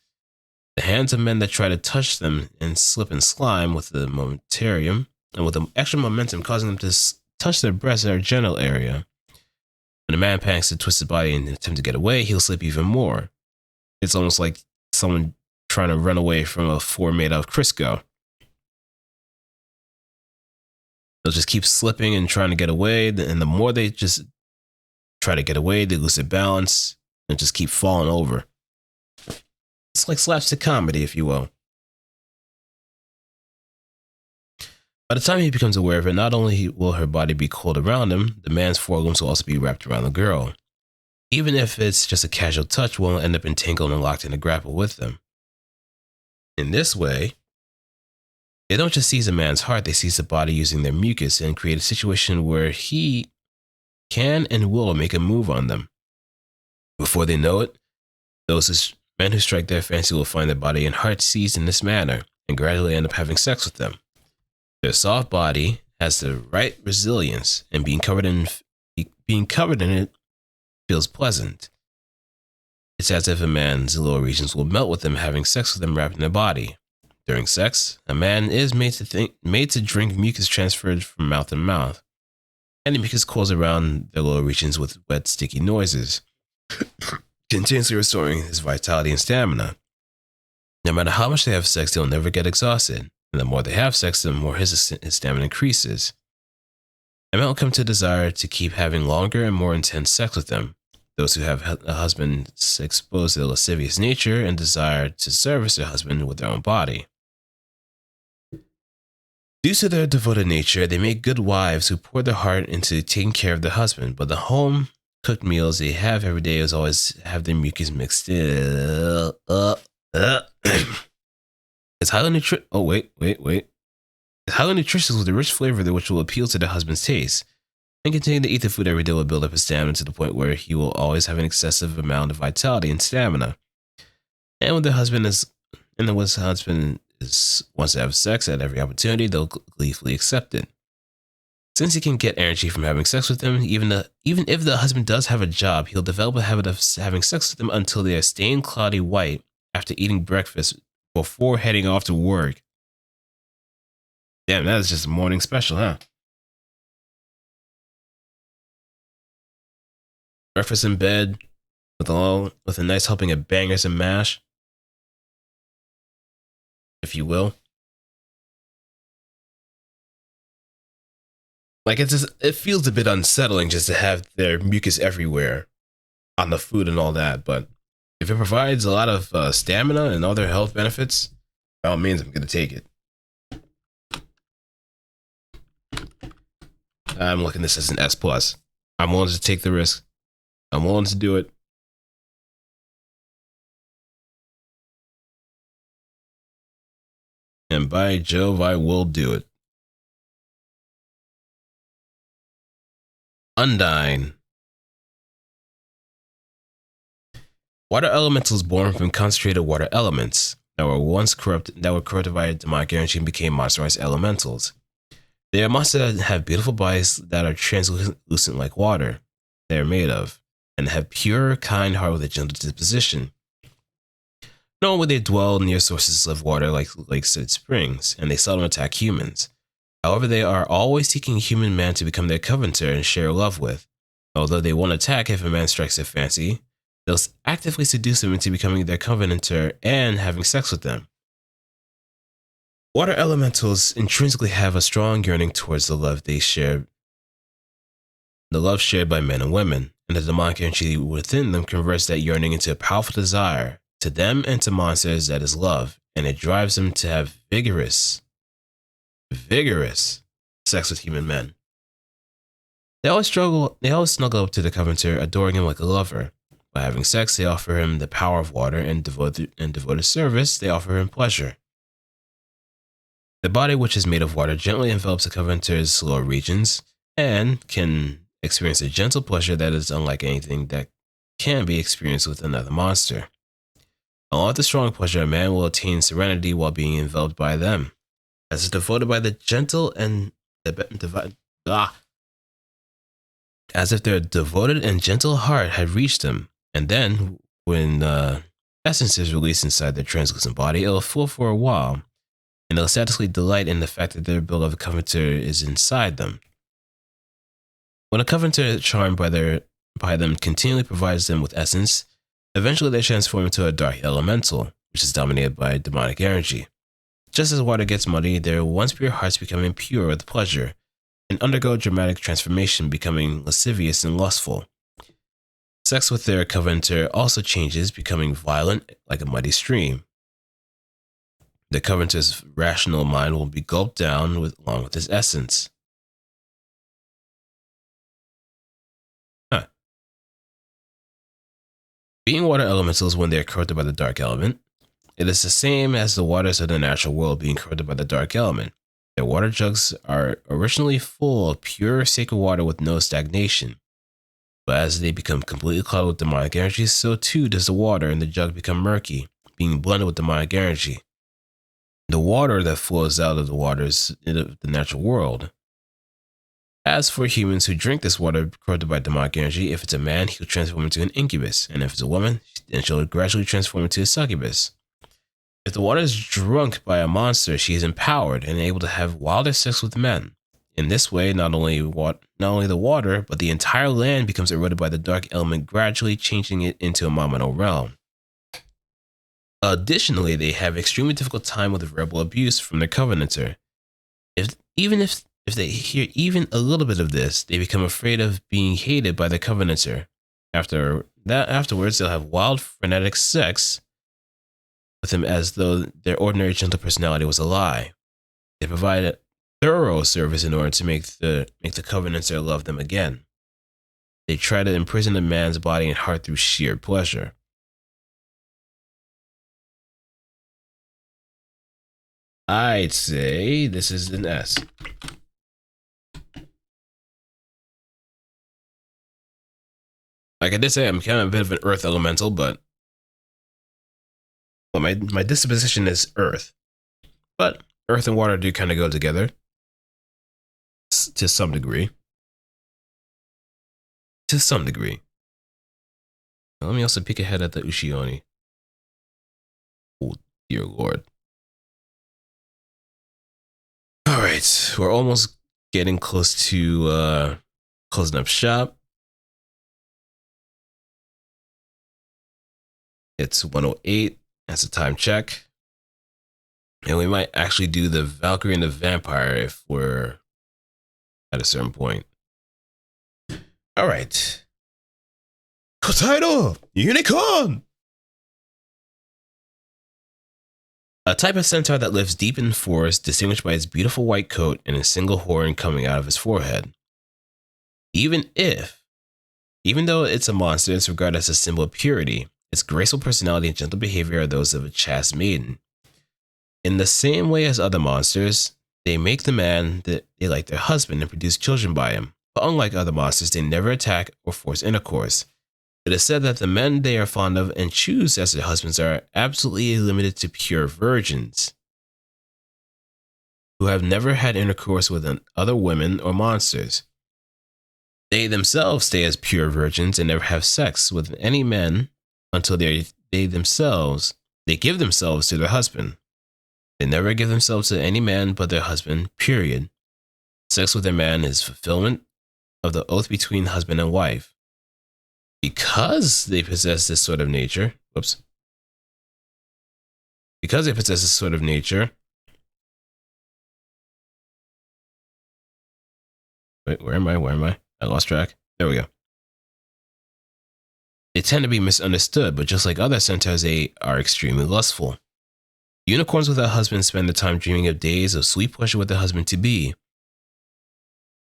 The hands of men that try to touch them and slip in slime with the momentarium, and with the extra momentum causing them to touch their breast or genital area. When a man panics to twist his body and attempt to get away, he'll slip even more. It's almost like someone trying to run away from a fort made out of Crisco. They'll just keep slipping and trying to get away, and the more they just try to get away, they lose their balance and just keep falling over. It's like slapstick comedy, if you will. By the time he becomes aware of it, not only will her body be coiled around him, the man's forelimbs will also be wrapped around the girl. Even if it's just a casual touch, one will end up entangled and locked in a grapple with them. In this way, they don't just seize a man's heart, they seize the body using their mucus and create a situation where he can and will make a move on them. Before they know it, those men who strike their fancy will find their body and heart seized in this manner and gradually end up having sex with them. Their soft body has the right resilience, and being covered in it feels pleasant. It's as if a man's lower regions will melt with them having sex with them wrapped in their body. During sex, a man is made to drink mucus transferred from mouth to mouth, and the mucus cools around the lower regions with wet, sticky noises, continuously restoring his vitality and stamina. No matter how much they have sex, they'll never get exhausted, and the more they have sex, the more his stamina increases. A man will come to desire to keep having longer and more intense sex with them. Those who have a husband exposed to their lascivious nature and desire to service their husband with their own body. Due to their devoted nature, they make good wives who pour their heart into taking care of their husband, but the home-cooked meals they have every day is always have their mucus mixed in. It's highly nutritious. Oh, wait. It's highly nutritious with a rich flavor which will appeal to the husband's taste. And continuing to eat the food every day will build up his stamina to the point where he will always have an excessive amount of vitality and stamina. And when the husband wants to have sex at every opportunity, they'll gleefully accept it. Since he can get energy from having sex with them, even if the husband does have a job, he'll develop a habit of having sex with them until they are stained cloudy white after eating breakfast before heading off to work. Damn, that is just a morning special, huh? Breakfast in bed with a nice helping of bangers and mash, if you will. Like, it feels a bit unsettling just to have their mucus everywhere on the food and all that, but if it provides a lot of stamina and other health benefits, by all means, I'm going to take it. I'm looking at this as an S+. I'm willing to take the risk. I'm willing to do it. And by Jove, I will do it. Undyne. Water elementals born from concentrated water elements that were corrupted by demonic energy and became monsterized elementals. They are monsters that have beautiful bodies that are translucent like water they are made of, and have pure, kind heart with a gentle disposition. Normally they dwell near sources of water like lakes and springs, and they seldom attack humans. However, they are always seeking a human man to become their covenanter and share love with. Although they won't attack if a man strikes their fancy, they'll actively seduce him into becoming their covenanter and having sex with them. Water elementals intrinsically have a strong yearning towards the love shared by men and women, and the demonic energy within them converts that yearning into a powerful desire to them and to monsters that is love, and it drives them to have vigorous sex with human men. They always snuggle up to the covenanter, adoring him like a lover. By having sex, they offer him the power of water, and devoted service, they offer him pleasure. The body, which is made of water, gently envelops the covenanter's lower regions and can experience a gentle pleasure that is unlike anything that can be experienced with another monster. Along with the strong pleasure, a man will attain serenity while being enveloped by them, as is devoted by the gentle and as if their devoted and gentle heart had reached them. And then, when essence is released inside their translucent body, it'll flow for a while, and they'll statically delight in the fact that their beloved covenanter is inside them. When a covenanter charmed by them continually provides them with essence, eventually they transform into a dark elemental, which is dominated by demonic energy. Just as water gets muddy, their once pure hearts become impure with pleasure, and undergo dramatic transformation, becoming lascivious and lustful. Sex with their covenanter also changes, becoming violent like a muddy stream. The covenanter's rational mind will be gulped down along with his essence. Being water elementals when they are corrupted by the dark element, it is the same as the waters of the natural world being corrupted by the dark element. Their water jugs are originally full of pure, sacred water with no stagnation. But as they become completely clouded with demonic energy, so too does the water in the jug become murky, being blended with demonic energy. The water that flows out of the waters of the natural world. As for humans who drink this water corrupted by demonic energy, if it's a man, he'll transform into an incubus, and if it's a woman, then she'll gradually transform into a succubus. If the water is drunk by a monster, she is empowered and able to have wilder sex with men. In this way, not only the water, but the entire land becomes eroded by the dark element, gradually changing it into a monumental realm. Additionally, they have extremely difficult time with verbal abuse from their covenanter. If they hear even a little bit of this, they become afraid of being hated by the covenanter. Afterwards, they'll have wild, frenetic sex with him as though their ordinary gentle personality was a lie. They provide a thorough service in order to make the covenanter love them again. They try to imprison a man's body and heart through sheer pleasure. I'd say this is an S. Like I did say, I'm kind of a bit of an earth elemental, but my disposition is earth. But earth and water do kind of go together to some degree. To some degree. Now, let me also peek ahead at the Ushioni. Oh, dear Lord. All right, we're almost getting close to closing up shop. It's 1:08. That's a time check. And we might actually do the Valkyrie and the Vampire if we're at a certain point. All right. Kotaido! Unicorn! A type of centaur that lives deep in the forest, distinguished by its beautiful white coat and a single horn coming out of its forehead. Even though it's a monster, it's regarded as a symbol of purity. Its graceful personality and gentle behavior are those of a chaste maiden. In the same way as other monsters, they make the man that they like their husband and produce children by him. But unlike other monsters, they never attack or force intercourse. It is said that the men they are fond of and choose as their husbands are absolutely limited to pure virgins, who have never had intercourse with other women or monsters. They themselves stay as pure virgins and never have sex with any men until they give themselves to their husband. They never give themselves to any man but their husband, period. Sex with their man is fulfillment of the oath between husband and wife. Because they possess this sort of nature, wait, where am I? I lost track. There we go. They tend to be misunderstood, but just like other centaurs, they are extremely lustful. Unicorns without husbands spend their time dreaming of days of sweet pleasure with their husband-to-be.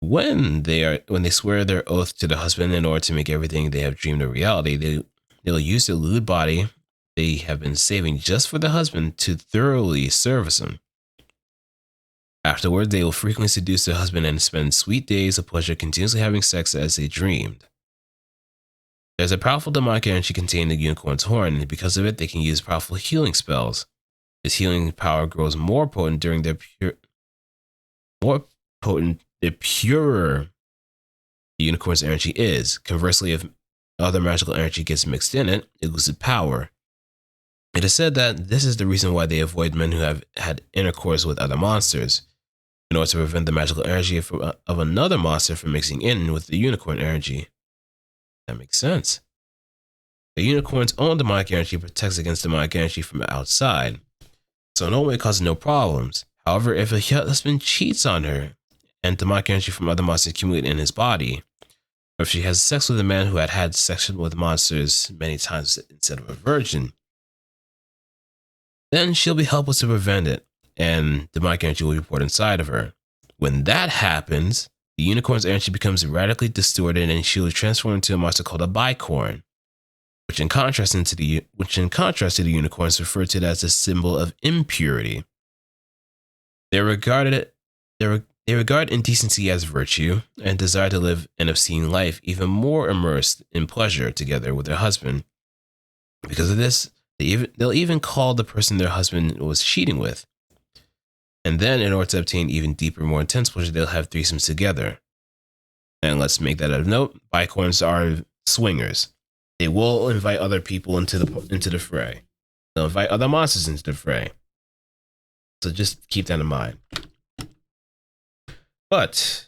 When they swear their oath to the husband in order to make everything they have dreamed a reality, they'll use their lewd body they have been saving just for the husband to thoroughly service him. Afterward, they will frequently seduce their husband and spend sweet days of pleasure continuously having sex as they dreamed. There's a powerful demonic energy contained in the unicorn's horn, and because of it, they can use powerful healing spells. This healing power grows more potent during the purer the unicorn's energy is. Conversely, if other magical energy gets mixed in it, it loses power. It is said that this is the reason why they avoid men who have had intercourse with other monsters, in order to prevent the magical energy of another monster from mixing in with the unicorn energy. That makes sense. The unicorn's own demonic energy protects against demonic energy from outside, so normally it causes no problems. However, if a husband cheats on her and demonic energy from other monsters accumulate in his body, or if she has sex with a man who had sex with monsters many times instead of a virgin, then she'll be helpless to prevent it, and demonic energy will be poured inside of her. When that happens, the unicorn's energy becomes radically distorted and she will transform into a monster called a bicorn, which in contrast to the unicorn is referred to as a symbol of impurity. They regard indecency as virtue and desire to live an obscene life, even more immersed in pleasure together with their husband. Because of this, they'll even call the person their husband was cheating with. And then, in order to obtain even deeper, more intense pleasure, they'll have threesomes together. And let's make that a note: bicorns are swingers. They will invite other people into the fray. They'll invite other monsters into the fray. So just keep that in mind. But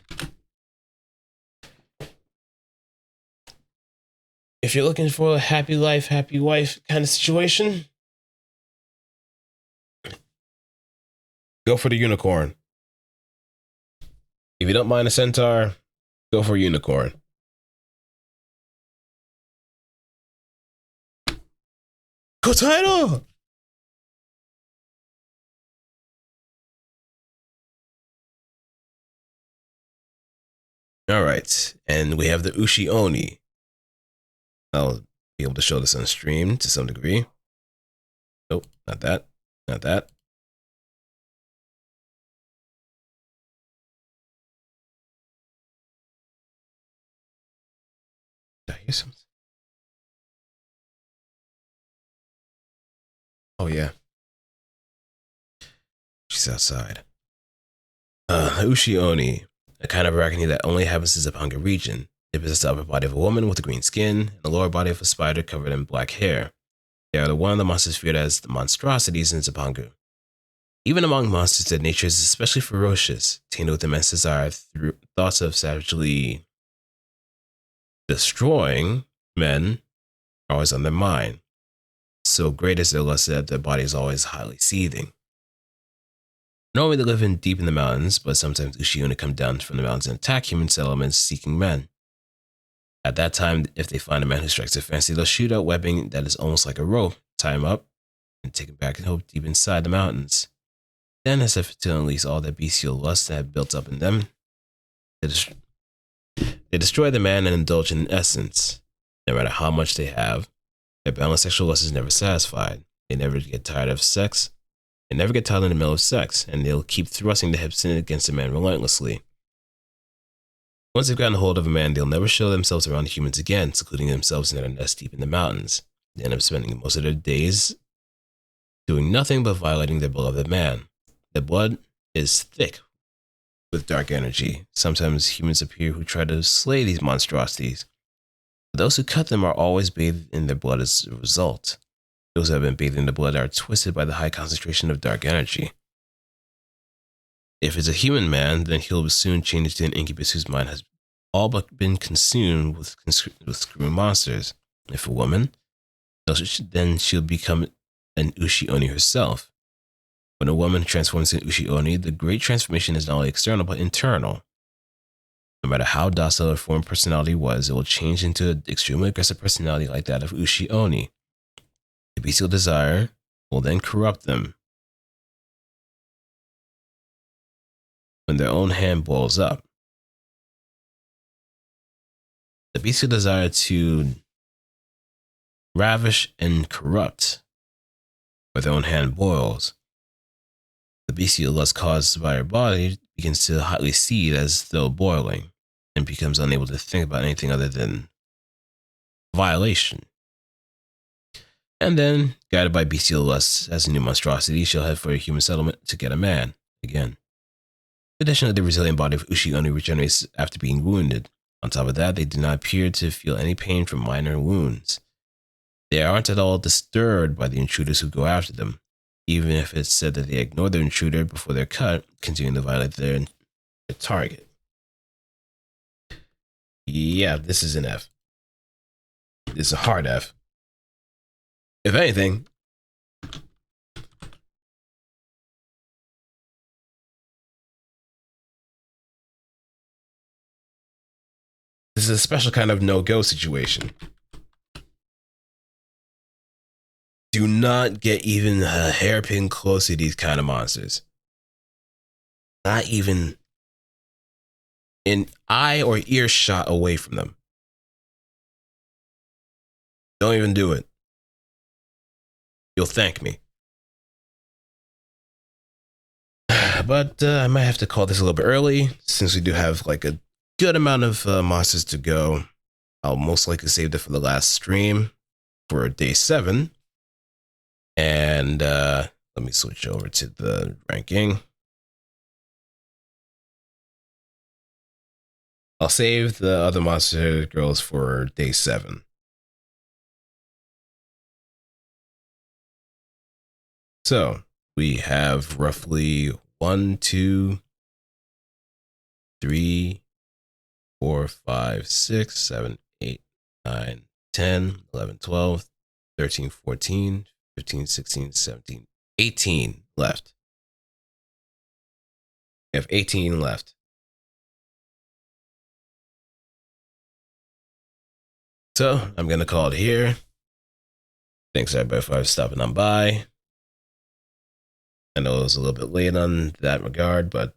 if you're looking for a happy life, happy wife kind of situation, go for the unicorn. If you don't mind a centaur, go for a unicorn. Go title! All right, and we have the Ushi Oni. I'll be able to show this on stream to some degree. Nope, not that. Not that. Did I hear something? Oh, yeah. She's outside. Ushi Oni, a kind of arachne that only happens in the Zapanga region. They possess the upper body of a woman with a green skin and the lower body of a spider covered in black hair. They are one of the monsters feared as the monstrosities in Zapanga. Even among monsters, their nature is especially ferocious, tainted with immense desire through thoughts of savagely destroying men are always on their mind. So great is their lust that their body is always highly seething. Normally they live deep in the mountains, but sometimes Ushi-Oni come down from the mountains and attack human settlements seeking men. At that time, if they find a man who strikes their fancy, they'll shoot out webbing that is almost like a rope, tie him up, and take him back and hope deep inside the mountains. Then, as if to unleash all their bestial lust that had built up in them, they destroy the man and indulge in essence. No matter how much they have, their boundless sexual lust is never satisfied. They never get tired of sex. They never get tired in the middle of sex, and they'll keep thrusting the hips in against a man relentlessly. Once they've gotten a hold of a man, they'll never show themselves around humans again, secluding themselves in their nest deep in the mountains. They end up spending most of their days doing nothing but violating their beloved man. Their blood is thick with dark energy. Sometimes humans appear who try to slay these monstrosities. But those who cut them are always bathed in their blood as a result. Those who have been bathed in the blood are twisted by the high concentration of dark energy. If it's a human man, then he'll soon change into an incubus whose mind has all but been consumed with screw monsters. If a woman, then she'll become an Ushi-Oni herself. When a woman transforms into Ushi-Oni, the great transformation is not only external but internal. No matter how docile her former personality was, it will change into an extremely aggressive personality like that of Ushi-Oni. The bestial desire will then corrupt them. When their own hand boils up, the bestial desire to ravish and corrupt, where their own hand boils, the bestial lust caused by her body begins to hotly seethe as though boiling, and becomes unable to think about anything other than violation. And then, guided by bestial lust as a new monstrosity, she'll head for a human settlement to get a man again. Additionally, the resilient body of Ushi-Oni regenerates after being wounded. On top of that, they do not appear to feel any pain from minor wounds. They aren't at all disturbed by the intruders who go after them, even if it's said that they ignore the intruder before they're cut, continuing to violate their target. Yeah, this is an F. This is a hard F. If anything, this is a special kind of no-go situation. Do not get even a hairpin close to these kind of monsters. Not even an eye or earshot away from them. Don't even do it. You'll thank me. But I might have to call this a little bit early, since we do have like a good amount of monsters to go. I'll most likely save that for the last stream for day 7. And let me switch over to the ranking. I'll save the other monster girls for day 7. So we have roughly 1, 2, 3, 4, 5, 6, 7, 8, 9, 10, 11, 12, 13, 14, 15, 16, 17, 18 left. We have 18 left. So I'm going to call it here. Thanks everybody for stopping on by. I know it was a little bit late on that regard, but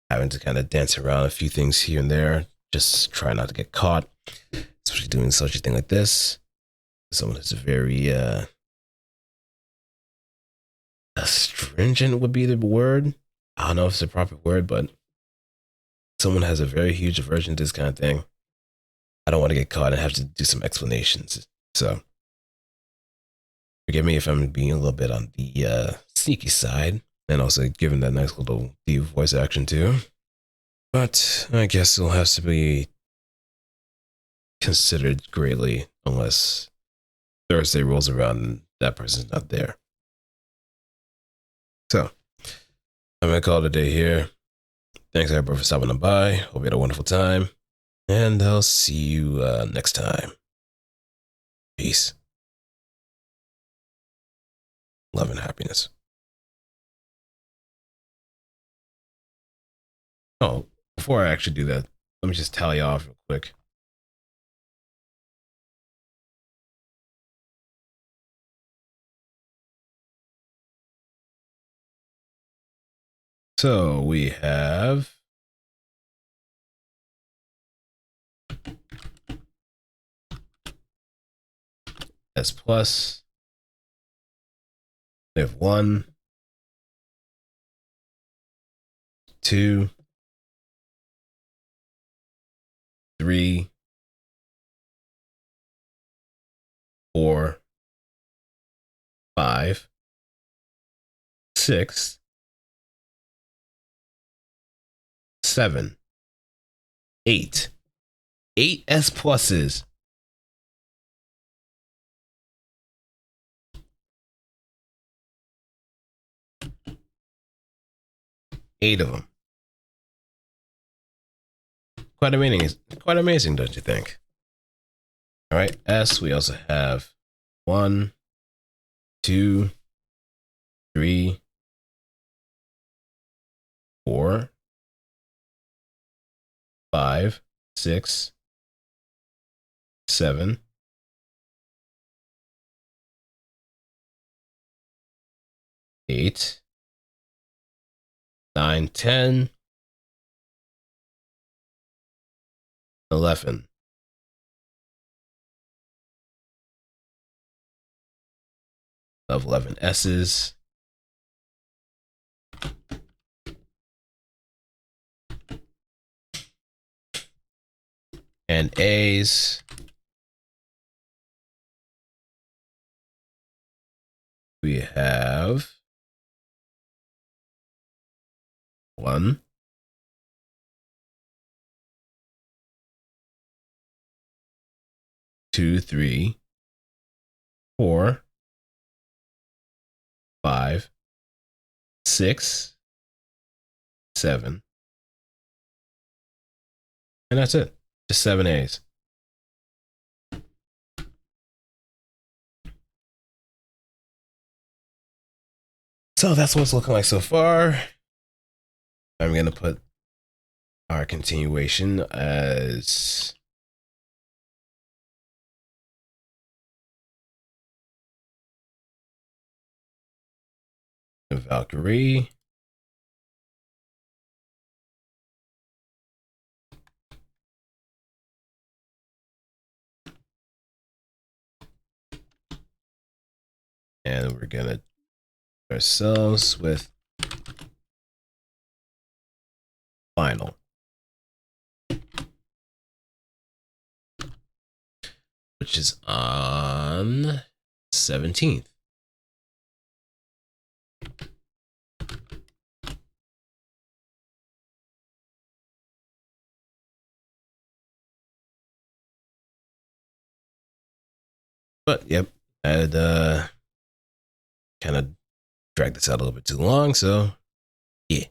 having to kind of dance around a few things here and there, just try not to get caught, especially doing such a thing like this. Someone who's very astringent would be the word. I don't know if it's the proper word, but someone has a very huge aversion to this kind of thing. I don't want to get caught and have to do some explanations. So forgive me if I'm being a little bit on the sneaky side, and also giving that nice little deep voice action too. But I guess it'll have to be considered greatly unless Thursday rolls around and that person's not there. So I'm gonna call it a day here. Thanks everybody for stopping by. Hope you had a wonderful time, and I'll see you next time. Peace, love, and happiness. Oh, before I actually do that, let me just tally off real quick. So we have S plus. We have 1, 2, 3, 4, 5, 6, 7, 8. 8 S pluses. Eight of them. Quite amazing, don't you think? All right, S, we also have 1, 2, 3, 4, 5, 6, 7, 8, 9, 10, 11. Of 11 S's. And A's. We have 1, 2, 3, 4, 5, 6, 7. And that's it. Just 7 A's. So that's what it's looking like so far. I'm going to put our continuation as Valkyrie. And we're going to ourselves with final, which is on 17th. But yep, I had kind of dragged this out a little bit too long, so yeah.